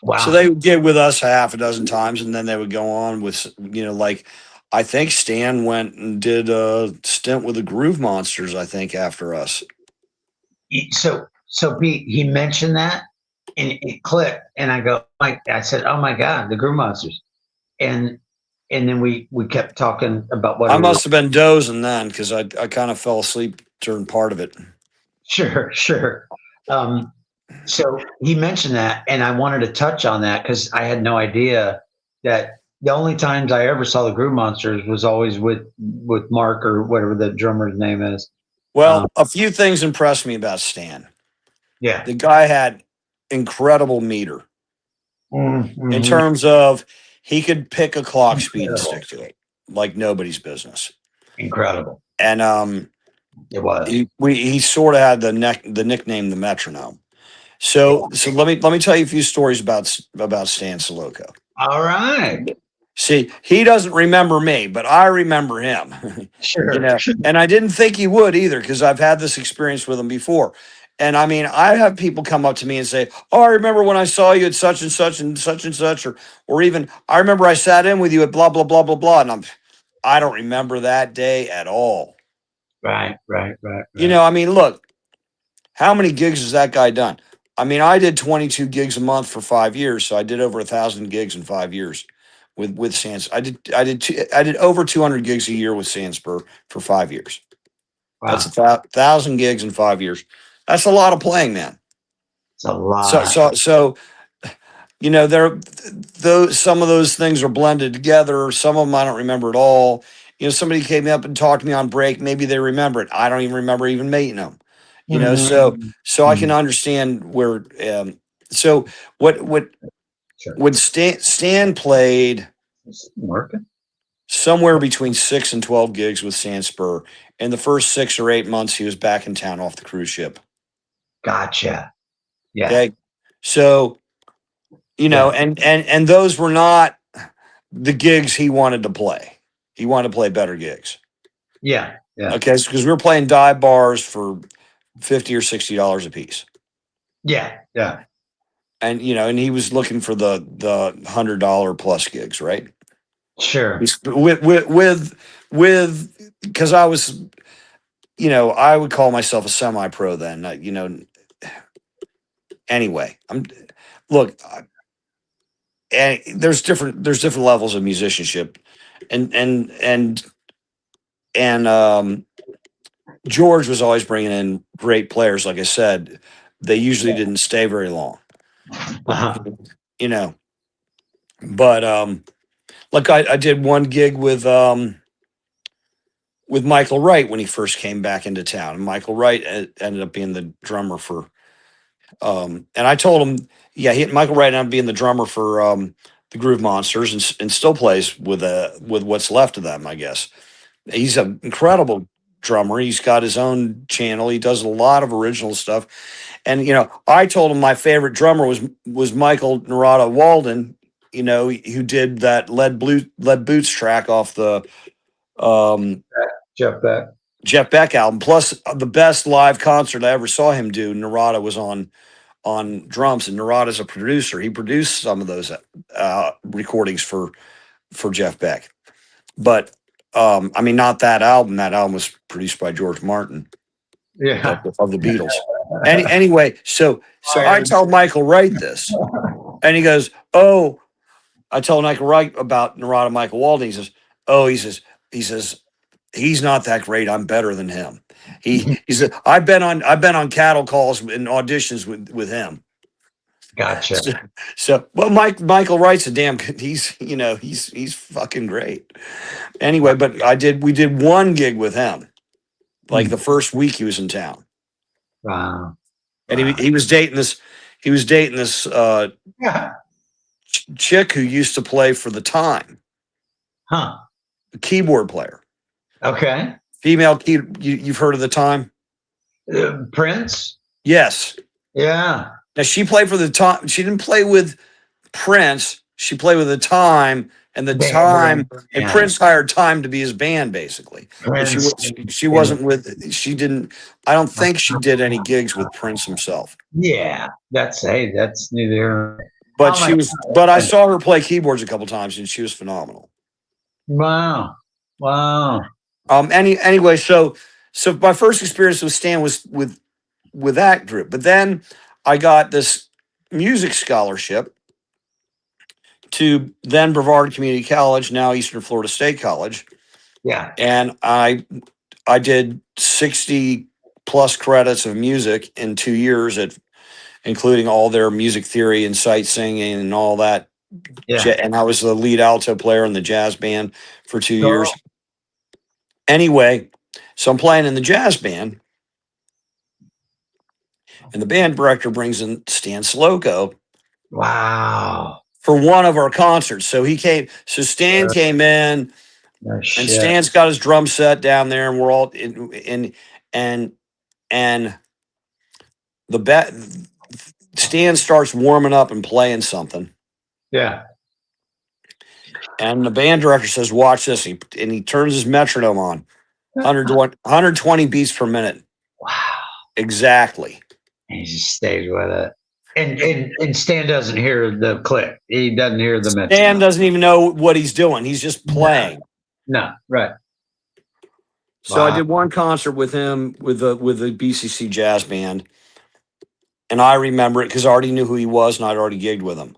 Wow. So they would get with us a half a dozen times, and then they would go on with, like I think Stan went and did a stint with the Groove Monsters, I think, after us. So Pete, he mentioned that, and it clicked, and I said, "Oh my God, the Groove Monsters," and then we kept talking about what I must have been dozing then because I kind of fell asleep during part of it. Sure. So he mentioned that, and I wanted to touch on that because I had no idea that the only times I ever saw the Groove Monsters was always with Mark or whatever the drummer's name is. Well, a few things impressed me about Stan. Yeah. The guy had incredible meter in terms of he could pick a clock speed and stick to it like nobody's business. Incredible. And it was. He sort of had the nickname the metronome. So let me tell you a few stories about Stan Soloko. All right. See, he doesn't remember me, but I remember him. Sure. And I didn't think he would either because I've had this experience with him before. And I mean, I have people come up to me and say, "Oh, I remember when I saw you at such and such and such and such," or even I remember I sat in with you at blah blah blah blah blah, and I don't remember that day at all. Right. I mean, look, how many gigs has that guy done? I mean, I did 22 gigs a month for 5 years, so I did over 1,000 gigs in 5 years with Sans. I did over 200 gigs a year with Sandspur for 5 years. Wow. That's 1,000 gigs in 5 years. That's a lot of playing, man. It's a lot. So some of those things are blended together. Some of them I don't remember at all. Somebody came up and talked to me on break. Maybe they remember it. I don't even remember even meeting them. So I can understand where. So what Sure. when Stan played, working. somewhere between 6 and 12 gigs with Sandspur. In the first 6 or 8 months, he was back in town off the cruise ship. Gotcha. Yeah. Okay. So, you know, and those were not the gigs he wanted to play. He wanted to play better gigs. Yeah. Yeah. Okay. Because we were playing dive bars for $50 or $60 a piece. Yeah. Yeah. And, you know, and he was looking for the $100 plus gigs, right? Sure. Because I was, you know, I would call myself a semi-pro then, you know. Anyway, look, and there's different levels of musicianship, and George was always bringing in great players. Like I said, they usually didn't stay very long, you know. But like I did one gig with Michael Wright when he first came back into town. And Michael Wright ended up being the drummer for. And I told him, yeah, Michael Wright ended up being the drummer for the Groove Monsters, and still plays with what's left of them, I guess. He's an incredible drummer. He's got his own channel. He does a lot of original stuff. And you know, I told him my favorite drummer was Michael Narada Walden. You know, who did that Lead Boots track off the Jeff Beck. Jeff Beck album. Plus, the best live concert I ever saw him do, Narada was on drums, and Narada's a producer. He produced some of those recordings for Jeff Beck. But I mean, not that album. That album was produced by George Martin, Yeah. of the Beatles. Anyway, so I tell Michael Wright this, and he goes, "Oh," I told Michael Wright about Narada Michael Walden. He says, "Oh," he says, "He's not that great. I'm better than him." He said, I've been on cattle calls and auditions with him." Gotcha. So well, Michael Wright's a damn good. He's fucking great. Anyway, but we did one gig with him, like the first week he was in town. Wow. And he was dating this Yeah. chick who used to play for the Time, Huh. a keyboard player, Okay. female key. You've heard of the Time? Prince. Yes. Yeah. Now she played for the Time. She didn't play with Prince. She played with the Time, and the Time, and Prince hired Time to be his band, basically. But she wasn't with. She didn't. I don't think she did any gigs with Prince himself. Yeah. That's neither. But But I saw her play keyboards a couple times, and she was phenomenal. Wow. Wow. Anyway, so my first experience with Stan was with that group, but then I got this music scholarship to then Brevard Community College, now Eastern Florida State College. Yeah. And I did 60 plus credits of music in 2 years, including all their music theory and sight singing and all that. Yeah. And I was the lead alto player in the jazz band for 2 years. Anyway, so I'm playing in the jazz band, and the band director brings in Stan Soloko. Wow. For one of our concerts. So Stan came in, and Stan's got his drum set down there, and we're all and Stan starts warming up and playing something. Yeah. And the band director says, "Watch this." And he turns his metronome on. 120 beats per minute. Wow. Exactly. And he just stayed with it. And Stan doesn't hear the click. He doesn't hear the metronome. Stan doesn't even know what he's doing. He's just playing. No, right. So I did one concert with him with the BCC Jazz Band, and I remember it because I already knew who he was, and I'd already gigged with him.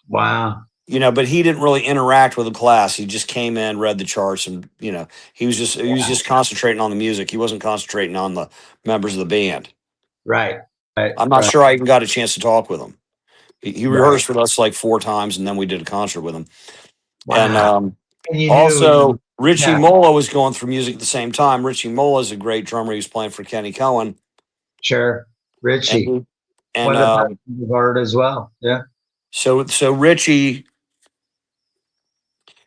Wow. You know, but he didn't really interact with the class. He just came in, read the charts, and he was just concentrating on the music. He wasn't concentrating on the members of the band. Right. I'm not sure I even got a chance to talk with him. He rehearsed with us like 4 times, and then we did a concert with him. Wow. And also, Richie Mola was going through music at the same time. Richie Mola is a great drummer. He was playing for Kenny Cohen. Sure. Richie. And one of the art as well. Yeah. So Richie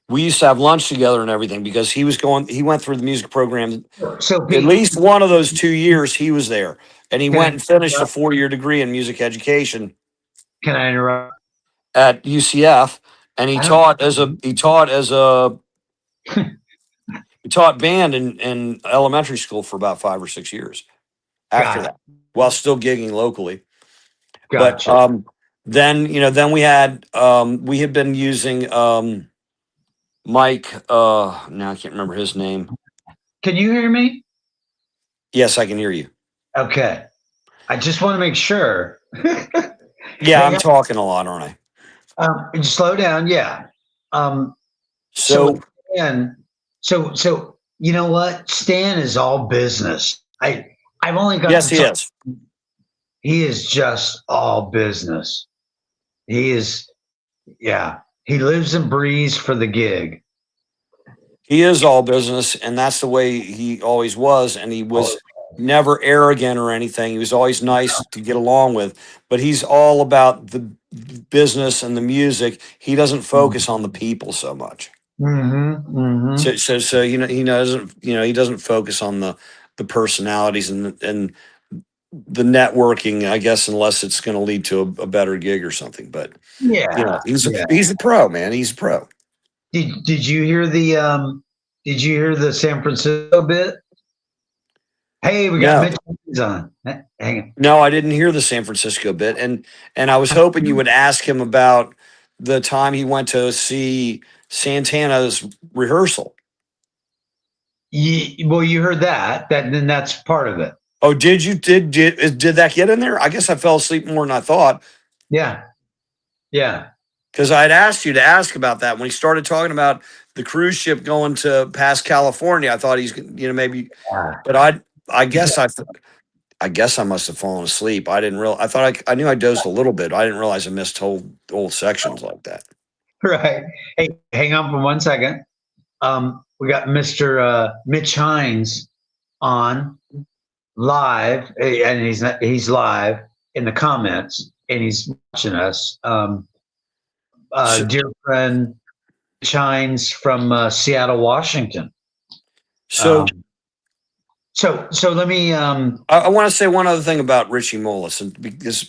we used to have lunch together and everything because he went through the music program. So At Pete, least one of those 2 years he was there, and he can I went and finished a 4-year degree in music education can I interrupt? at UCF, and I don't. he taught band in elementary school for about 5 or 6 years after Got that, while still gigging locally. But gotcha. then we had been using Mike. Now I can't remember his name. Can you hear me? Yes, I can hear you. Okay. I just want to make sure. Yeah, Hang I'm on. talking a lot, aren't I? Slow down. Yeah. Um, so So with Stan, so you know what? Stan is all business. I've only got yes, to he talk. is. He is just all business. He is. Yeah. He lives and breathes for the gig. He is all business, and that's the way he always was. And he was never arrogant or anything. He was always nice to get along with. But he's all about the business and the music. He doesn't focus on the people so much. Mm-hmm. Mm-hmm. So he doesn't focus on the personalities and the networking. I guess unless it's going to lead to a better gig or something. But Yeah. Yeah. he's a pro, man. He's a pro. Did you hear did you hear the San Francisco bit? Hey, we got No. Mitch Hayes on. Hang No, I didn't hear the San Francisco bit, and I was hoping you on. would ask him about the time he went to see Santana's rehearsal. Well, you heard that. Then that's part of it. Oh, did you did that get in there? I guess I fell asleep more than I thought Yeah. Yeah. because I had asked you to ask about that when he started talking about the cruise ship going to past California. I thought maybe, Ah, but I guess I must have fallen asleep. I didn't real. I thought I knew I dozed a little bit. I didn't realize I missed whole sections like that. right. Hey, hang on for 1 second. We got Mr. Mitch Hines on live, and he's live in the comments, and he's watching us. So, Dear friend Mitch Hines from Seattle, Washington. so So let me. I want to say one other thing about Richie Mullis, and because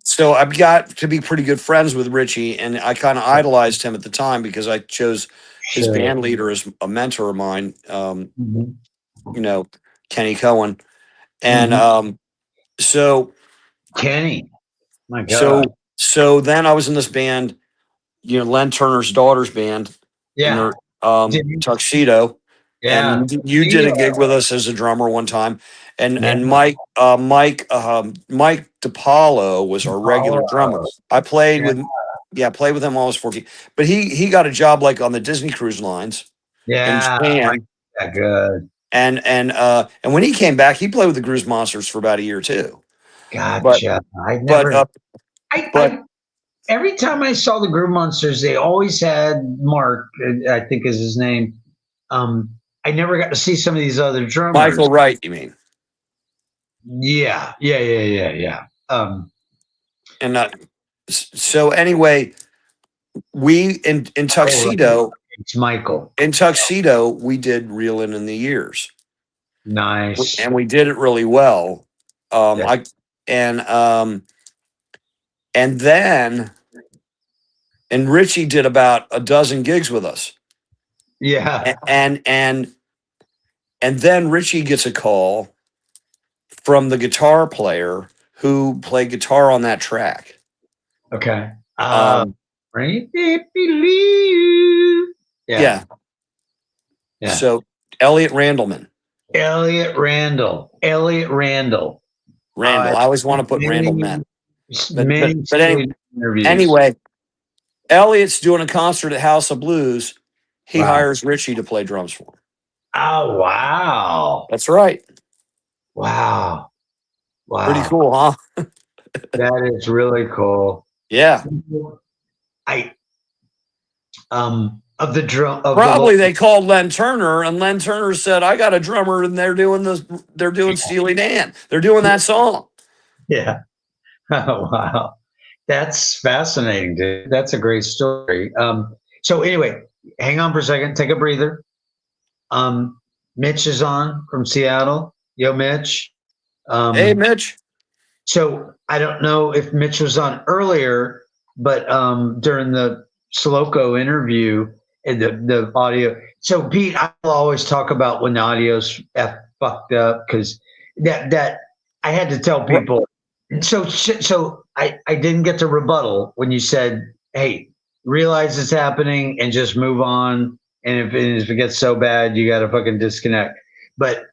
so I've got to be pretty good friends with Richie, and I kind of idolized him at the time because I chose his Sure. band leader as a mentor of mine. Mhm. Kenny Cohen, and Mhm. so Kenny, my God. so then I was in this band, Len Turner's daughter's band in Yeah. their Did you? tuxedo, Yeah. and you did a gig with us as a drummer one time, Yeah. and Mike DiPaolo was our regular drummer. Apollo. I played Yeah. with played with him when I was 14, but he got a job like on the Disney Cruise Lines in Yeah. Japan, Yeah. Good. and when he came back, he played with the Cruise Monsters for about a year too. But Gotcha. I but never. I but every time I saw the Groove Monsters, they always had Mark. I think is his name. I never got to see some of these other drummers. Michael Wright, you mean? Yeah. Yeah. Yeah. Yeah. Yeah. And so anyway, we in Oh, tuxedo it's Michael. we did Reelin' in the Years, Nice. and we did it really well. Yeah. I and and then and Richie did about a dozen gigs with us, Yeah. and then Richie gets a call from the guitar player who played guitar on that track. Okay. Um, Right? Yeah. yeah, Yeah. so Elliot Randleman. Elliot Randall. Elliot Randall. Randall. I always want to put Randall Many, men. many But interviews. anyway, Elliot's doing a concert at House of Blues. He Wow. hires Richie to play drums for him. Oh, wow. That's right. Wow. Pretty Wow. cool, huh? That is really cool. Yeah. I of the drum of Probably they called Len Turner, and Len Turner said, "I got a drummer, and they're doing this. They're doing Steely Dan. They're doing that song." yeah. Oh, wow. That's fascinating, dude. That's a great story. So anyway, hang on for a second. Take a breather. Mitch is on from Seattle. Yo, Mitch. Hey, Um, Mitch. so I don't know if Mitch was on earlier, but during the Soloko interview and the audio. So Pete, I will always talk about when the audio's fucked up because that I had to tell people. So I didn't get to rebuttal when you said, "Hey, realize it's happening and just move on. And if it gets so bad, you got to fucking disconnect." But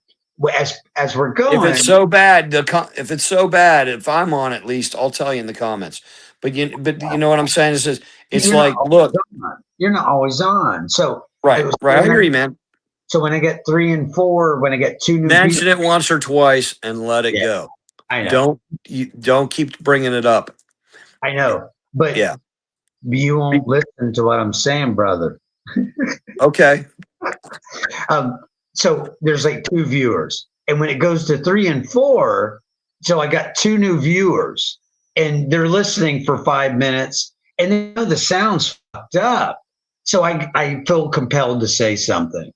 as we're If going, it's so bad, if it's so bad, if I'm on at least, I'll tell you in the comments. But you know what I'm saying? It's you're not like, always look, on. You're not always on. So it right, was right. I hear you, man. so when I get 3 and 4, when I get two new people, Mention it once or twice and let it yeah, go. I know, Don't keep bringing it up. I know, but Yeah. you won't listen to what I'm saying, brother. Okay. Um, so there's like 2 viewers, and when it goes to 3 and 4, so I got 2 new viewers, and they're listening for 5 minutes, and they know the sound's fucked up. So I feel compelled to say something,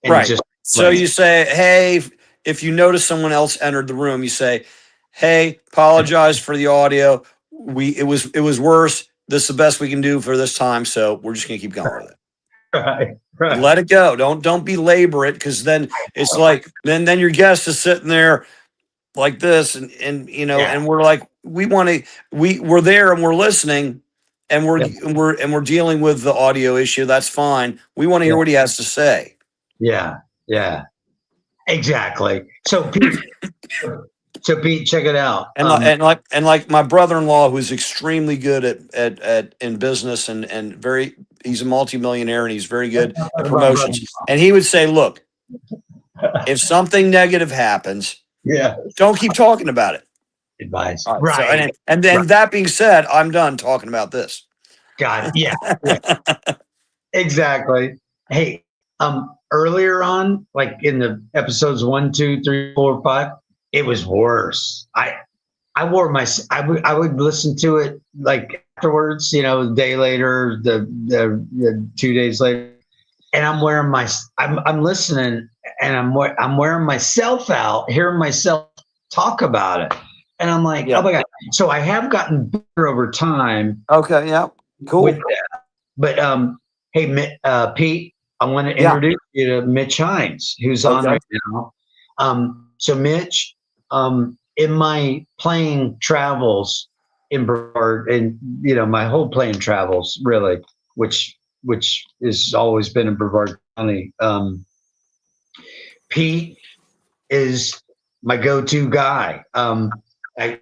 and it Right. just So like you say, hey, if you notice someone else entered the room, you say, hey, apologize for the audio. It was worse. This is the best we can do for this time. So we're just gonna keep going with it. right, And right. let it go. Don't belabor it, because then it's like then your guest is sitting there like this, and Yeah, and we're like, we're there and we're listening, and we're yeah, and we're and we're dealing with the audio issue. That's fine. We want to yeah, hear what he has to say. yeah, yeah. Exactly. So Pete, check it out. And like my brother-in-law, who's extremely good at in business, and very, he's a multimillionaire, and he's very Let's good not at talk about brother. promotions. And he would say, look, if something negative happens, Yeah, don't keep talking about it. advice. All right. So Right, and right. then that being said, I'm done talking about this. Got it. Yeah, yeah. Exactly. Hey, earlier on, like in the episodes 1, 2, 3, 4, 5, it was worse. I wore my I would listen to it like afterwards, a day later, the 2 days later, and I'm listening, and I'm wearing myself out, hearing myself talk about it, and I'm like, oh Yeah. my god. So I have gotten better over time Okay. Yeah. with Cool. that. But hey, Pete, I want to Yeah. introduce you to Mitch Hines, who's on Okay. right now. So Mitch, in my playing travels in Brevard, and my whole playing travels really, which has always been in Brevard County. Pete is my go-to guy. I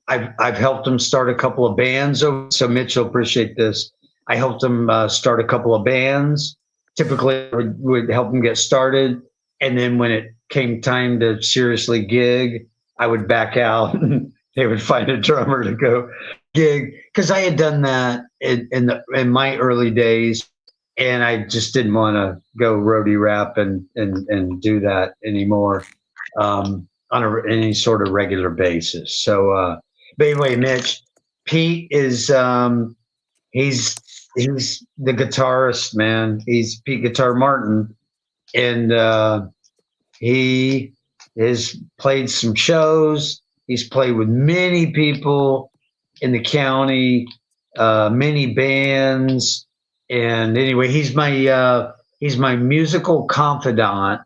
I've helped him start a couple of bands. So Mitch will appreciate this. I helped him start a couple of bands. Typically, would help him get started, and then when it came time to seriously gig, I would back out, and they would find a drummer to go gig because I had done that in my early days, and I just didn't want to go roadie rap and do that anymore on any sort of regular basis. So, but anyway, Mitch, Pete is he's the guitarist, man. He's Pete Guitar Martin, and he has played some shows. He's played with many people in the county, many bands, and anyway, he's my musical confidant.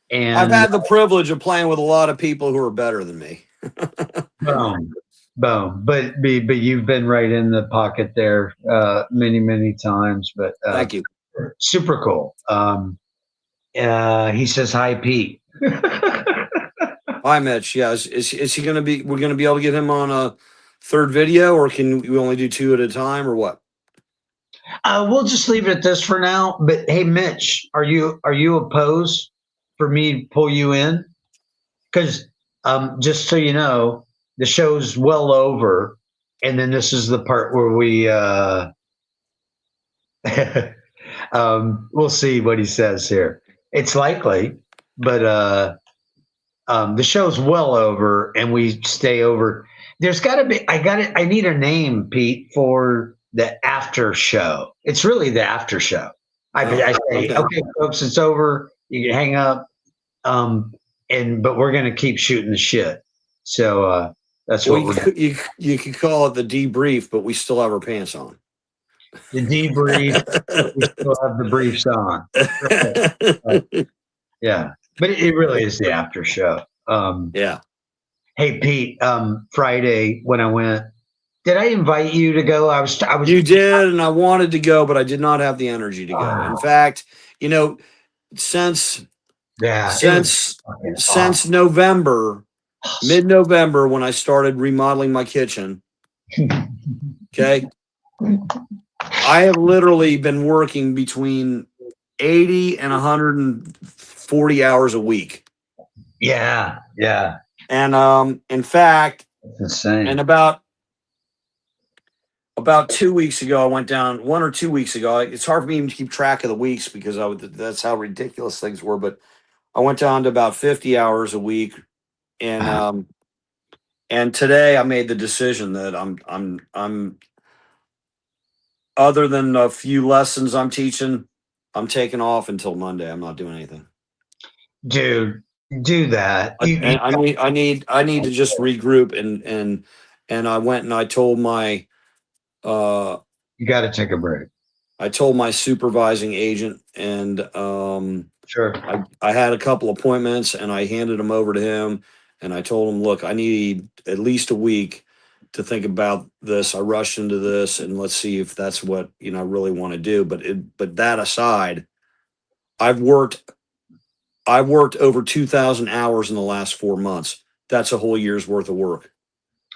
I've And had the privilege of playing with a lot of people who are better than me. boom, boom. But you've been right in the pocket there many times. But Thank you. super cool. He says hi, Pete. Hi, Mitch. Yeah. Is he going to be? We're going to be able to get him on a third video, or can we only do two at a time, or what? We'll just leave it at this for now. But hey, Mitch, are you opposed for me to pull you in? Because just so you know, the show's well over, and then this is the part where we we'll see what he says here. It's likely, but the show's well over, and we stay over. There's got to be. I need a name, Pete, for the after show. It's really the after show. I say, Okay. okay, folks, it's over. You can hang up. But we're gonna keep shooting the shit. So that's Well, what we're doing. you could call it the debrief, but we still have our pants on. The debrief. We still have the briefs on. Right. Yeah, but it really is the after show. Yeah. Hey Pete, Friday when I went, did I invite you to go? I was. You did, and I wanted to go, but I did not have the energy to go. In fact, you know, since Yeah, it was since fucking since November, mid-November, when I started remodeling my kitchen, awesome. okay, I have literally been working between 80 and 140 hours a week. Yeah, yeah, And in fact, it's insane. and about 2 weeks ago, I went down 1 or 2 weeks ago. It's hard for me even to keep track of the weeks because that's how ridiculous things were. But I went down to about 50 hours a week, and Wow. today I made the decision that I'm other than a few lessons I'm teaching, I'm taking off until Monday. I'm not doing anything. Dude, do that. And I need to just regroup and I went and uh You got to take a break. I told my supervising agent, and Sure. I had a couple appointments and I handed them over to him, and I told him, look, I need at least a week to think about this. I rushed into this, and let's see if that's what I really want to do. But that aside, I've worked I've worked over 2,000 hours in the last 4 months. That's a whole year's worth of work in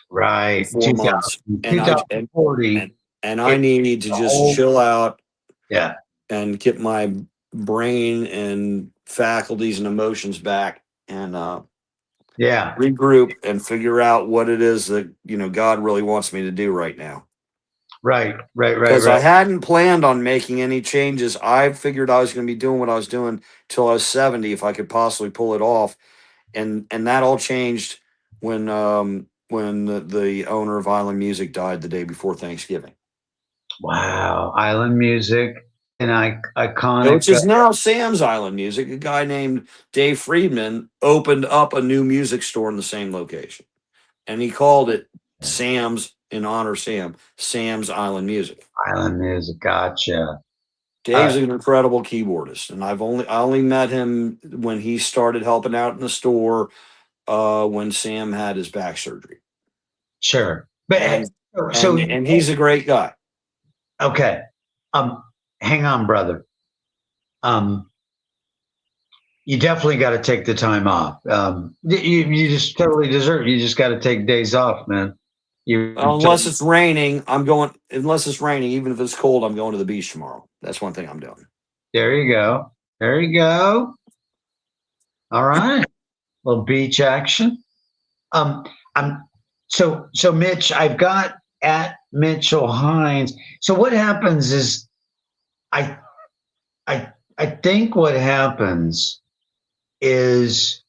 Right. 4 months, and I and 2040. I It's need to the just whole. chill out Yeah. and get my brain and faculties and emotions back, and Yeah. regroup and figure out what it is that God really wants me to do right now. Right. Right. Right. Because Right. I hadn't planned on making any changes. I figured I was going to be doing what I was doing till I was 70 if I could possibly pull it off, and that all changed when the owner of Island Music died the day before Thanksgiving. Wow. Island music and Which iconic. is now Sam's Island Music. A guy named Dave Friedman opened up a new music store in the same location, and he called it Sam's in honor of Sam's Island Music. Island music. Gotcha. Dave's an incredible keyboardist, and I only met him when he started helping out in the store when Sam had his back surgery, Sure. But and so he's a great guy. okay. Um, Hang on, brother. Um, you definitely got to take the time off. You just totally deserve it. You just got to take days off, man. You Unless it's raining, I'm going. Unless it's raining, even if it's cold, I'm going to the beach tomorrow. That's one thing I'm doing. There you go. There you go. All right. Little beach action. Um, I'm so Mitch, I've got at Mitchell Hines. So what happens is I I think what happens is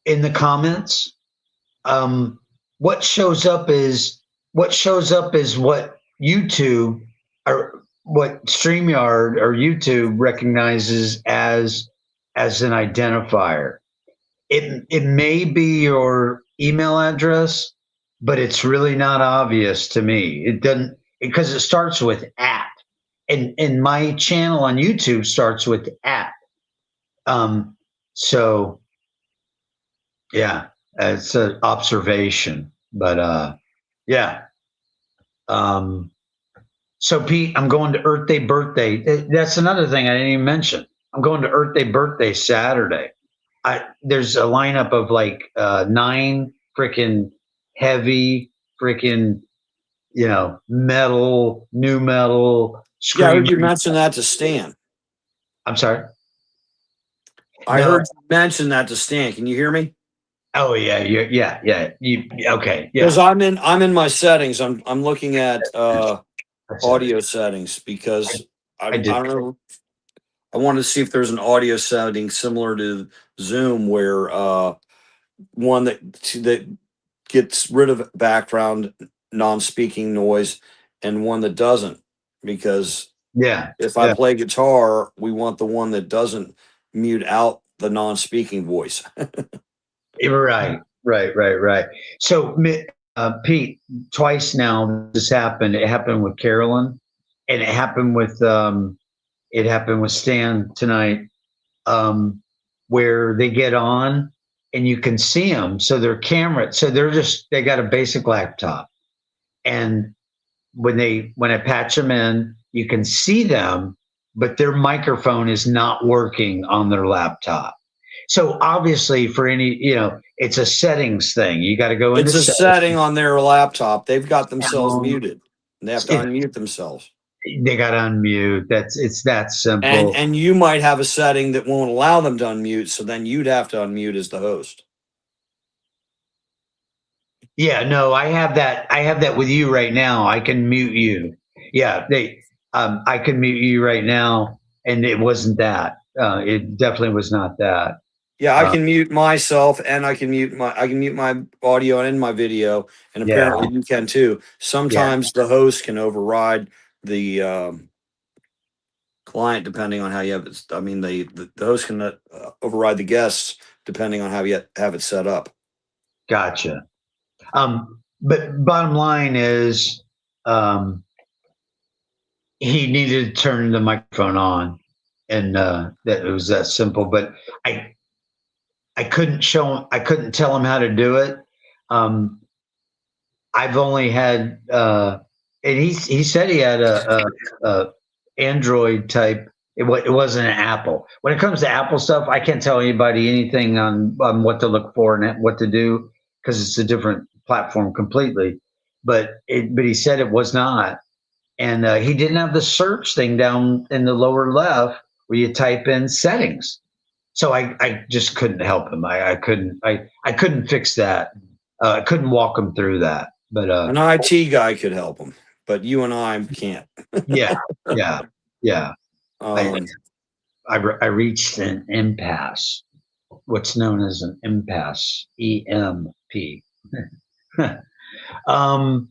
in the comments, um, what shows up is what YouTube or what StreamYard or YouTube recognizes as an identifier. It may be your email address, but it's really not obvious to me. It doesn't because it starts with at. And my channel on YouTube starts with at. Um, so yeah, it's an observation. But yeah. Um, so Pete, I'm going to Earth Day birthday. That's another thing I didn't even mention. I'm going to Earth Day birthday Saturday. There's a lineup of like nine freaking heavy freaking metal, new metal, Yeah, I heard screaming. you mention that to Stan. I'm sorry. I No. heard you mention that to Stan. Can you hear me? Oh yeah, yeah. You okay? Because Yeah. I'm in my settings. I'm looking at That's it. audio settings because I I did. don't know. I wanted to see if there's an audio setting similar to Zoom where one that gets rid of background non-speaking noise and one that doesn't, because Yeah. If I Yeah. play guitar, we want the one that doesn't mute out the non-speaking voice. You're right. Right. Right. Right. So, Pete, twice now this happened. It happened with Carolyn, and it happened with Stan tonight, where they get on and you can see them. So their camera, so they got a basic laptop, and when I patch them in, you can see them, but their microphone is not working on their laptop. So obviously, for any, it's a settings thing. You got to go into It's a settings. setting on their laptop. They've got themselves muted. They have to It, unmute themselves. they got to unmute. It's that And simple. and you might have a setting that won't allow them to unmute, so then you'd have to unmute as the host. Yeah, no, I have that. I have that with you right now. I can mute you. Yeah, I can mute you right now, and it wasn't that. It definitely was not that. Yeah, I Uh, can mute myself and I can mute my audio and my video, and yeah, apparently you can too. yeah, Sometimes the host can override the client depending on how you have it. I mean, the host can override the guests depending on how you have it set up. gotcha. But bottom line is, um, he needed to turn the microphone on, and that it was that simple. But I, I couldn't show him. I couldn't tell him how to do it. Um, I've only had, and he said he had a Android type. It wasn't an Apple. When it comes to Apple stuff, I can't tell anybody anything on what to look for and what to do because it's a different platform completely. But he said it was not, and he didn't have the search thing down in the lower left where you type in settings. So I just couldn't help him. I couldn't fix that. I couldn't walk him through that. But An IT guy could help them, but you and I can't. yeah, yeah, yeah. I, Um, I reached an impasse, what's known as an impasse, EMP. um,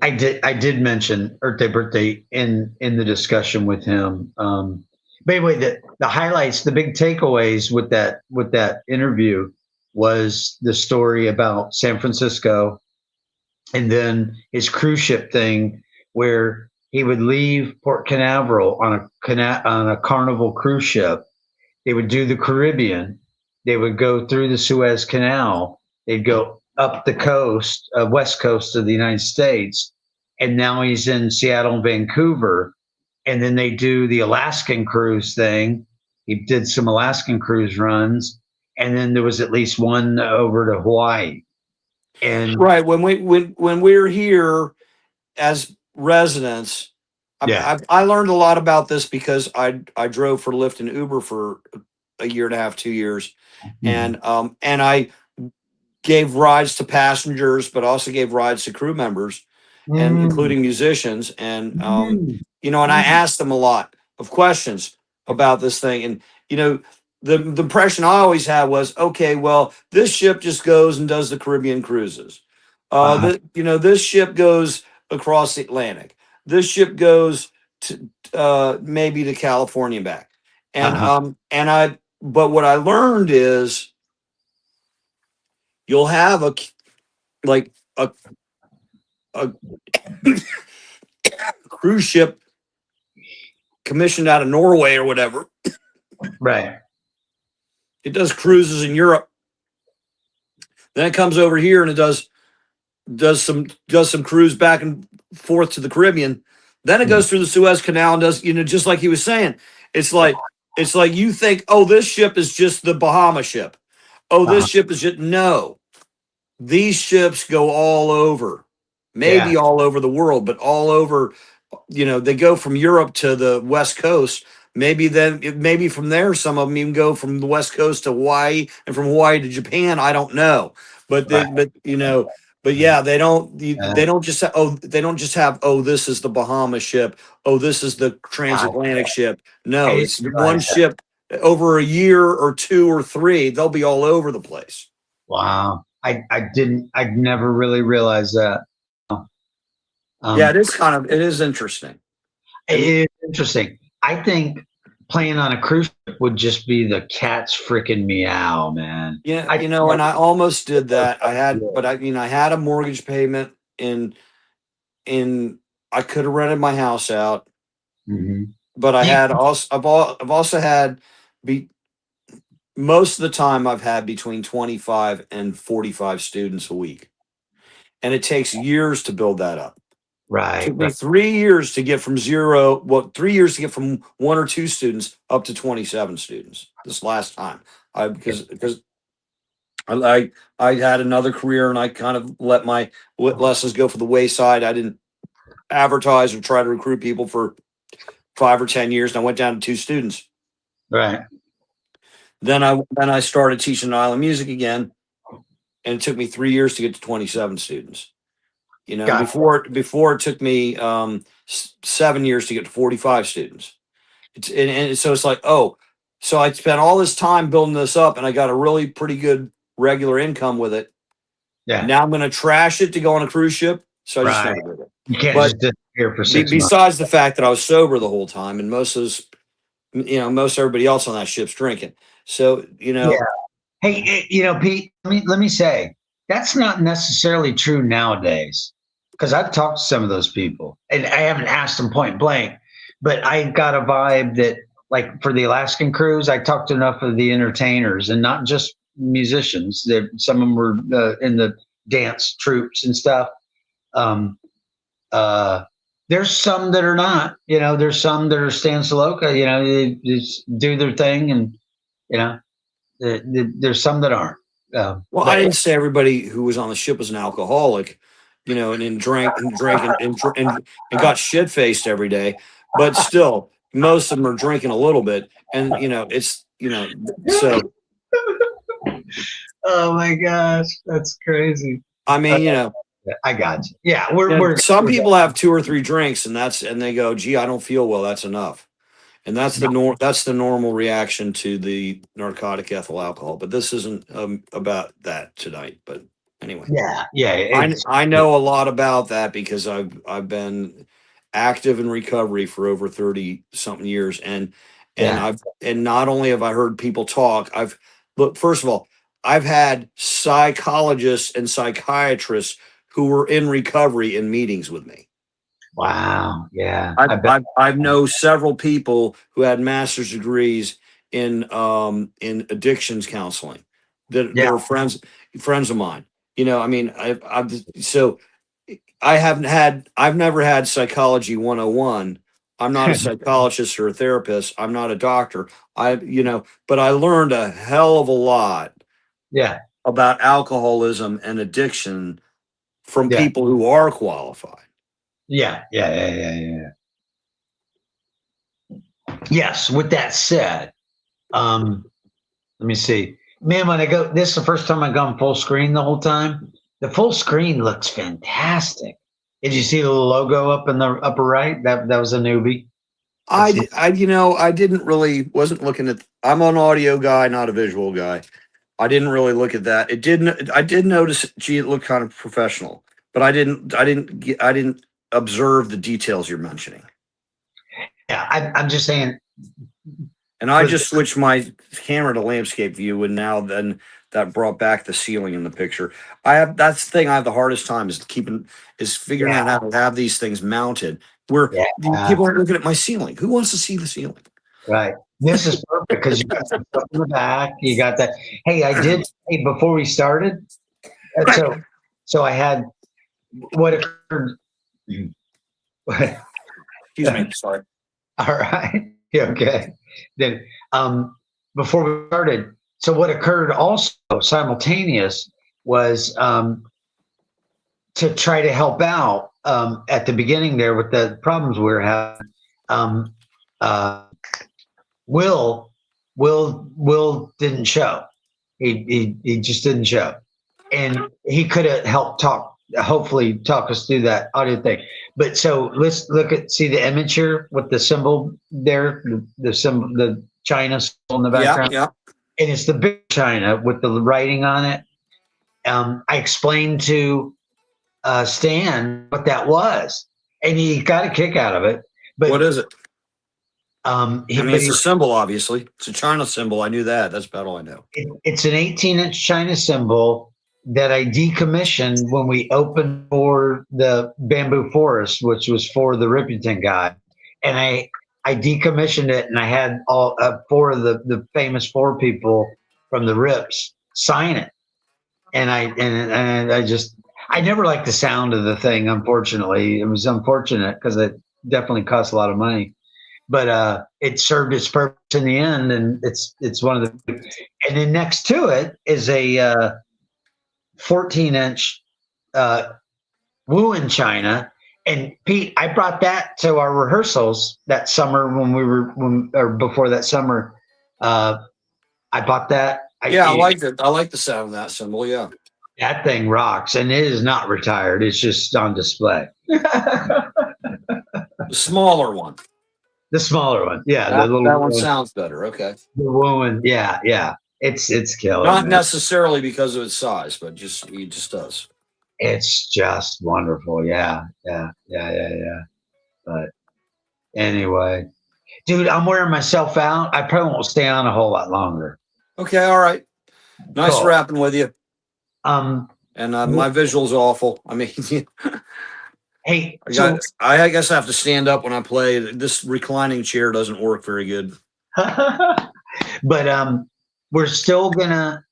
I did mention birthday in the discussion with him. But anyway, the highlights, the big takeaways with that interview was the story about San Francisco, and then his cruise ship thing, where he would leave Port Canaveral on a Carnival cruise ship. They would do the Caribbean. They would go through the Suez Canal. They'd go up the coast, west coast of the United States, and now he's in Seattle and Vancouver. And then they do the Alaskan cruise thing. He did some Alaskan cruise runs, and then there was at least one over to Hawaii. And right when we're here as residents, yeah, I learned a lot about this because I drove for Lyft and Uber for a year and a half, 2 years, mhm. and I gave rides to passengers, but also gave rides to crew members, and Mm, including musicians, and mm, and I mm. asked them a lot of questions about this thing, and the impression I always had was, okay, well, this ship just goes and does the Caribbean cruises. Uh-huh, This ship goes across the Atlantic. This ship goes to maybe to California and back. And uh-huh. but what I learned is you'll have like a cruise ship commissioned out of Norway or whatever. Right. It does cruises in Europe. Then it comes over here and it does some cruise back and forth to the Caribbean. Then it Mhm. goes through the Suez Canal and does, just like he was saying. It's like it's like you think, oh, this ship is just the Bahama ship. Oh, this Uh-huh. ship is just no. These ships go all over, Yeah. maybe all over the world, but all over. They go from Europe to the West Coast. Maybe from there, some of them even go from the West Coast to Hawaii, and from Hawaii to Japan. I don't know, but Right. yeah, they don't. Uh, They don't just have. Oh, this is the Bahama ship. Oh, this is the wow. transatlantic ship. I No, didn't it's one realize that. ship over a year or two or three. They'll be all over the place. Wow. I never really realized that. Yeah, it is interesting. It is interesting. I think playing on a cruise ship would just be the cat's freaking meow, man. Yeah, I you know, and I almost did that. I had a mortgage payment in I could have rented my house out, Mhm. but I You- had also I've also had be most of the time I've had between 25 and 45 students a week. And it takes years to build that up. right, Took me right. 3 years to get from zero, well, 3 years to get from one or two students up to 27 students this last time. Because I had another career and I kind of let my lessons go for the wayside. I didn't advertise or try to recruit people for 5 or 10 years, and I went down to two students. Right. Then I started teaching island music again, and it took me 3 years to get to 27 students. You know, Got before it took me 7 years to get to 45 students. And so it's like, oh, so I spent all this time building this up, and I got a really pretty good regular income with it. yeah. Now I'm going to trash it to go on a cruise ship. So I just Right. never did it. You can't But just disappear for 6 months. besides the fact that I was sober the whole time, and most everybody else on that ship's drinking. So Yeah. Hey, Pete, let me say that's not necessarily true nowadays because I've talked to some of those people and I haven't asked them point blank, but I got a vibe that, like, for the Alaskan cruise, I talked to enough of the entertainers and not just musicians. That some of them were in the dance troops and stuff. Um, uh, there's some that are not. There's some that are Stan Soloko. They just do their thing, and you know there's some that aren't. Well, I But didn't say everybody who was on the ship was an alcoholic, and then drank and got shit faced every day. But still, most of them are drinking a little bit, and so oh my gosh, that's crazy. I mean, I got you. Yeah, we're some people have two or three drinks, and they go, "Gee, I don't feel well." That's enough. And that's the normal reaction to the narcotic ethyl alcohol. But this isn't about that tonight. But anyway, yeah. I know a lot about that because I've been active in recovery for over 30 something years, and Yeah, and not only have I heard people talk, look, first of all, I've had psychologists and psychiatrists who were in recovery in meetings with me. wow, yeah. I bet. I've know several people who had master's degrees in addictions counseling that Yeah, are friends of mine. I mean, so I've never had psychology 101. I'm not a psychologist or a therapist. I'm not a doctor. But I learned a hell of a lot yeah, about alcoholism and addiction from yeah, people who are qualified. yeah. Yes. With that said, um, let me see. Man, when I go, this is the first time I've gone full screen the whole time. The full screen looks fantastic. Did you see the logo up in the upper right? That was a newbie. That's I didn't really wasn't looking at. I'm an audio guy, not a visual guy. I didn't really look at that. It didn't. I did notice. Gee, it looked kind of professional, but I didn't observe the details you're mentioning. yeah. I'm just saying. And I Was just switched my camera to landscape view, and now then that brought back the ceiling in the picture. That's the thing I have the hardest time is figuring yeah, out how to have these things mounted where yeah. people aren't looking at my ceiling. Who wants to see the ceiling? Right. This is perfect because you got some stuff in the back. You got that. Hey, I did. Hey, before we started, so I had what occurred. Excuse me. Sorry. All right. Yeah, okay. Then, before we started, so what occurred also simultaneous was to try to help out at the beginning there with the problems we were having. Um, uh, Will didn't show. He just didn't show, and he could have helped hopefully talk us through that audio thing. But so let's see the image here with the symbol there, the symbol, the China symbol in the Yeah, background, yeah. and it's the big China with the writing on it. I explained to Stan what that was, and he got a kick out of it. But What is it? he, I mean, but it's a symbol, obviously. It's a China symbol. I knew that. That's about all I know. it's an 18-inch China symbol that I decommissioned when we opened for the Bamboo Forest, which was for the Ripperton guy, and I decommissioned it, and I had all four of the famous four people from the Rips sign it, and I never liked the sound of the thing. Unfortunately, it was unfortunate because it definitely cost a lot of money, but it served its purpose in the end, and it's one of the. And then next to it is a 14-inch Wu in China. And Pete, I brought that to our rehearsals that summer or before that summer. I bought that. Yeah, I like it. I like the sound of that symbol. Yeah. That thing rocks, and it is not retired. It's just on display. The smaller one. The smaller one, yeah, the That, little that one sounds better. Okay. the one, yeah, yeah. It's killer, Not man. necessarily because of its size, but it just does. It's just wonderful. Yeah, yeah, yeah, yeah, yeah. But anyway, dude, I'm wearing myself out. I probably won't stay on a whole lot longer. Okay. All right. Nice Cool. rapping with you. Um, And my visual's awful. I mean, hey, I guess I have to stand up when I play. This reclining chair doesn't work very good. but we're still going to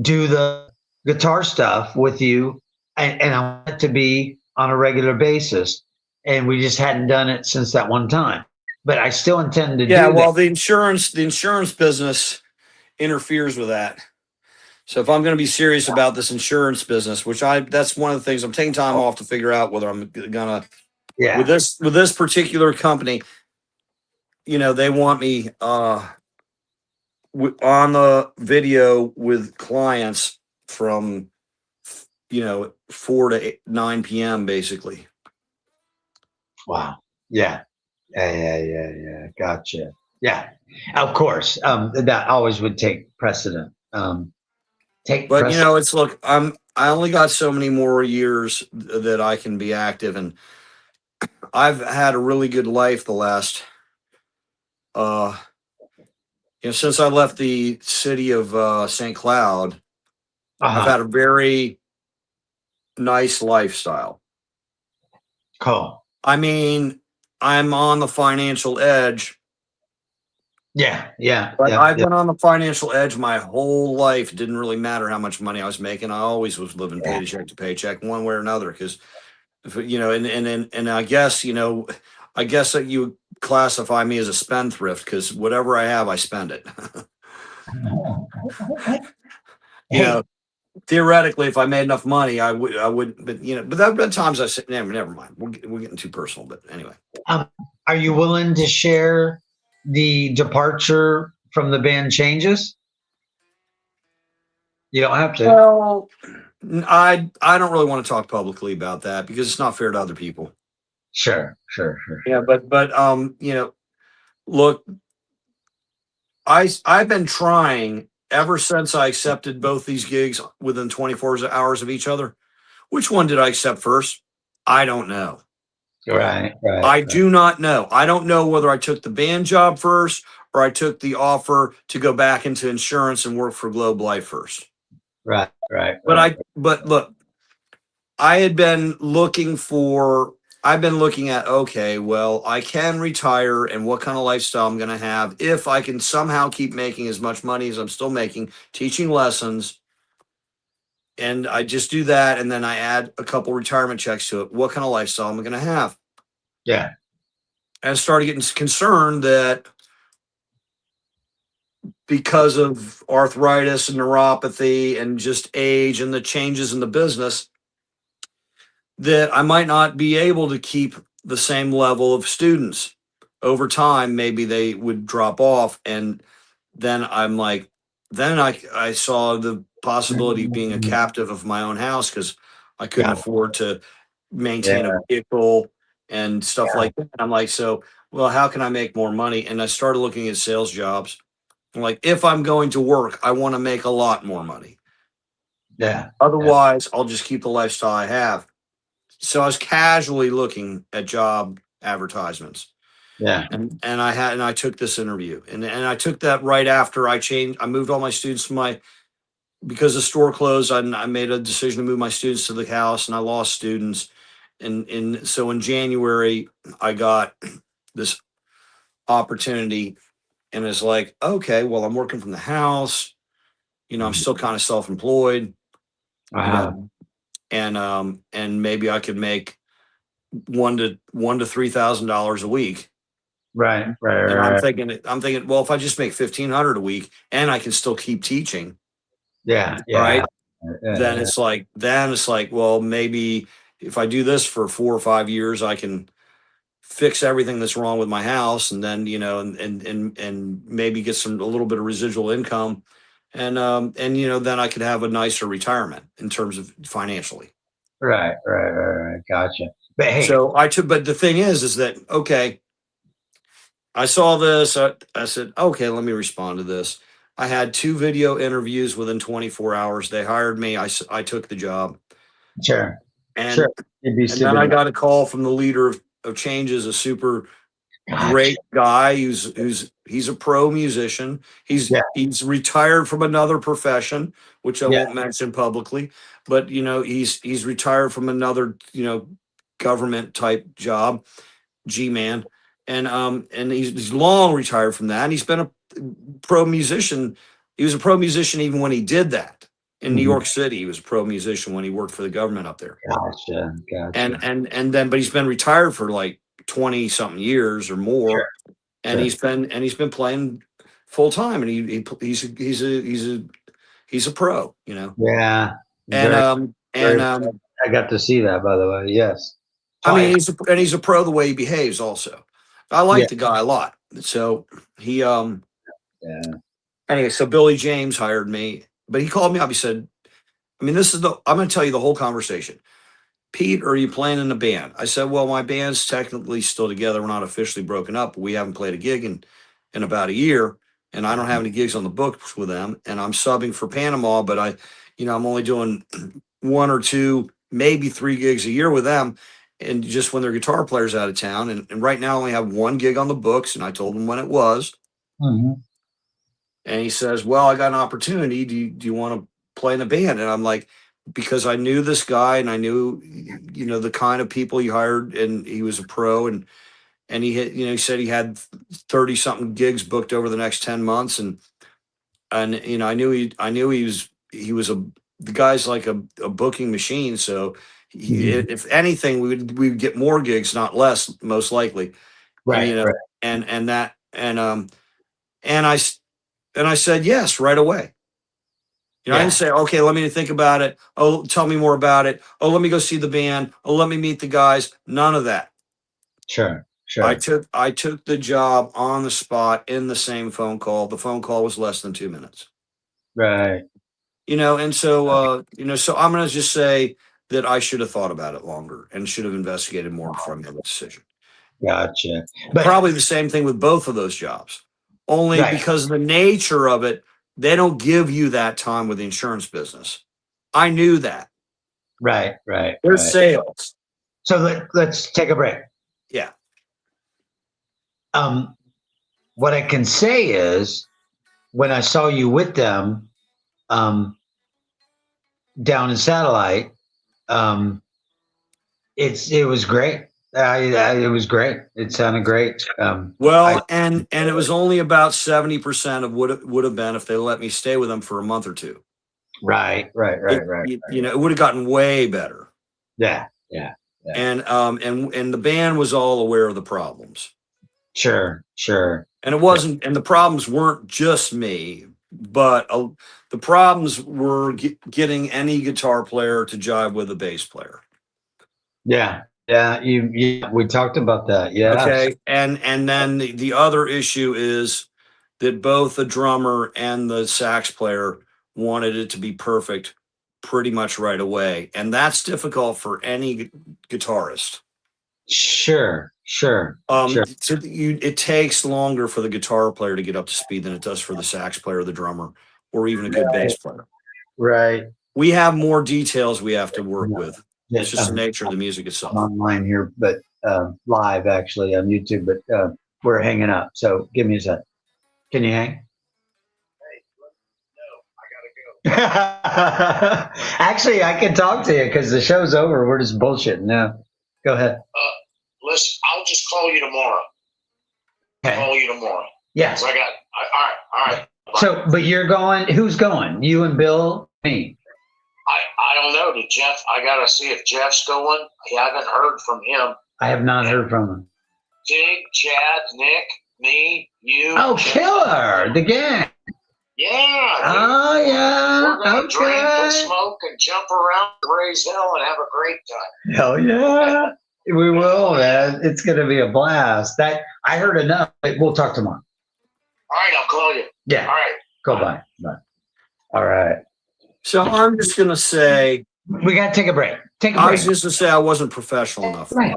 do the guitar stuff with you, and I want it to be on a regular basis, and we just hadn't done it since that one time. But I still intend to do Well, that. the insurance business interferes with that. So if I'm going to be serious about this insurance business, that's one of the things I'm taking time off to figure out whether I'm gonna with this particular company. You know, they want me on the video with clients from 4 to 9 p.m. basically. Wow. Yeah. Yeah. Gotcha. Yeah. Of course. That always would take precedent. But look, I only got so many more years that I can be active, and I've had a really good life the last since I left the city of St. Cloud. I've had a very nice lifestyle. Cool. I mean, I'm on the financial edge. Yeah. But I've been on the financial edge my whole life. It didn't really matter how much money I was making. I always was living paycheck to paycheck, one way or another. Because, and I guess I guess that you classify me as a spendthrift because whatever I have, I spend it. Theoretically, if I made enough money, I would. But but there have been times I said, never mind. We're getting too personal. But anyway, are you willing to share the departure from the band Changes? You don't have to. Well, I don't really want to talk publicly about that because it's not fair to other people. Sure. Yeah, but look, I've been trying ever since I accepted both these gigs within 24 hours of each other. Which one did I accept first? I don't know. Right. I do not know. I don't know whether I took the band job first or I took the offer to go back into insurance and work for Globe Life first. Right. But look, I've been looking at, okay, well, I can retire and what kind of lifestyle I'm going to have if I can somehow keep making as much money as I'm still making, teaching lessons. And I just do that. And then I add a couple retirement checks to it. What kind of lifestyle am I going to have? Yeah. And I started getting concerned that because of arthritis and neuropathy and just age and the changes in the business, that I might not be able to keep the same level of students. Over time, maybe they would drop off. And then I saw the possibility of being a captive of my own house because I couldn't afford to maintain a vehicle and stuff like that. I'm like, well, how can I make more money? And I started looking at sales jobs. Like, if I'm going to work, I want to make a lot more money. Yeah. Otherwise, I'll just keep the lifestyle I have. So I was casually looking at job advertisements, Yeah. and I took this interview, and I took that right after I moved all my students to my, because the store closed. I made a decision to move my students to the house, and I lost students. And so in January, I got this opportunity, and it's like, okay, well, I'm working from the house. I'm still kind of self-employed, you Uh-huh. know, and maybe I could make one to $3,000 a week. Right. Right. And Right. I'm thinking, well, if I just make 1,500 a week and I can still keep teaching, Yeah. right? Yeah. Then Yeah. it's like, well, maybe if I do this for 4 or 5 years, I can fix everything that's wrong with my house, and then, and maybe get a little bit of residual income, and then I could have a nicer retirement in terms of financially. Right. Right. Right. Right. Gotcha. But hey, But the thing is that, okay, I saw this. I said, okay, let me respond to this. I had 2 video interviews within 24 hours. They hired me. I took the job. sure. Sure. And You'd be and then I stupid. got a call from the leader of Changes, a super Gotcha. great guy he's a pro musician. Yeah. He's retired from another profession, which I Yeah. won't mention publicly, but he's retired from another, government type job, G-man. And he's long retired from that. And he's been a pro musician. He was a pro musician even when he did that in New Mhm. York City. He was a pro musician when he worked for the government up there. Gotcha. And Gotcha. and then but he's been retired for like 20 something years or more, Sure. and Sure. he's been playing full time, and he's a pro, Yeah. and Very, very. and I got to see that, by the way. Yes. I mean, Twice. he's a pro the way he behaves also. I Yeah. like the guy a lot. So he Yeah. anyway, so Billy James hired me, but he called me up. He said, I mean, I'm going to tell you the whole conversation. Pete, are you playing in a band? I said, well, my band's technically still together. We're not officially broken up, but we haven't played a gig in about a year. And I don't have any gigs on the books with them. And I'm subbing for Panama, but I'm only doing 1 or 2, maybe 3 gigs a year with them. And just when their guitar player's out of town. And right now I only have 1 gig on the books. And I told him when it was. Mhm. And he says, well, I got an opportunity. Do you want to play in a band? And I'm like, because I knew this guy and I knew, the kind of people he hired, and he was a pro, and he said he had 30 something gigs booked over the next 10 months. And he was the guy's like a booking machine. So Mhm. if anything, we'd get more gigs, not less, most likely. And, Right. Right. and that, and I, s- and I said yes right away. I didn't Yeah. say, okay, let me think about it. Oh, tell me more about it. Oh, let me go see the band. Oh, let me meet the guys. None of that. Sure. I Sure. took I took the job on the spot in the same phone call. The phone call was less than 2 minutes. Right. And so so I'm gonna just say that I should have thought about it longer and should have investigated more before I made the decision. Gotcha. But Probably the same thing with both of those jobs. Only right. because of the nature of it, they don't give you that time with the insurance business. I knew that. Right. Right. There's Right. sales. So let's take a break. Yeah. Um, what I can say is when I saw you with them, um, down in Satellite, um, it was great. It was great. It sounded great. I Well, and it was only about 70% of what it would have been if they let me stay with them for a month or two. right, right, right, right. It would have gotten way better. Yeah, yeah, yeah. And the band was all aware of the problems. Sure, sure. And it wasn't, and the problems weren't just me, but the problems were getting any guitar player to jive with a bass player. Yeah, yeah. We talked about that. Yeah, Okay. And then the other issue is that both the drummer and the sax player wanted it to be perfect pretty much right away. And that's difficult for any guitarist. sure, Sure. Sure. It takes longer for the guitar player to get up to speed than it does for the sax player, or the drummer, or even a good bass player. Right. We have more details we have to work Yeah. with. Yeah, It's just the nature of the music itself. I'm online here, but live actually on YouTube, but we're hanging up. So give me a sec. Can you hang? Actually, I can talk to you because the show's over. We're just bullshitting now. Go ahead. Listen, I'll just call you tomorrow. Okay. Call you tomorrow. Yes. All right. So, but you're going. Who's going? You and Bill? Me? I don't know. Did Jeff? I gotta see if Jeff's going. I haven't heard from him. I have not heard from him. Jig, Chad, Nick, me, you. Oh, Killer, the gang. Yeah. Oh, yeah. We're gonna drink and Okay. smoke and jump around, raise hell, and have a great time. Hell yeah. We will, man. It's going to be a blast. That I heard enough. We'll talk tomorrow. All right, I'll call you. Yeah. All right. Go bye. Bye. All right. So I'm just gonna say, We got to take a break. Take a I break. was just gonna say I wasn't professional enough Right.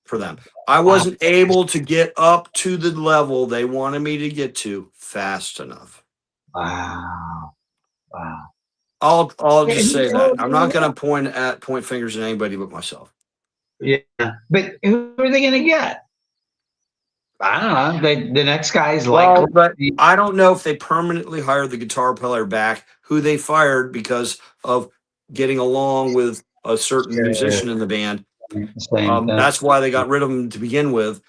for them. I wasn't able to get up to the level they wanted me to get to fast enough. Wow. Wow. I'll just say that. I'm not gonna point fingers at anybody but myself. Yeah. But who are they going to get? I don't know. The next guy's Well, like. but I don't know if they permanently hired the guitar player back, who they fired because of getting along with a certain musician in the band. Same thing. That's why they got rid of him to begin with.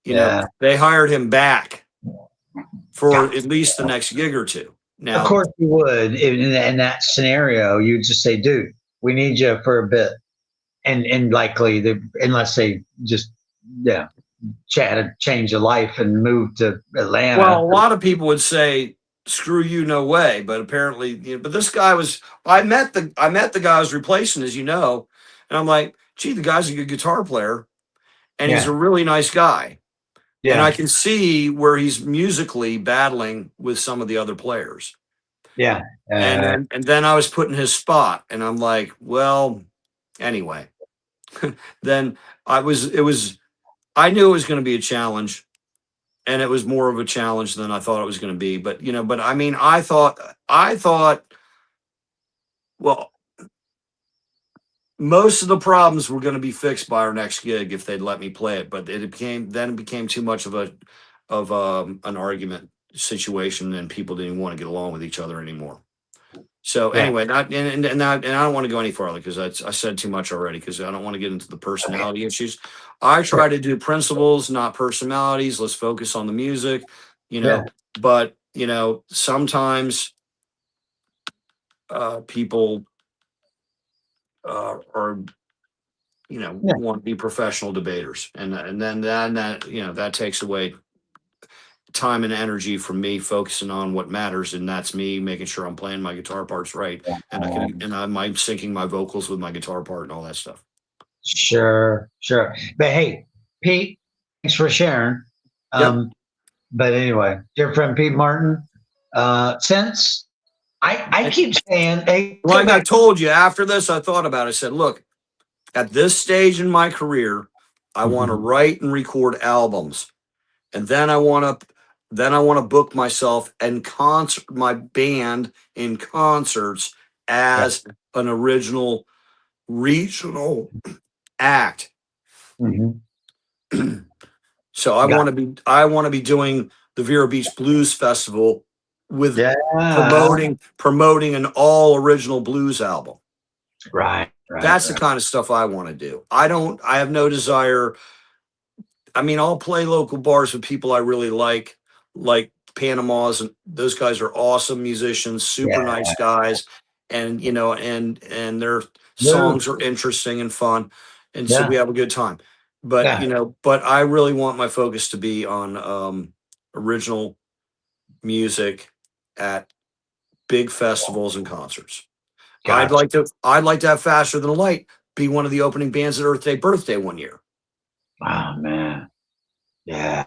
You Yeah. know, they hired him back for at least the next gig or two. Now, Of course you would. In that scenario, you'd just say, dude, we need you for a bit. And likely, unless they just, change of life and move to Atlanta. well, a lot of people would say, "Screw you, no way." But apparently, but this guy was. I met the guy I was replacing, as you know, and I'm like, "Gee, the guy's a good guitar player, and he's a really nice guy." And I can see where he's musically battling with some of the other players. Yeah. And then I was put in his spot, and I'm like, well, anyway. Then I knew it was going to be a challenge, and it was more of a challenge than I thought it was going to be. But I mean, I thought, well, most of the problems were going to be fixed by our next gig if they'd let me play it. But it became too much of an argument situation, and people didn't want to get along with each other anymore. So anyway, and I don't want to go any farther because I said too much already, because I don't want to get into the personality issues. I try to do principles, not personalities. Let's focus on the music, but sometimes people are want to be professional debaters, and then that takes away time and energy from me focusing on what matters, and that's me making sure I'm playing my guitar parts right, and I'm syncing my vocals with my guitar part and all that stuff. Sure. But hey, Pete, thanks for sharing. But anyway, dear friend Pete Martin, since I keep saying, hey, like I told you, after this, I thought about it. I said, look, at this stage in my career, I want to write and record albums, and then I want to book myself and concert my band in concerts as an original regional act. So I want to be doing the Vero Beach Blues Festival with promoting an all original blues album. Right. That's the kind of stuff I want to do. I have no desire. I mean, I'll play local bars with people I really like Panama's, and those guys are awesome musicians, super nice guys, and and their songs are interesting and fun, and so we have a good time. But but I really want my focus to be on original music at big festivals and concerts. I'd like to have Faster Than Light be one of the opening bands at Earth Day Birthday one year. Oh man. Yeah.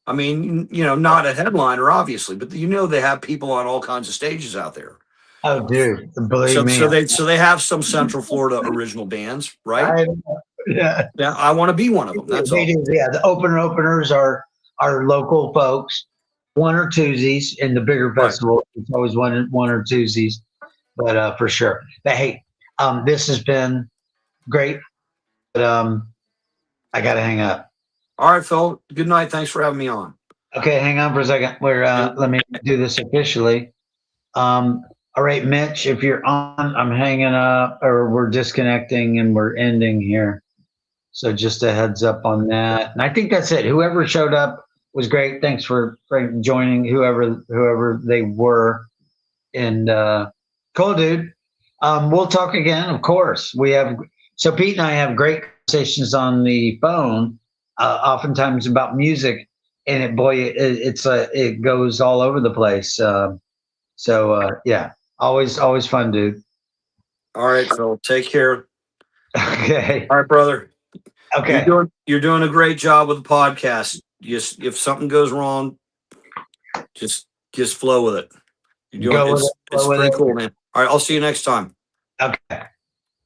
I mean, not a headliner, obviously, but they have people on all kinds of stages out there. Oh, dude, believe me. So they have some Central Florida original bands, right? Yeah. Yeah, I want to be one of them. That's They all. do. Yeah, the openers are local folks, one or twosies. In the bigger Right. festival, it's always one or twosies, but for sure. But hey, this has been great, but I got to hang up. All right, Phil. Good night. Thanks for having me on. Okay, hang on for a second. Let me do this officially. All right, Mitch, if you're on, I'm hanging up, or we're disconnecting and we're ending here. So just a heads up on that. And I think that's it. Whoever showed up was great. Thanks for joining. Whoever they were, and cool, dude. We'll talk again, of course. So Pete and I have great conversations on the phone, oftentimes about music, and it goes all over the place. Yeah, always fun, dude. All right, Phil. Take care. Okay, All right, brother. okay. You're doing a great job with the podcast. Just if something goes wrong, just flow with it. You're doing Go with it. it's Go with pretty it. cool, man. All right, I'll see you next time. Okay.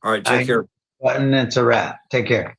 All right, take care. Button. It's a wrap. Take care.